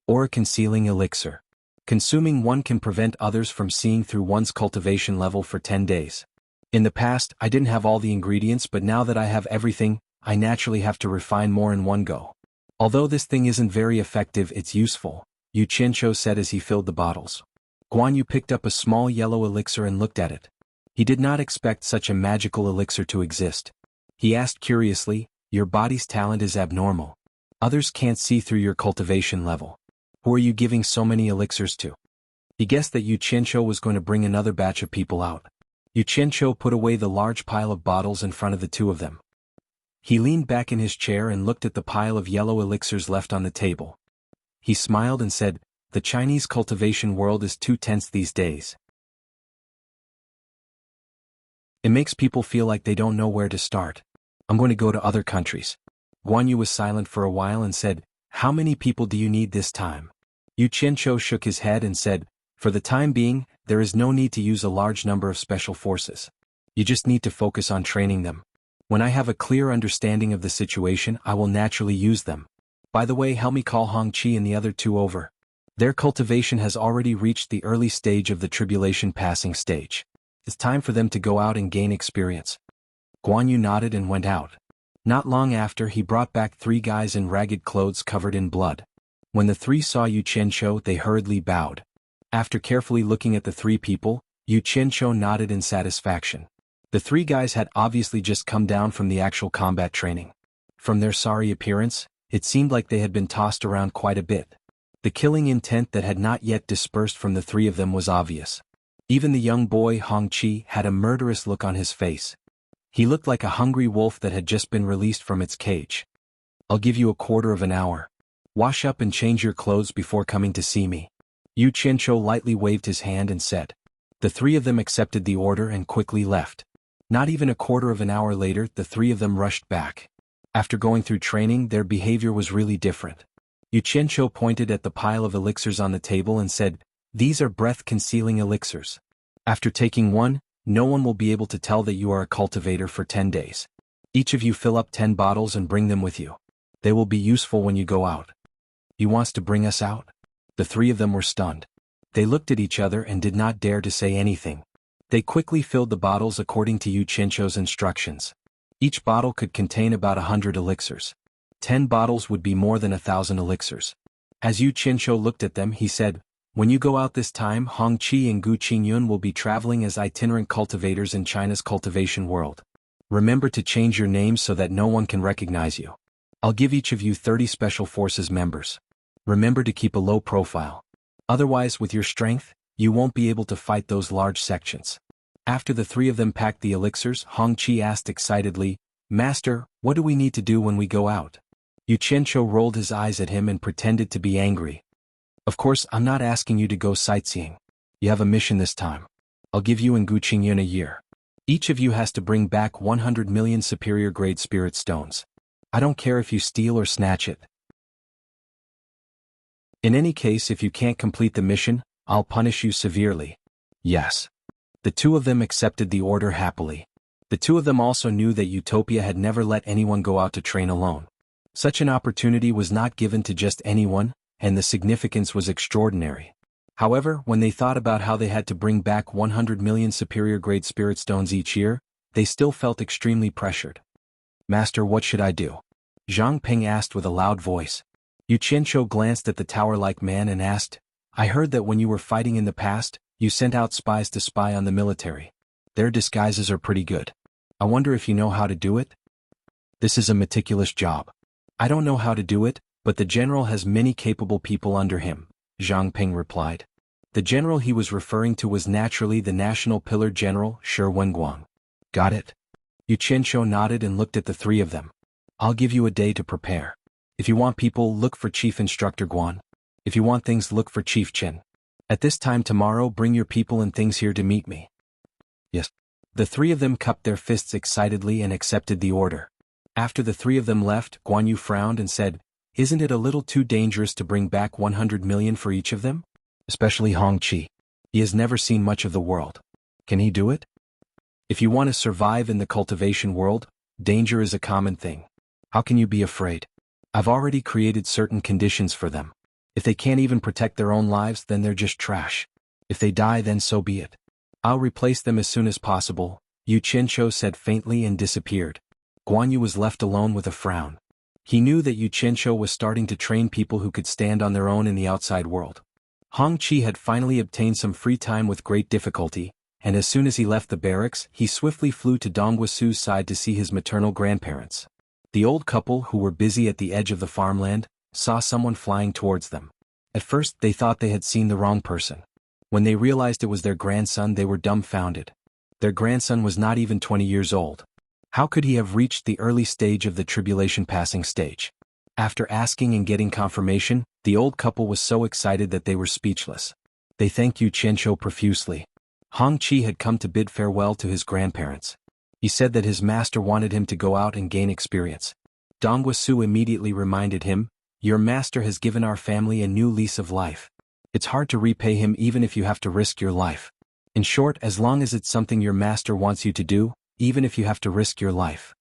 "Or a concealing elixir. Consuming one can prevent others from seeing through one's cultivation level for 10 days. In the past, I didn't have all the ingredients, but now that I have everything, I naturally have to refine more in one go. Although this thing isn't very effective, it's useful," Yu Qianzhou said as he filled the bottles. Guanyu picked up a small yellow elixir and looked at it. He did not expect such a magical elixir to exist. He asked curiously, "Your body's talent is abnormal. Others can't see through your cultivation level. Who are you giving so many elixirs to?" He guessed that Yu Qianzhou was going to bring another batch of people out. Yu Qianzhou put away the large pile of bottles in front of the two of them. He leaned back in his chair and looked at the pile of yellow elixirs left on the table. He smiled and said, "The Chinese cultivation world is too tense these days. It makes people feel like they don't know where to start. I'm going to go to other countries." Guanyu was silent for a while and said, "How many people do you need this time?" Yu Qianzhou shook his head and said, "For the time being, there is no need to use a large number of special forces. You just need to focus on training them. When I have a clear understanding of the situation, I will naturally use them. By the way, help me call Hongqi and the other two over. Their cultivation has already reached the early stage of the tribulation passing stage. It's time for them to go out and gain experience." Guanyu nodded and went out. Not long after, he brought back 3 guys in ragged clothes covered in blood. When the 3 saw Yu Qianzhou, they hurriedly bowed. After carefully looking at the 3 people, Yu Qianzhou nodded in satisfaction. The 3 guys had obviously just come down from the actual combat training. From their sorry appearance, it seemed like they had been tossed around quite a bit. The killing intent that had not yet dispersed from the 3 of them was obvious. Even the young boy Hongqi had a murderous look on his face. He looked like a hungry wolf that had just been released from its cage. "I'll give you a quarter of an hour. Wash up and change your clothes before coming to see me." Yu Qianzhou lightly waved his hand and said. The 3 of them accepted the order and quickly left. Not even a quarter of an hour later, the 3 of them rushed back. After going through training, their behavior was really different. Yu Qianzhou pointed at the pile of elixirs on the table and said, "These are breath-concealing elixirs. After taking one, no one will be able to tell that you are a cultivator for 10 days. Each of you fill up 10 bottles and bring them with you. They will be useful when you go out." "He wants to bring us out?" The 3 of them were stunned. They looked at each other and did not dare to say anything. They quickly filled the bottles according to Yu Qianzhou's instructions. Each bottle could contain about 100 elixirs. 10 bottles would be more than 1,000 elixirs. As Yu Qianzhou looked at them, he said, "When you go out this time, Hongqi and Gu Qingyun will be traveling as itinerant cultivators in China's cultivation world. Remember to change your names so that no one can recognize you. I'll give each of you 30 special forces members. Remember to keep a low profile. Otherwise, with your strength, you won't be able to fight those large sections. After the three of them packed the elixirs, Hongqi asked excitedly, Master, what do we need to do when we go out? Xianxia rolled his eyes at him and pretended to be angry. Of course, I'm not asking you to go sightseeing. You have a mission this time. I'll give you and Guqingyun a year. Each of you has to bring back 100 million superior grade spirit stones. I don't care if you steal or snatch it. In any case, if you can't complete the mission, I'll punish you severely. Yes. The two of them accepted the order happily. The two of them also knew that Utopia had never let anyone go out to train alone. Such an opportunity was not given to just anyone, and the significance was extraordinary. However, when they thought about how they had to bring back 100 million superior grade spirit stones each year, they still felt extremely pressured. Master, what should I do? Zhang Ping asked with a loud voice. Xianxia glanced at the tower-like man and asked, I heard that when you were fighting in the past, you sent out spies to spy on the military. Their disguises are pretty good. I wonder if you know how to do it? This is a meticulous job. I don't know how to do it, but the general has many capable people under him, Zhang Ping replied. The general he was referring to was naturally the national pillar general, Xuanhuan. Got it? Xianxia nodded and looked at the three of them. I'll give you a day to prepare. If you want people, look for Chief Instructor Guan. If you want things, look for Chief Chen. At this time tomorrow, bring your people and things here to meet me. Yes. The three of them cupped their fists excitedly and accepted the order. After the three of them left, Guan Yu frowned and said, Isn't it a little too dangerous to bring back 100 million for each of them? Especially Hongqi. He has never seen much of the world. Can he do it? If you want to survive in the cultivation world, danger is a common thing. How can you be afraid? I've already created certain conditions for them. If they can't even protect their own lives, then they're just trash. If they die, then so be it. I'll replace them as soon as possible, Xianxia said faintly and disappeared. Guan Yu was left alone with a frown. He knew that Xianxia was starting to train people who could stand on their own in the outside world. Hongqi had finally obtained some free time with great difficulty, and as soon as he left the barracks, he swiftly flew to Dongguasu's side to see his maternal grandparents. The old couple, who were busy at the edge of the farmland, saw someone flying towards them. At first, they thought they had seen the wrong person. When they realized it was their grandson, they were dumbfounded. Their grandson was not even 20 years old. How could he have reached the early stage of the tribulation passing stage? After asking and getting confirmation, the old couple was so excited that they were speechless. They thanked Xianxia profusely. Hongqi had come to bid farewell to his grandparents. He said that his master wanted him to go out and gain experience. Dongguasu immediately reminded him, Your master has given our family a new lease of life. It's hard to repay him even if you have to risk your life. In short, as long as it's something your master wants you to do, even if you have to risk your life.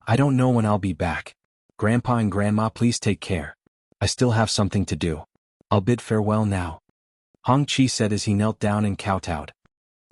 I don't know when I'll be back. Grandpa and Grandma, please take care. I still have something to do. I'll bid farewell now. Hongqi said as he knelt down and kowtowed.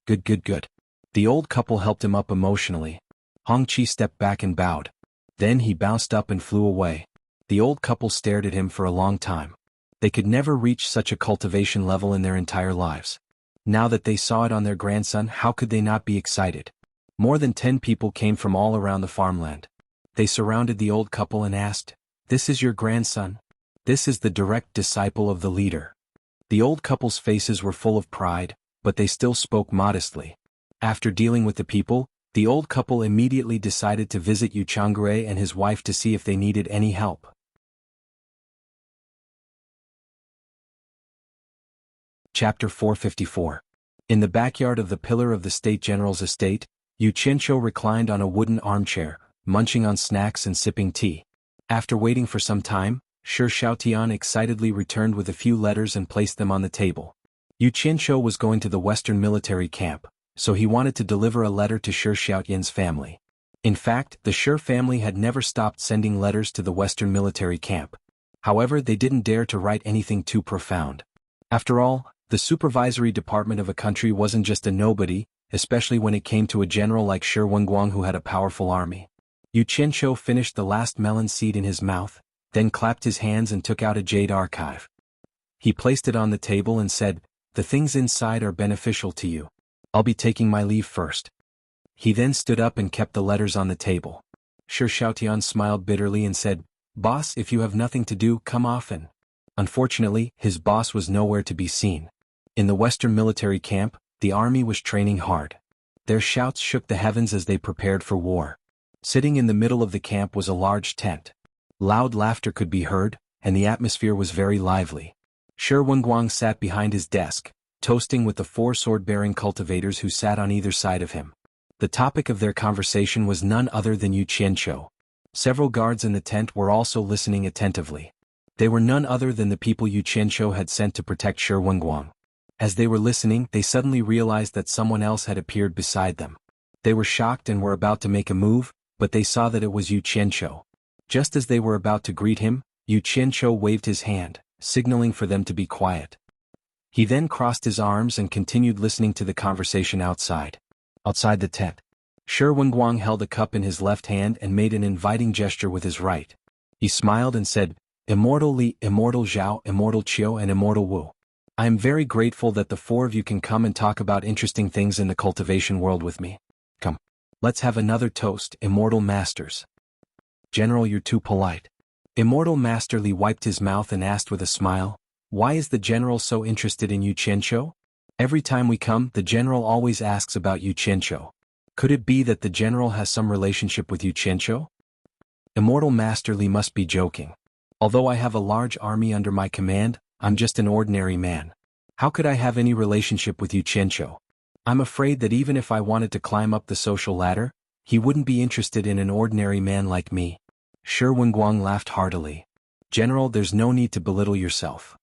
Good. The old couple helped him up emotionally. Hongqi stepped back and bowed. Then he bounced up and flew away. The old couple stared at him for a long time. They could never reach such a cultivation level in their entire lives. Now that they saw it on their grandson, how could they not be excited? More than 10 people came from all around the farmland. They surrounded the old couple and asked, This is your grandson? This is the direct disciple of the leader. The old couple's faces were full of pride, but they still spoke modestly. After dealing with the people, the old couple immediately decided to visit Yu Changre and his wife to see if they needed any help. Chapter 454. In the backyard of the pillar of the State General's estate, Yu Qianqiu reclined on a wooden armchair, munching on snacks and sipping tea. After waiting for some time, Shi Xiaotian excitedly returned with a few letters and placed them on the table. Yu Qianqiu was going to the Western military camp, so he wanted to deliver a letter to Shi Xiaotian's family. In fact, the Shi family had never stopped sending letters to the Western military camp. However, they didn't dare to write anything too profound. After all, the supervisory department of a country wasn't just a nobody, especially when it came to a general like Shi Wenguang who had a powerful army. Yu Qianqiu finished the last melon seed in his mouth, then clapped his hands and took out a jade archive. He placed it on the table and said, The things inside are beneficial to you. I'll be taking my leave first. He then stood up and kept the letters on the table. Shi Xiaotian smiled bitterly and said, "Boss, if you have nothing to do, come often." Unfortunately, his boss was nowhere to be seen. In the Western military camp, the army was training hard. Their shouts shook the heavens as they prepared for war. Sitting in the middle of the camp was a large tent. Loud laughter could be heard, and the atmosphere was very lively. Xuanhuan sat behind his desk, toasting with the 4 sword-bearing cultivators who sat on either side of him. The topic of their conversation was none other than Xianxia. Several guards in the tent were also listening attentively. They were none other than the people Xianxia had sent to protect Xuanhuan. As they were listening, they suddenly realized that someone else had appeared beside them. They were shocked and were about to make a move, but they saw that it was Xianxia. Just as they were about to greet him, Xianxia waved his hand, signaling for them to be quiet. He then crossed his arms and continued listening to the conversation outside. Outside the tent, Xuanhuan held a cup in his left hand and made an inviting gesture with his right. He smiled and said, "Immortal Li, Immortal Zhao, Immortal Qiu and Immortal Wu. I am very grateful that the 4 of you can come and talk about interesting things in the cultivation world with me. Come, let's have another toast, Immortal Masters." "General, you're too polite." Immortal Master Li wiped his mouth and asked with a smile, "Why is the general so interested in Xianxia? Every time we come, the general always asks about Xianxia. Could it be that the general has some relationship with Xianxia?" Immortal Master Li must be joking. "Although I have a large army under my command, I'm just an ordinary man. How could I have any relationship with Xianxia? I'm afraid that even if I wanted to climb up the social ladder, he wouldn't be interested in an ordinary man like me." Xuanhuan laughed heartily. "General, there's no need to belittle yourself.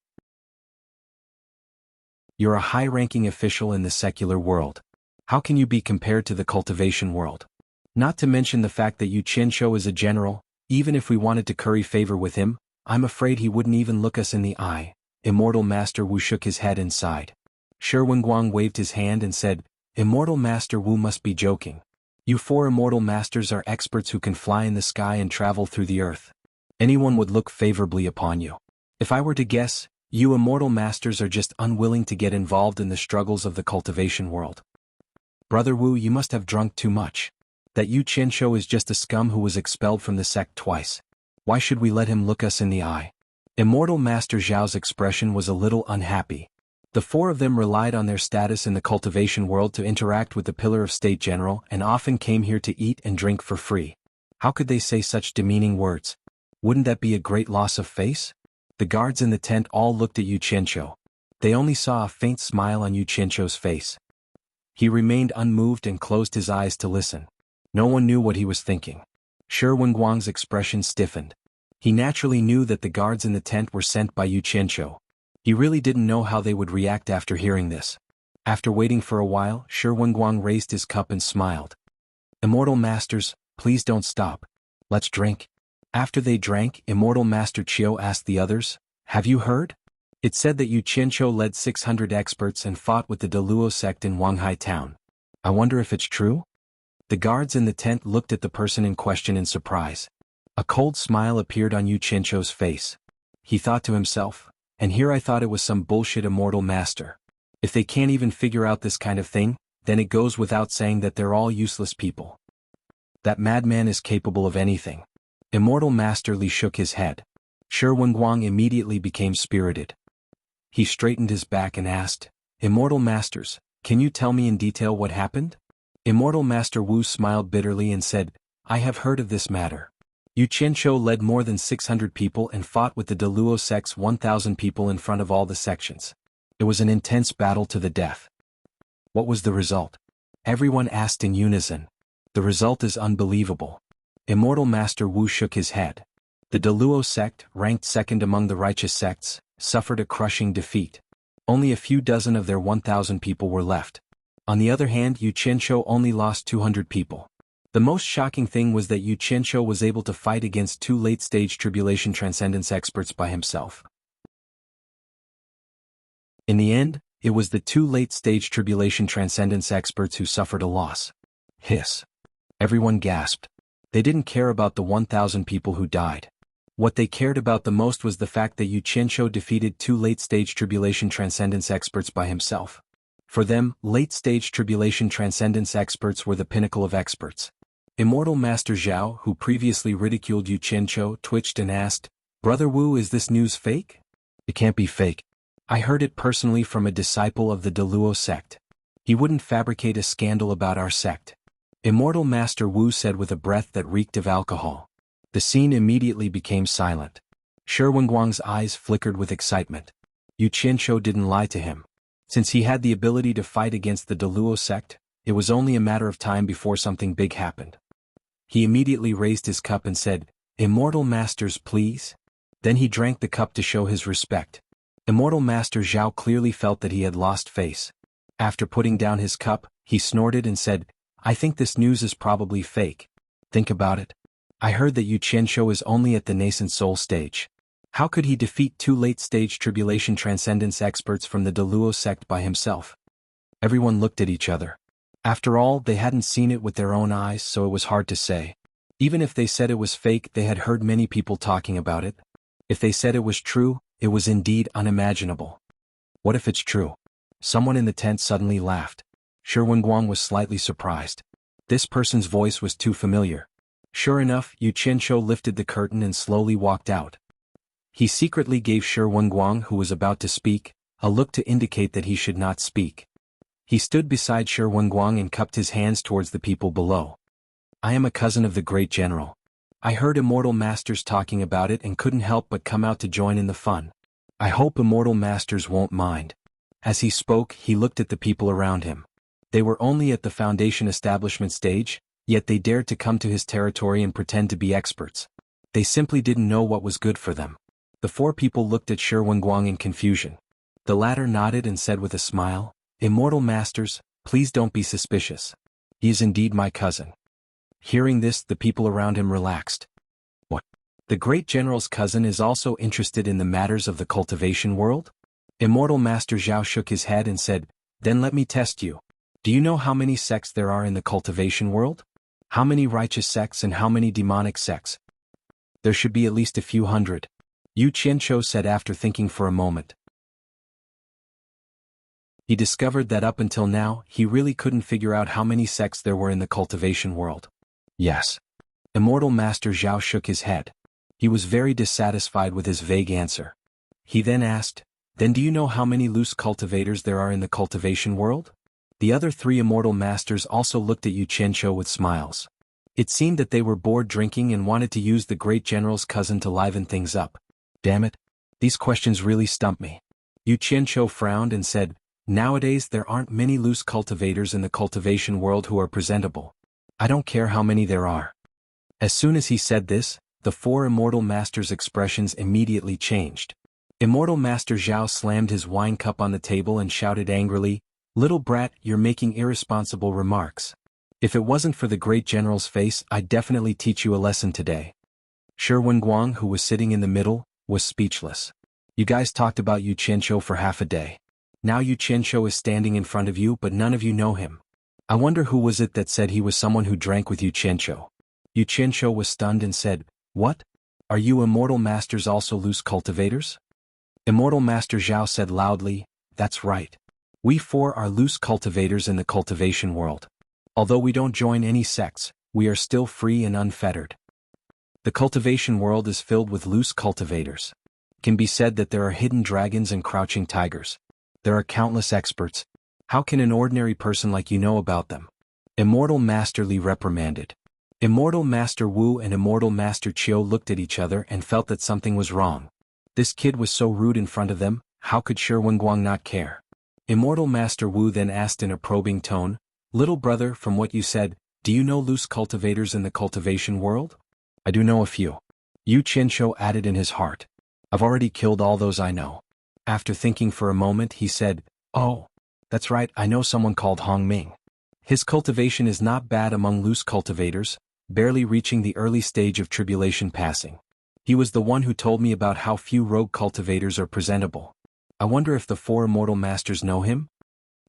You're a high-ranking official in the secular world. How can you be compared to the cultivation world? Not to mention the fact that Xianxia is a general. Even if we wanted to curry favor with him, I'm afraid he wouldn't even look us in the eye." Immortal Master Wu shook his head and sighed. Xuanhuan waved his hand and said, "Immortal Master Wu must be joking. You 4 immortal masters are experts who can fly in the sky and travel through the earth. Anyone would look favorably upon you. If I were to guess, you immortal masters are just unwilling to get involved in the struggles of the cultivation world. Brother Wu, you must have drunk too much. That Xianxia is just a scum who was expelled from the sect twice. Why should we let him look us in the eye?" Immortal Master Zhao's expression was a little unhappy. The 4 of them relied on their status in the cultivation world to interact with the Pillar of State General and often came here to eat and drink for free. How could they say such demeaning words? Wouldn't that be a great loss of face? The guards in the tent all looked at Xianxia. They only saw a faint smile on Xianxia's face. He remained unmoved and closed his eyes to listen. No one knew what he was thinking. Xuanhuan's expression stiffened. He naturally knew that the guards in the tent were sent by Xianxia. He really didn't know how they would react after hearing this. After waiting for a while, Xuanhuan raised his cup and smiled. "Immortal Masters, please don't stop. Let's drink." After they drank, Immortal Master Qiu asked the others, "Have you heard? It said that Xianxia led 600 experts and fought with the Deluo sect in Wanghai town. I wonder if it's true?" The guards in the tent looked at the person in question in surprise. A cold smile appeared on Xianxia's face. He thought to himself, "And here I thought it was some bullshit immortal master. If they can't even figure out this kind of thing, then it goes without saying that they're all useless people. That madman is capable of anything." Immortal Master Li shook his head. Xuanhuan immediately became spirited. He straightened his back and asked, "Immortal Masters, can you tell me in detail what happened?" Immortal Master Wu smiled bitterly and said, "I have heard of this matter. Xianxia led more than 600 people and fought with the Deluo sect's 1,000 people in front of all the sections. It was an intense battle to the death." "What was the result?" everyone asked in unison. "The result is unbelievable." Immortal Master Wu shook his head. The Deluo sect, ranked second among the righteous sects, suffered a crushing defeat. Only a few dozen of their 1,000 people were left. On the other hand, Xianxia only lost 200 people. The most shocking thing was that Xianxia was able to fight against 2 late-stage tribulation transcendence experts by himself. In the end, it was the 2 late-stage tribulation transcendence experts who suffered a loss. Hiss. Everyone gasped. They didn't care about the 1,000 people who died. What they cared about the most was the fact that Xianxia defeated 2 late-stage tribulation transcendence experts by himself. For them, late-stage tribulation transcendence experts were the pinnacle of experts. Immortal Master Zhao, who previously ridiculed Yu Qianzhou, twitched and asked, "Brother Wu, is this news fake?" "It can't be fake. I heard it personally from a disciple of the Deluo sect. He wouldn't fabricate a scandal about our sect." Immortal Master Wu said with a breath that reeked of alcohol. The scene immediately became silent. Xuanhuan's eyes flickered with excitement. Yu Qianzhou didn't lie to him. Since he had the ability to fight against the Deluo sect, it was only a matter of time before something big happened. He immediately raised his cup and said, "Immortal Masters, please." Then he drank the cup to show his respect. Immortal Master Zhao clearly felt that he had lost face. After putting down his cup, he snorted and said, "I think this news is probably fake. Think about it. I heard that Yu Qianzhou is only at the nascent soul stage. How could he defeat two late-stage tribulation transcendence experts from the Deluo sect by himself?" Everyone looked at each other. After all, they hadn't seen it with their own eyes, so it was hard to say. Even if they said it was fake, they had heard many people talking about it. If they said it was true, it was indeed unimaginable. What if it's true? Someone in the tent suddenly laughed. Xuanhuan was slightly surprised. This person's voice was too familiar. Sure enough, Yu Qianzhou lifted the curtain and slowly walked out. He secretly gave Xuanhuan, who was about to speak, a look to indicate that he should not speak. He stood beside Xuanhuan and cupped his hands towards the people below. "I am a cousin of the great general. I heard Immortal Masters talking about it and couldn't help but come out to join in the fun. I hope Immortal Masters won't mind." As he spoke, he looked at the people around him. They were only at the foundation establishment stage, yet they dared to come to his territory and pretend to be experts. They simply didn't know what was good for them. The four people looked at Xuanhuan in confusion. The latter nodded and said with a smile, "Immortal Masters, please don't be suspicious. He is indeed my cousin." Hearing this, the people around him relaxed. "What? The great general's cousin is also interested in the matters of the cultivation world?" Immortal Master Zhao shook his head and said, "Then let me test you. Do you know how many sects there are in the cultivation world? How many righteous sects and how many demonic sects?" "There should be at least a few hundred," Yu Qianzhou said after thinking for a moment. He discovered that up until now, he really couldn't figure out how many sects there were in the cultivation world. "Yes." Immortal Master Zhao shook his head. He was very dissatisfied with his vague answer. He then asked, "Then do you know how many loose cultivators there are in the cultivation world?" The other three Immortal Masters also looked at Yu Qianzhou with smiles. It seemed that they were bored drinking and wanted to use the great general's cousin to liven things up. "Damn it. These questions really stump me." Yu Qianzhou frowned and said, "Nowadays there aren't many loose cultivators in the cultivation world who are presentable. I don't care how many there are." As soon as he said this, the four Immortal Masters' expressions immediately changed. Immortal Master Zhao slammed his wine cup on the table and shouted angrily, "Little brat, you're making irresponsible remarks. If it wasn't for the great general's face, I'd definitely teach you a lesson today." Xuanhuan, who was sitting in the middle, was speechless. "You guys talked about Yu Qianzhou for half a day. Now Yu Qianzhou is standing in front of you, but none of you know him. I wonder who was it that said he was someone who drank with Yu Qianzhou?" Yu Qianzhou was stunned and said, "What? Are you Immortal Masters also loose cultivators?" Immortal Master Zhao said loudly, "That's right. We four are loose cultivators in the cultivation world. Although we don't join any sects, we are still free and unfettered. The cultivation world is filled with loose cultivators. It can be said that there are hidden dragons and crouching tigers. There are countless experts. How can an ordinary person like you know about them?" Immortal Master Li reprimanded. Immortal Master Wu and Immortal Master Qiu looked at each other and felt that something was wrong. This kid was so rude in front of them, how could Xuanhuan not care? Immortal Master Wu then asked in a probing tone, "Little brother, from what you said, do you know loose cultivators in the cultivation world?" "I do know a few," Yu Qianzhou added in his heart. "I've already killed all those I know." After thinking for a moment, he said, "Oh, that's right, I know someone called Hong Ming. His cultivation is not bad among loose cultivators, barely reaching the early stage of tribulation passing. He was the one who told me about how few rogue cultivators are presentable. I wonder if the four Immortal Masters know him?"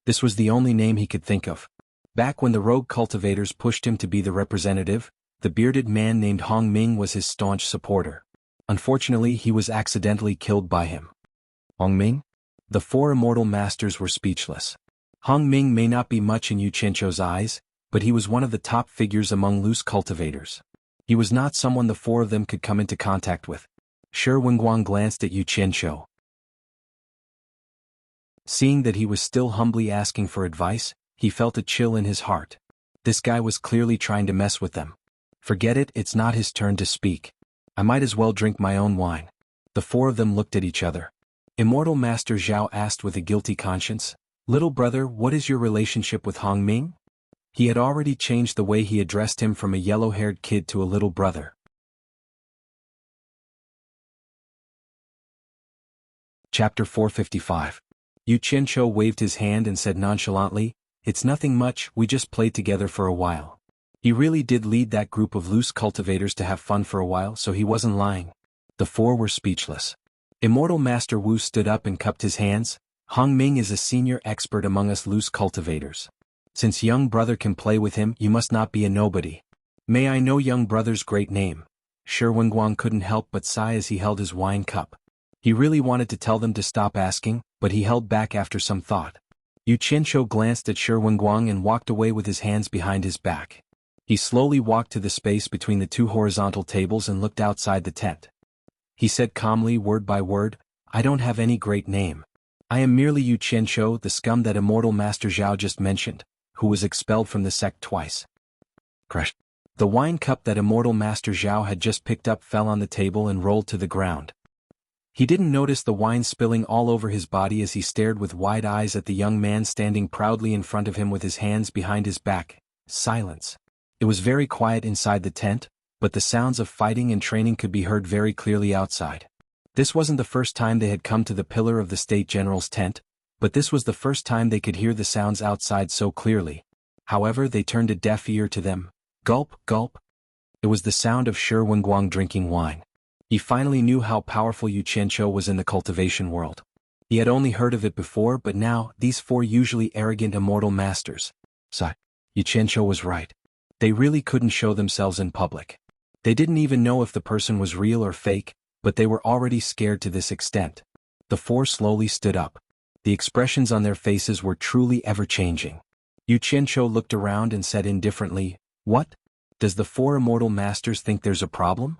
This was the only name he could think of. Back when the rogue cultivators pushed him to be the representative, the bearded man named Hong Ming was his staunch supporter. Unfortunately, he was accidentally killed by him. Hong Ming? The four Immortal Masters were speechless. Hong Ming may not be much in Yu Qianzhou's eyes, but he was one of the top figures among loose cultivators. He was not someone the four of them could come into contact with. Xuanhuan glanced at Xianxia. Seeing that he was still humbly asking for advice, he felt a chill in his heart. This guy was clearly trying to mess with them. Forget it, it's not his turn to speak. I might as well drink my own wine. The four of them looked at each other. Immortal Master Zhao asked with a guilty conscience, "Little brother, what is your relationship with Hong Ming?" He had already changed the way he addressed him from a yellow-haired kid to a little brother. Chapter 455. Xianxia waved his hand and said nonchalantly, "It's nothing much, we just played together for a while." He really did lead that group of loose cultivators to have fun for a while, so he wasn't lying. The four were speechless. Immortal Master Wu stood up and cupped his hands. "Hong Ming is a senior expert among us loose cultivators. Since young brother can play with him, you must not be a nobody. May I know young brother's great name?" Xuanhuan couldn't help but sigh as he held his wine cup. He really wanted to tell them to stop asking, but he held back after some thought. Xianxia glanced at Xuanhuan and walked away with his hands behind his back. He slowly walked to the space between the two horizontal tables and looked outside the tent. He said calmly, word by word, "I don't have any great name. I am merely Xianxia, the scum that Immortal Master Zhao just mentioned, who was expelled from the sect twice." Crush. The wine cup that Immortal Master Zhao had just picked up fell on the table and rolled to the ground. He didn't notice the wine spilling all over his body as he stared with wide eyes at the young man standing proudly in front of him with his hands behind his back. Silence. It was very quiet inside the tent, but the sounds of fighting and training could be heard very clearly outside. This wasn't the first time they had come to the pillar of the State General's tent, but this was the first time they could hear the sounds outside so clearly. However, they turned a deaf ear to them. Gulp, gulp. It was the sound of Xuanhuan drinking wine. He finally knew how powerful Xianxia was in the cultivation world. He had only heard of it before, but now, these four usually arrogant immortal masters. Xianxia was right. They really couldn't show themselves in public. They didn't even know if the person was real or fake, but they were already scared to this extent. The four slowly stood up. The expressions on their faces were truly ever-changing. Xianxia looked around and said indifferently, "What? Does the four immortal masters think there's a problem?"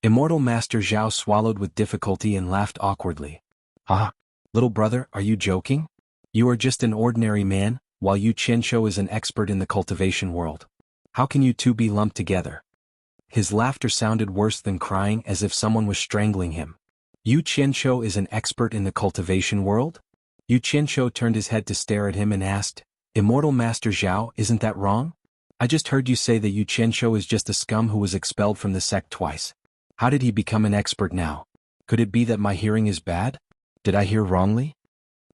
Immortal Master Zhao swallowed with difficulty and laughed awkwardly. "Ah, little brother, are you joking? You are just an ordinary man, while Xianxia is an expert in the cultivation world. How can you two be lumped together?" His laughter sounded worse than crying, as if someone was strangling him. "Xianxia is an expert in the cultivation world?" Xianxia turned his head to stare at him and asked, "Immortal Master Zhao, isn't that wrong? I just heard you say that Xianxia is just a scum who was expelled from the sect twice. How did he become an expert now? Could it be that my hearing is bad? Did I hear wrongly?"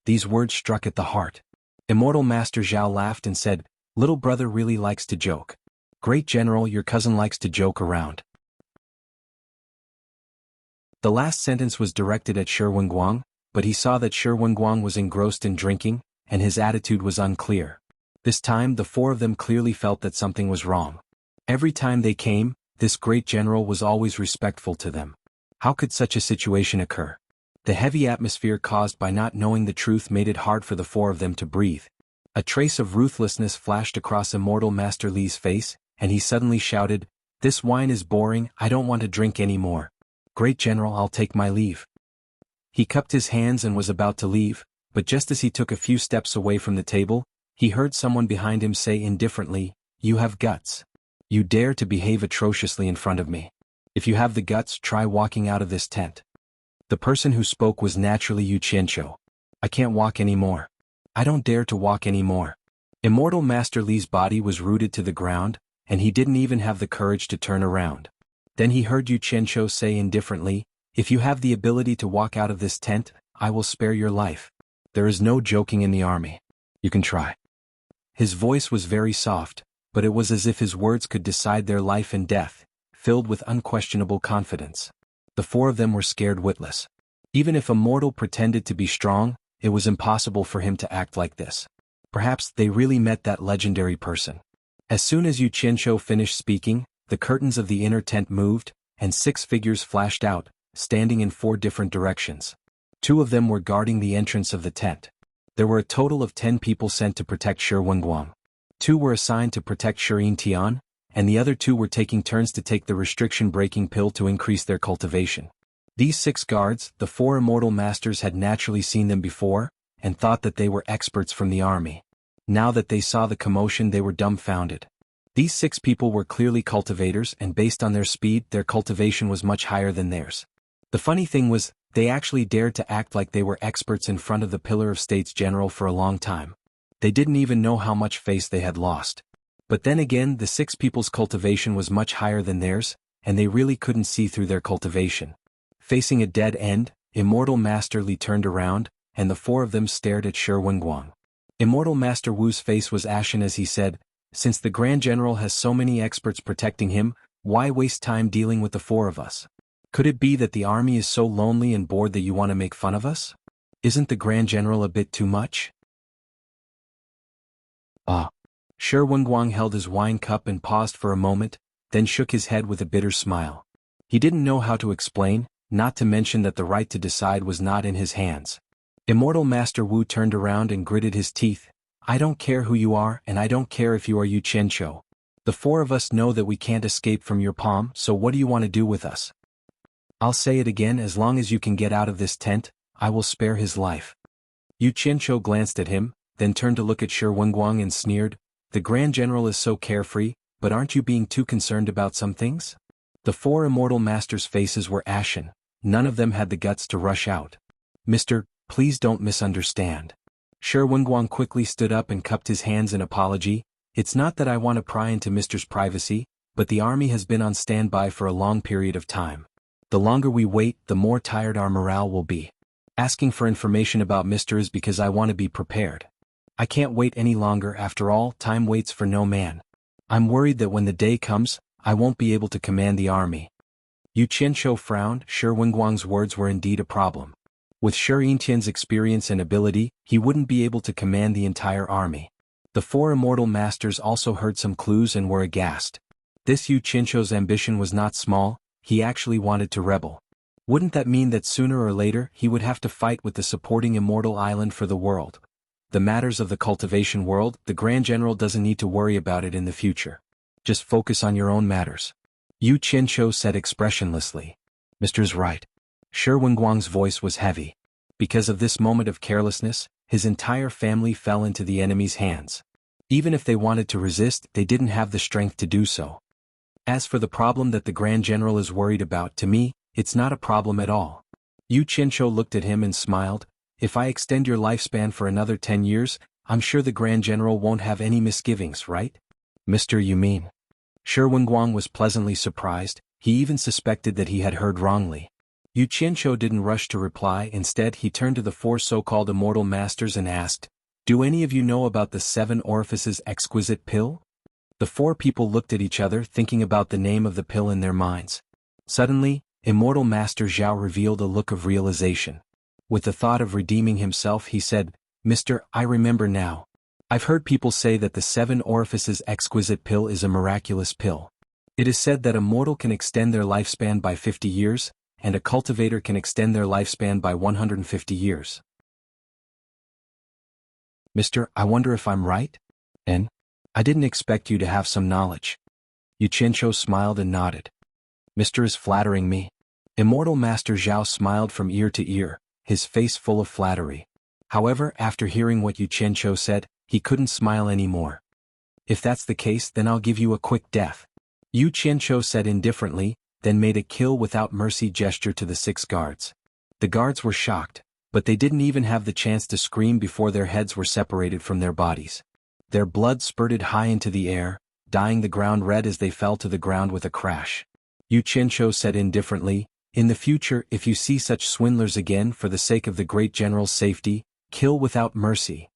These words struck at the heart. Immortal Master Zhao laughed and said, "Little brother really likes to joke. Great General, your cousin likes to joke around." The last sentence was directed at Xuanhuan, but he saw that Xuanhuan was engrossed in drinking, and his attitude was unclear. This time the four of them clearly felt that something was wrong. Every time they came, this great general was always respectful to them. How could such a situation occur? The heavy atmosphere caused by not knowing the truth made it hard for the four of them to breathe. A trace of ruthlessness flashed across Immortal Master Li's face, and he suddenly shouted, "This wine is boring, I don't want to drink any more. Great General, I'll take my leave." He cupped his hands and was about to leave, but just as he took a few steps away from the table, he heard someone behind him say indifferently, "You have guts. You dare to behave atrociously in front of me. If you have the guts, try walking out of this tent." The person who spoke was naturally Xianxia. "I can't walk anymore. I don't dare to walk anymore." Immortal Master Li's body was rooted to the ground, and he didn't even have the courage to turn around. Then he heard Xianxia say indifferently, "If you have the ability to walk out of this tent, I will spare your life. There is no joking in the army. You can try." His voice was very soft, but it was as if his words could decide their life and death, filled with unquestionable confidence. The four of them were scared witless. Even if a mortal pretended to be strong, it was impossible for him to act like this. Perhaps they really met that legendary person. As soon as Xianxia finished speaking, the curtains of the inner tent moved, and 6 figures flashed out, standing in 4 different directions. 2 of them were guarding the entrance of the tent. There were a total of 10 people sent to protect Xuanhuan. 2 were assigned to protect Xianxia, and the other 2 were taking turns to take the restriction-breaking pill to increase their cultivation. These 6 guards, the 4 immortal masters had naturally seen them before, and thought that they were experts from the army. Now that they saw the commotion, they were dumbfounded. These 6 people were clearly cultivators, and based on their speed, their cultivation was much higher than theirs. The funny thing was, they actually dared to act like they were experts in front of the Pillar of States General for a long time. They didn't even know how much face they had lost. But then again, the 6 people's cultivation was much higher than theirs, and they really couldn't see through their cultivation. Facing a dead end, Immortal Master Li turned around, and the 4 of them stared at Xuanhuan. Immortal Master Wu's face was ashen as he said, "Since the Grand General has so many experts protecting him, why waste time dealing with the 4 of us? Could it be that the army is so lonely and bored that you want to make fun of us? Isn't the Grand General a bit too much?" Xuanhuan held his wine cup and paused for a moment, then shook his head with a bitter smile. He didn't know how to explain, not to mention that the right to decide was not in his hands. Immortal Master Wu turned around and gritted his teeth. "I don't care who you are, and I don't care if you are Yu Qianqiu. The 4 of us know that we can't escape from your palm, so what do you want to do with us? I'll say it again, as long as you can get out of this tent, I will spare his life." Yu Qianqiu glanced at him, then turned to look at Xuanhuan and sneered, "The Grand General is so carefree, but aren't you being too concerned about some things?" The 4 immortal masters' faces were ashen. None of them had the guts to rush out. "Mister, please don't misunderstand." Xuanhuan quickly stood up and cupped his hands in apology. "It's not that I want to pry into Mister's privacy, but the army has been on standby for a long period of time. The longer we wait, the more tired our morale will be. Asking for information about Mister is because I want to be prepared. I can't wait any longer. After all, time waits for no man. I'm worried that when the day comes, I won't be able to command the army." Yu Qianqiu frowned. Xuanhuan's words were indeed a problem. With Xianxia's experience and ability, he wouldn't be able to command the entire army. The 4 immortal masters also heard some clues and were aghast. This Yu Qianqiu's ambition was not small, he actually wanted to rebel. Wouldn't that mean that sooner or later he would have to fight with the supporting immortal island for the world? The matters of the cultivation world, the Grand General doesn't need to worry about it in the future. Just focus on your own matters. Yu Qianqiu said expressionlessly. "Mister's right." Xuanhuan's voice was heavy. Because of this moment of carelessness, his entire family fell into the enemy's hands. Even if they wanted to resist, they didn't have the strength to do so. As for the problem that the Grand General is worried about, to me, it's not a problem at all. Yu Qianqiu looked at him and smiled. "If I extend your lifespan for another 10 years, I'm sure the Grand General won't have any misgivings, right?" "Mister, you mean?" Xuanhuan was pleasantly surprised. He even suspected that he had heard wrongly. Yu Qianqiu didn't rush to reply. Instead, he turned to the 4 so-called immortal masters and asked, "Do any of you know about the 7 orifices exquisite pill?" The 4 people looked at each other, thinking about the name of the pill in their minds. Suddenly, Immortal Master Zhao revealed a look of realization. With the thought of redeeming himself, he said, "Mister, I remember now. I've heard people say that the 7 orifices exquisite pill is a miraculous pill. It is said that a mortal can extend their lifespan by 50 years, and a cultivator can extend their lifespan by 150 years. Mister, I wonder if I'm right? And? I didn't expect you to have some knowledge." Yu Qianqiu smiled and nodded. "Mister is flattering me." Immortal Master Zhao smiled from ear to ear, his face full of flattery. However, after hearing what Yu Qianqiu said, he couldn't smile anymore. "If that's the case, then I'll give you a quick death," Yu Qianqiu said indifferently, then made a kill without mercy gesture to the 6 guards. The guards were shocked, but they didn't even have the chance to scream before their heads were separated from their bodies. Their blood spurted high into the air, dyeing the ground red as they fell to the ground with a crash. Yu Qianqiu said indifferently, "In the future, if you see such swindlers again, for the sake of the great general's safety, kill without mercy."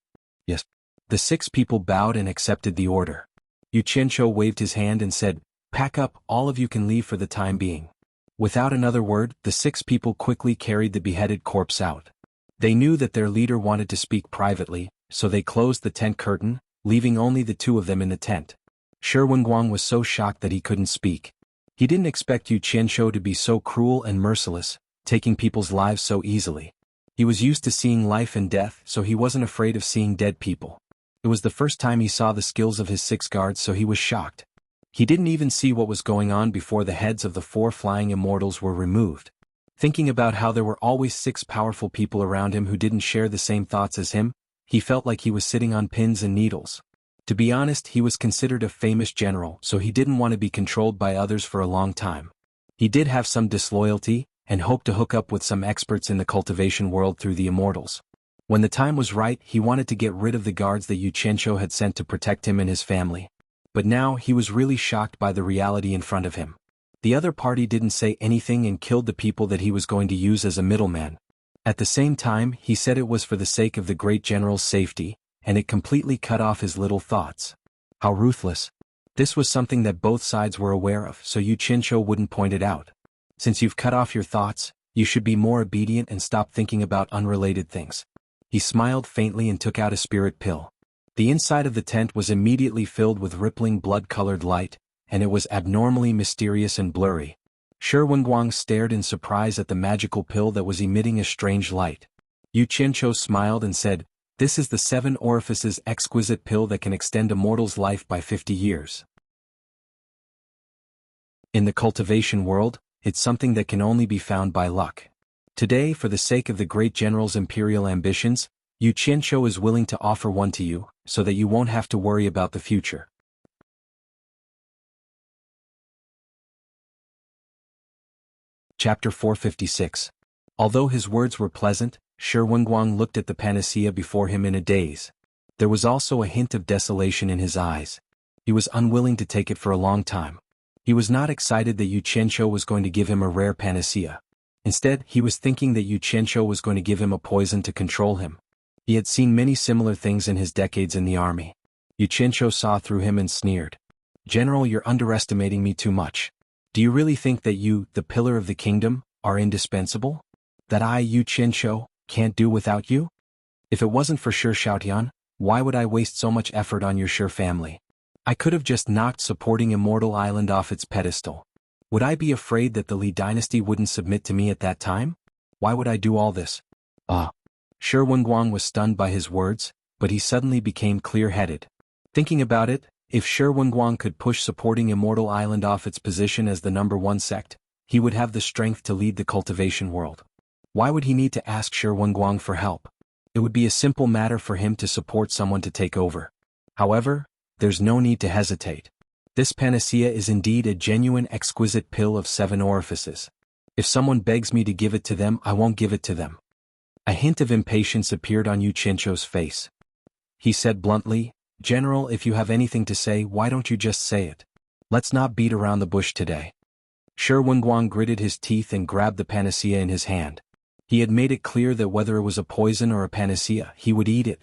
"Yes." The 6 people bowed and accepted the order. Yu Qianqiu waved his hand and said, "Pack up, all of you can leave for the time being." Without another word, the 6 people quickly carried the beheaded corpse out. They knew that their leader wanted to speak privately, so they closed the tent curtain, leaving only the 2 of them in the tent. Xuanhuan was so shocked that he couldn't speak. He didn't expect Yu Qianqiu to be so cruel and merciless, taking people's lives so easily. He was used to seeing life and death, so he wasn't afraid of seeing dead people. It was the first time he saw the skills of his 6 guards, so he was shocked. He didn't even see what was going on before the heads of the 4 flying immortals were removed. Thinking about how there were always 6 powerful people around him who didn't share the same thoughts as him, he felt like he was sitting on pins and needles. To be honest, he was considered a famous general, so he didn't want to be controlled by others for a long time. He did have some disloyalty, and hoped to hook up with some experts in the cultivation world through the immortals. When the time was right, he wanted to get rid of the guards that Xianxia had sent to protect him and his family. But now he was really shocked by the reality in front of him. The other party didn't say anything and killed the people that he was going to use as a middleman. At the same time, he said it was for the sake of the great general's safety, and it completely cut off his little thoughts. How ruthless. This was something that both sides were aware of, so Xianxia wouldn't point it out. Since you've cut off your thoughts, you should be more obedient and stop thinking about unrelated things. He smiled faintly and took out a spirit pill. The inside of the tent was immediately filled with rippling blood-colored light, and it was abnormally mysterious and blurry. Xuanhuan stared in surprise at the magical pill that was emitting a strange light. Xianxia smiled and said, "This is the 7 orifices exquisite pill that can extend a mortal's life by 50 years. In the cultivation world, it's something that can only be found by luck. Today, for the sake of the great general's imperial ambitions, Xianxia is willing to offer one to you, so that you won't have to worry about the future." Chapter 456. Although his words were pleasant, Xuanhuan looked at the panacea before him in a daze. There was also a hint of desolation in his eyes. He was unwilling to take it for a long time. He was not excited that Xianxia was going to give him a rare panacea. Instead, he was thinking that Xianxia was going to give him a poison to control him. He had seen many similar things in his decades in the army. Xianxia saw through him and sneered. "General, you're underestimating me too much. Do you really think that you, the pillar of the kingdom, are indispensable? That I, Xianxia, can't do without you? If it wasn't for xuanhuan, why would I waste so much effort on your family? I could have just knocked supporting Immortal Island off its pedestal. Would I be afraid that the Li dynasty wouldn't submit to me at that time? Why would I do all this?" Xuanhuan was stunned by his words, but he suddenly became clear-headed. Thinking about it, if Xuanhuan could push supporting Immortal Island off its position as the #1 sect, he would have the strength to lead the cultivation world. Why would he need to ask Xuanhuan for help? It would be a simple matter for him to support someone to take over. However, there's no need to hesitate. This panacea is indeed a genuine exquisite pill of 7 orifices. If someone begs me to give it to them, I won't give it to them. A hint of impatience appeared on Xianxia's face. He said bluntly, "General, if you have anything to say, why don't you just say it? Let's not beat around the bush today." Xuanhuan gritted his teeth and grabbed the panacea in his hand. He had made it clear that whether it was a poison or a panacea, he would eat it.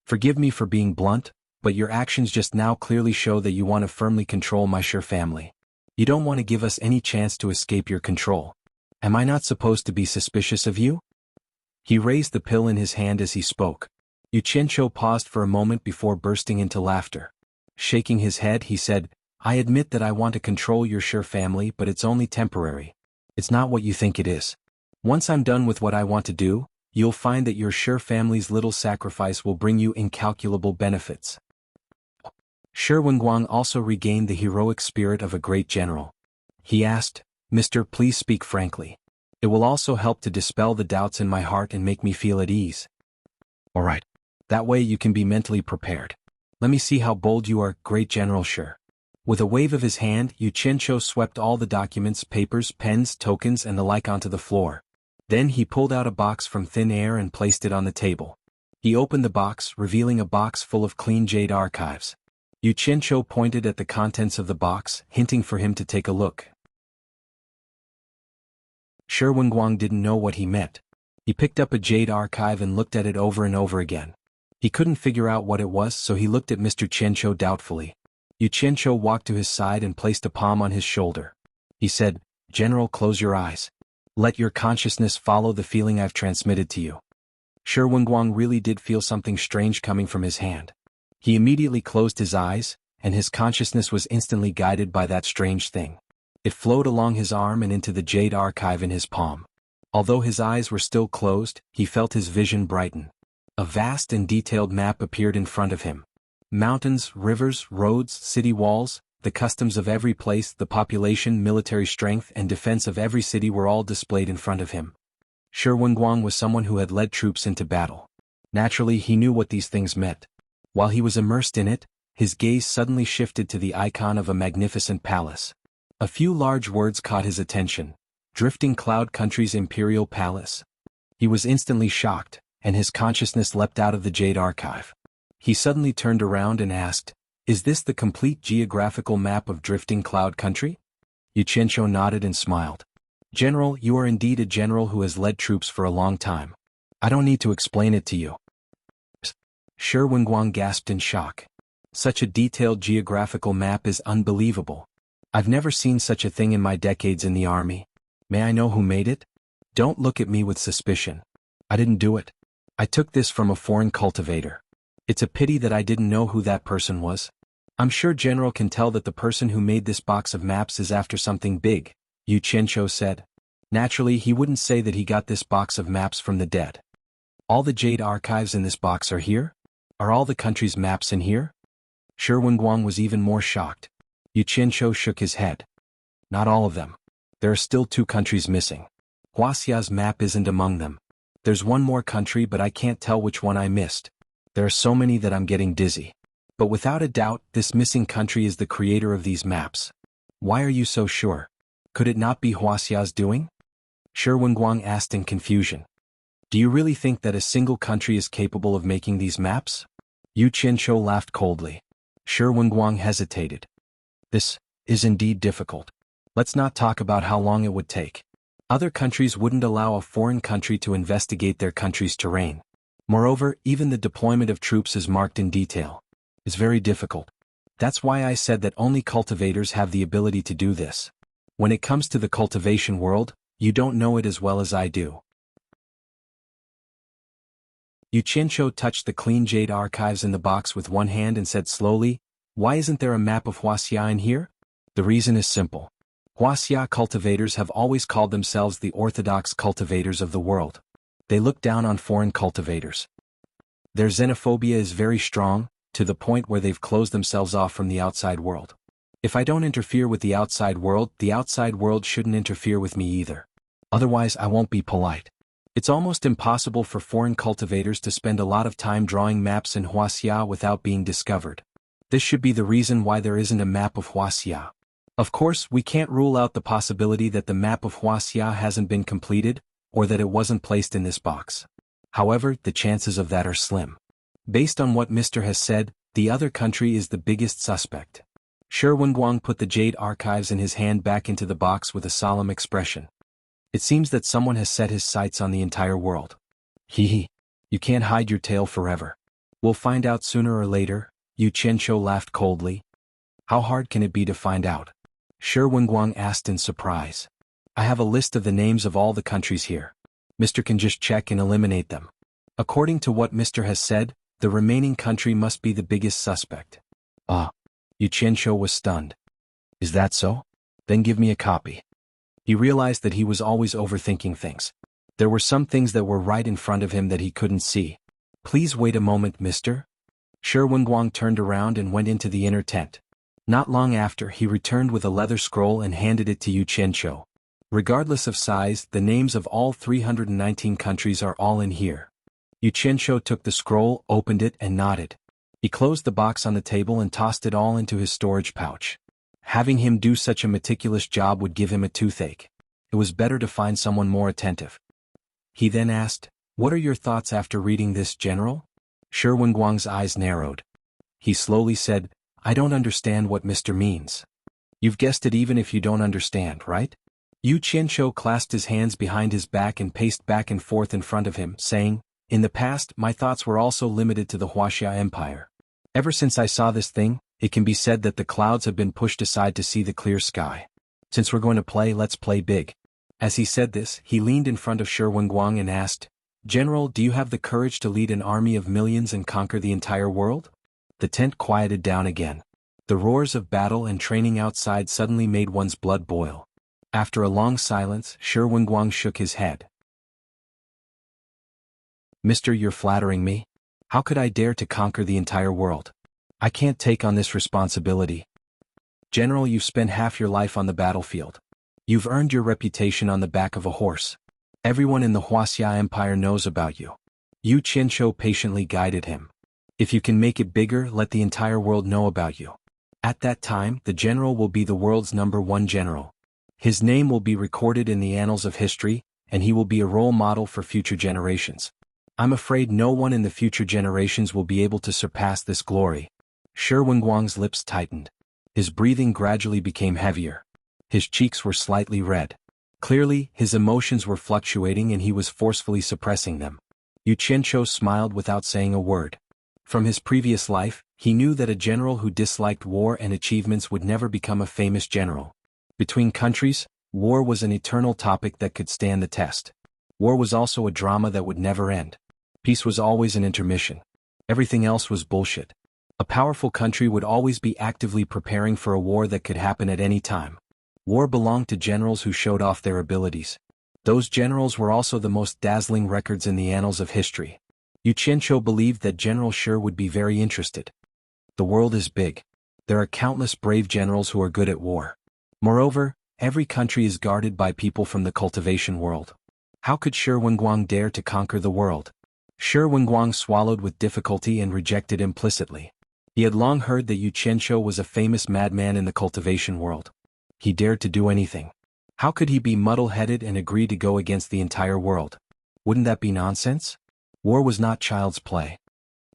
"Forgive me for being blunt, but your actions just now clearly show that you want to firmly control my family. You don't want to give us any chance to escape your control. Am I not supposed to be suspicious of you?" He raised the pill in his hand as he spoke. Xianxia paused for a moment before bursting into laughter. Shaking his head, he said, "I admit that I want to control your family, but it's only temporary. It's not what you think it is. Once I'm done with what I want to do, you'll find that your family's little sacrifice will bring you incalculable benefits." Xuanhuan also regained the heroic spirit of a great general. He asked, "Mister, please speak frankly. It will also help to dispel the doubts in my heart and make me feel at ease." "All right. That way you can be mentally prepared. Let me see how bold you are, great general." Sure. With a wave of his hand, Xianxia swept all the documents, papers, pens, tokens and the like onto the floor. Then he pulled out a box from thin air and placed it on the table. He opened the box, revealing a box full of clean jade archives. Xianxia pointed at the contents of the box, hinting for him to take a look. Xuanhuan didn't know what he meant. He picked up a jade archive and looked at it over and over again. He couldn't figure out what it was, so he looked at Mr. Xianxia doubtfully. Xianxia walked to his side and placed a palm on his shoulder. He said, "General, close your eyes. Let your consciousness follow the feeling I've transmitted to you." Xuanhuan really did feel something strange coming from his hand. He immediately closed his eyes, and his consciousness was instantly guided by that strange thing. It flowed along his arm and into the jade archive in his palm. Although his eyes were still closed, he felt his vision brighten. A vast and detailed map appeared in front of him. Mountains, rivers, roads, city walls, the customs of every place, the population, military strength, and defense of every city were all displayed in front of him. Xuanhuan was someone who had led troops into battle. Naturally, he knew what these things meant. While he was immersed in it, his gaze suddenly shifted to the icon of a magnificent palace. A few large words caught his attention. Drifting Cloud Country's Imperial Palace. He was instantly shocked, and his consciousness leapt out of the Jade Archive. He suddenly turned around and asked, "Is this the complete geographical map of Drifting Cloud Country?" Xianxia nodded and smiled. "General, you are indeed a general who has led troops for a long time. I don't need to explain it to you." Xuanhuan gasped in shock. Such a detailed geographical map is unbelievable. I've never seen such a thing in my decades in the army. May I know who made it? Don't look at me with suspicion. I didn't do it. I took this from a foreign cultivator. It's a pity that I didn't know who that person was. I'm sure General can tell that the person who made this box of maps is after something big, Xianxia said. Naturally, he wouldn't say that he got this box of maps from the dead. All the Jade archives in this box are here? Are all the country's maps in here? Xuanhuan was even more shocked. Xianxia shook his head. Not all of them. There are still 2 countries missing. Wuxia's map isn't among them. There's one more country, but I can't tell which one I missed. There are so many that I'm getting dizzy. But without a doubt, this missing country is the creator of these maps. Why are you so sure? Could it not be Wuxia's doing? Xuanhuan asked in confusion. Do you really think that a single country is capable of making these maps? Xianxia laughed coldly. Xuanhuan hesitated. This is indeed difficult. Let's not talk about how long it would take. Other countries wouldn't allow a foreign country to investigate their country's terrain. Moreover, even the deployment of troops is marked in detail. It's very difficult. That's why I said that only cultivators have the ability to do this. When it comes to the cultivation world, you don't know it as well as I do. Xianxia touched the clean jade archives in the box with one hand and said slowly, "Why isn't there a map of Wuxia in here?" The reason is simple. Wuxia cultivators have always called themselves the orthodox cultivators of the world. They look down on foreign cultivators. Their xenophobia is very strong, to the point where they've closed themselves off from the outside world. If I don't interfere with the outside world shouldn't interfere with me either. Otherwise I won't be polite. It's almost impossible for foreign cultivators to spend a lot of time drawing maps in Wuxia without being discovered. This should be the reason why there isn't a map of Wuxia. Of course, we can't rule out the possibility that the map of Wuxia hasn't been completed, or that it wasn't placed in this box. However, the chances of that are slim. Based on what Mr. has said, the other country is the biggest suspect. Xuanhuan put the jade archives in his hand back into the box with a solemn expression. It seems that someone has set his sights on the entire world. Hee. You can't hide your tail forever. We'll find out sooner or later, Xianxia laughed coldly. How hard can it be to find out? Xuanhuan asked in surprise. I have a list of the names of all the countries here. Mr. can just check and eliminate them. According to what Mr. has said, the remaining country must be the biggest suspect. Xianxia was stunned. Is that so? Then give me a copy. He realized that he was always overthinking things. There were some things that were right in front of him that he couldn't see. Please wait a moment, mister. Xuanhuan turned around and went into the inner tent. Not long after, he returned with a leather scroll and handed it to Xianxia. Regardless of size, the names of all 319 countries are all in here. Xianxia took the scroll, opened it, and nodded. He closed the box on the table and tossed it all into his storage pouch. Having him do such a meticulous job would give him a toothache. It was better to find someone more attentive. He then asked, "What are your thoughts after reading this, General?" Xuanhuan's eyes narrowed. He slowly said, "I don't understand what Mr. means." You've guessed it even if you don't understand, right? Xianxia clasped his hands behind his back and paced back and forth in front of him, saying, "In the past, my thoughts were also limited to the Wuxia Empire. Ever since I saw this thing, it can be said that the clouds have been pushed aside to see the clear sky. Since we're going to play, let's play big." As he said this, he leaned in front of Xuanhuan and asked, "General, do you have the courage to lead an army of millions and conquer the entire world?" The tent quieted down again. The roars of battle and training outside suddenly made one's blood boil. After a long silence, Xuanhuan shook his head. Mister, you're flattering me? How could I dare to conquer the entire world? I can't take on this responsibility. General, you've spent half your life on the battlefield. You've earned your reputation on the back of a horse. Everyone in the Wuxia Empire knows about you. Yu Qianzhou patiently guided him. If you can make it bigger, let the entire world know about you. At that time, the general will be the world's #1 general. His name will be recorded in the annals of history, and he will be a role model for future generations. I'm afraid no one in the future generations will be able to surpass this glory. Xuanhuan's lips tightened. His breathing gradually became heavier. His cheeks were slightly red. Clearly, his emotions were fluctuating and he was forcefully suppressing them. Yu Qianzhou smiled without saying a word. From his previous life, he knew that a general who disliked war and achievements would never become a famous general. Between countries, war was an eternal topic that could stand the test. War was also a drama that would never end. Peace was always an intermission. Everything else was bullshit. A powerful country would always be actively preparing for a war that could happen at any time. War belonged to generals who showed off their abilities. Those generals were also the most dazzling records in the annals of history. Yu Qianzhou believed that General Shi would be very interested. The world is big. There are countless brave generals who are good at war. Moreover, every country is guarded by people from the cultivation world. How could Xuanhuan dare to conquer the world? Xuanhuan swallowed with difficulty and rejected implicitly. He had long heard that Yu Qianzhou was a famous madman in the cultivation world. He dared to do anything. How could he be muddle-headed and agree to go against the entire world? Wouldn't that be nonsense? War was not child's play.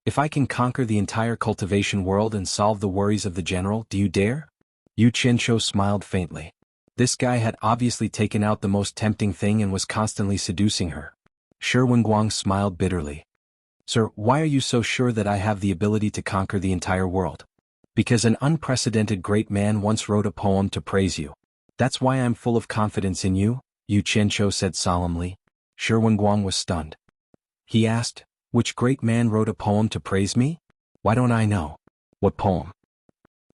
If I can conquer the entire cultivation world and solve the worries of the general, do you dare? Yu Qianzhou smiled faintly. This guy had obviously taken out the most tempting thing and was constantly seducing her. Xuanhuan smiled bitterly. Sir, why are you so sure that I have the ability to conquer the entire world? Because an unprecedented great man once wrote a poem to praise you. That's why I'm full of confidence in you, Yu Qianzhou said solemnly. Xuanhuan was stunned. He asked, which great man wrote a poem to praise me? Why don't I know? What poem?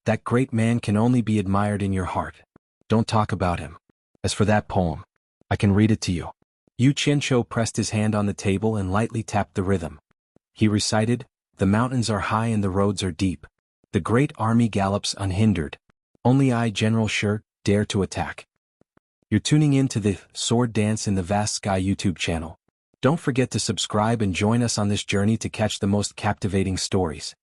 That great man can only be admired in your heart. Don't talk about him. As for that poem, I can read it to you. Yu Qianzhou pressed his hand on the table and lightly tapped the rhythm. He recited, the mountains are high and the roads are deep. The great army gallops unhindered. Only I, General Shi, dare to attack. You're tuning in to the Sword Dance in the Vast Sky YouTube channel. Don't forget to subscribe and join us on this journey to catch the most captivating stories.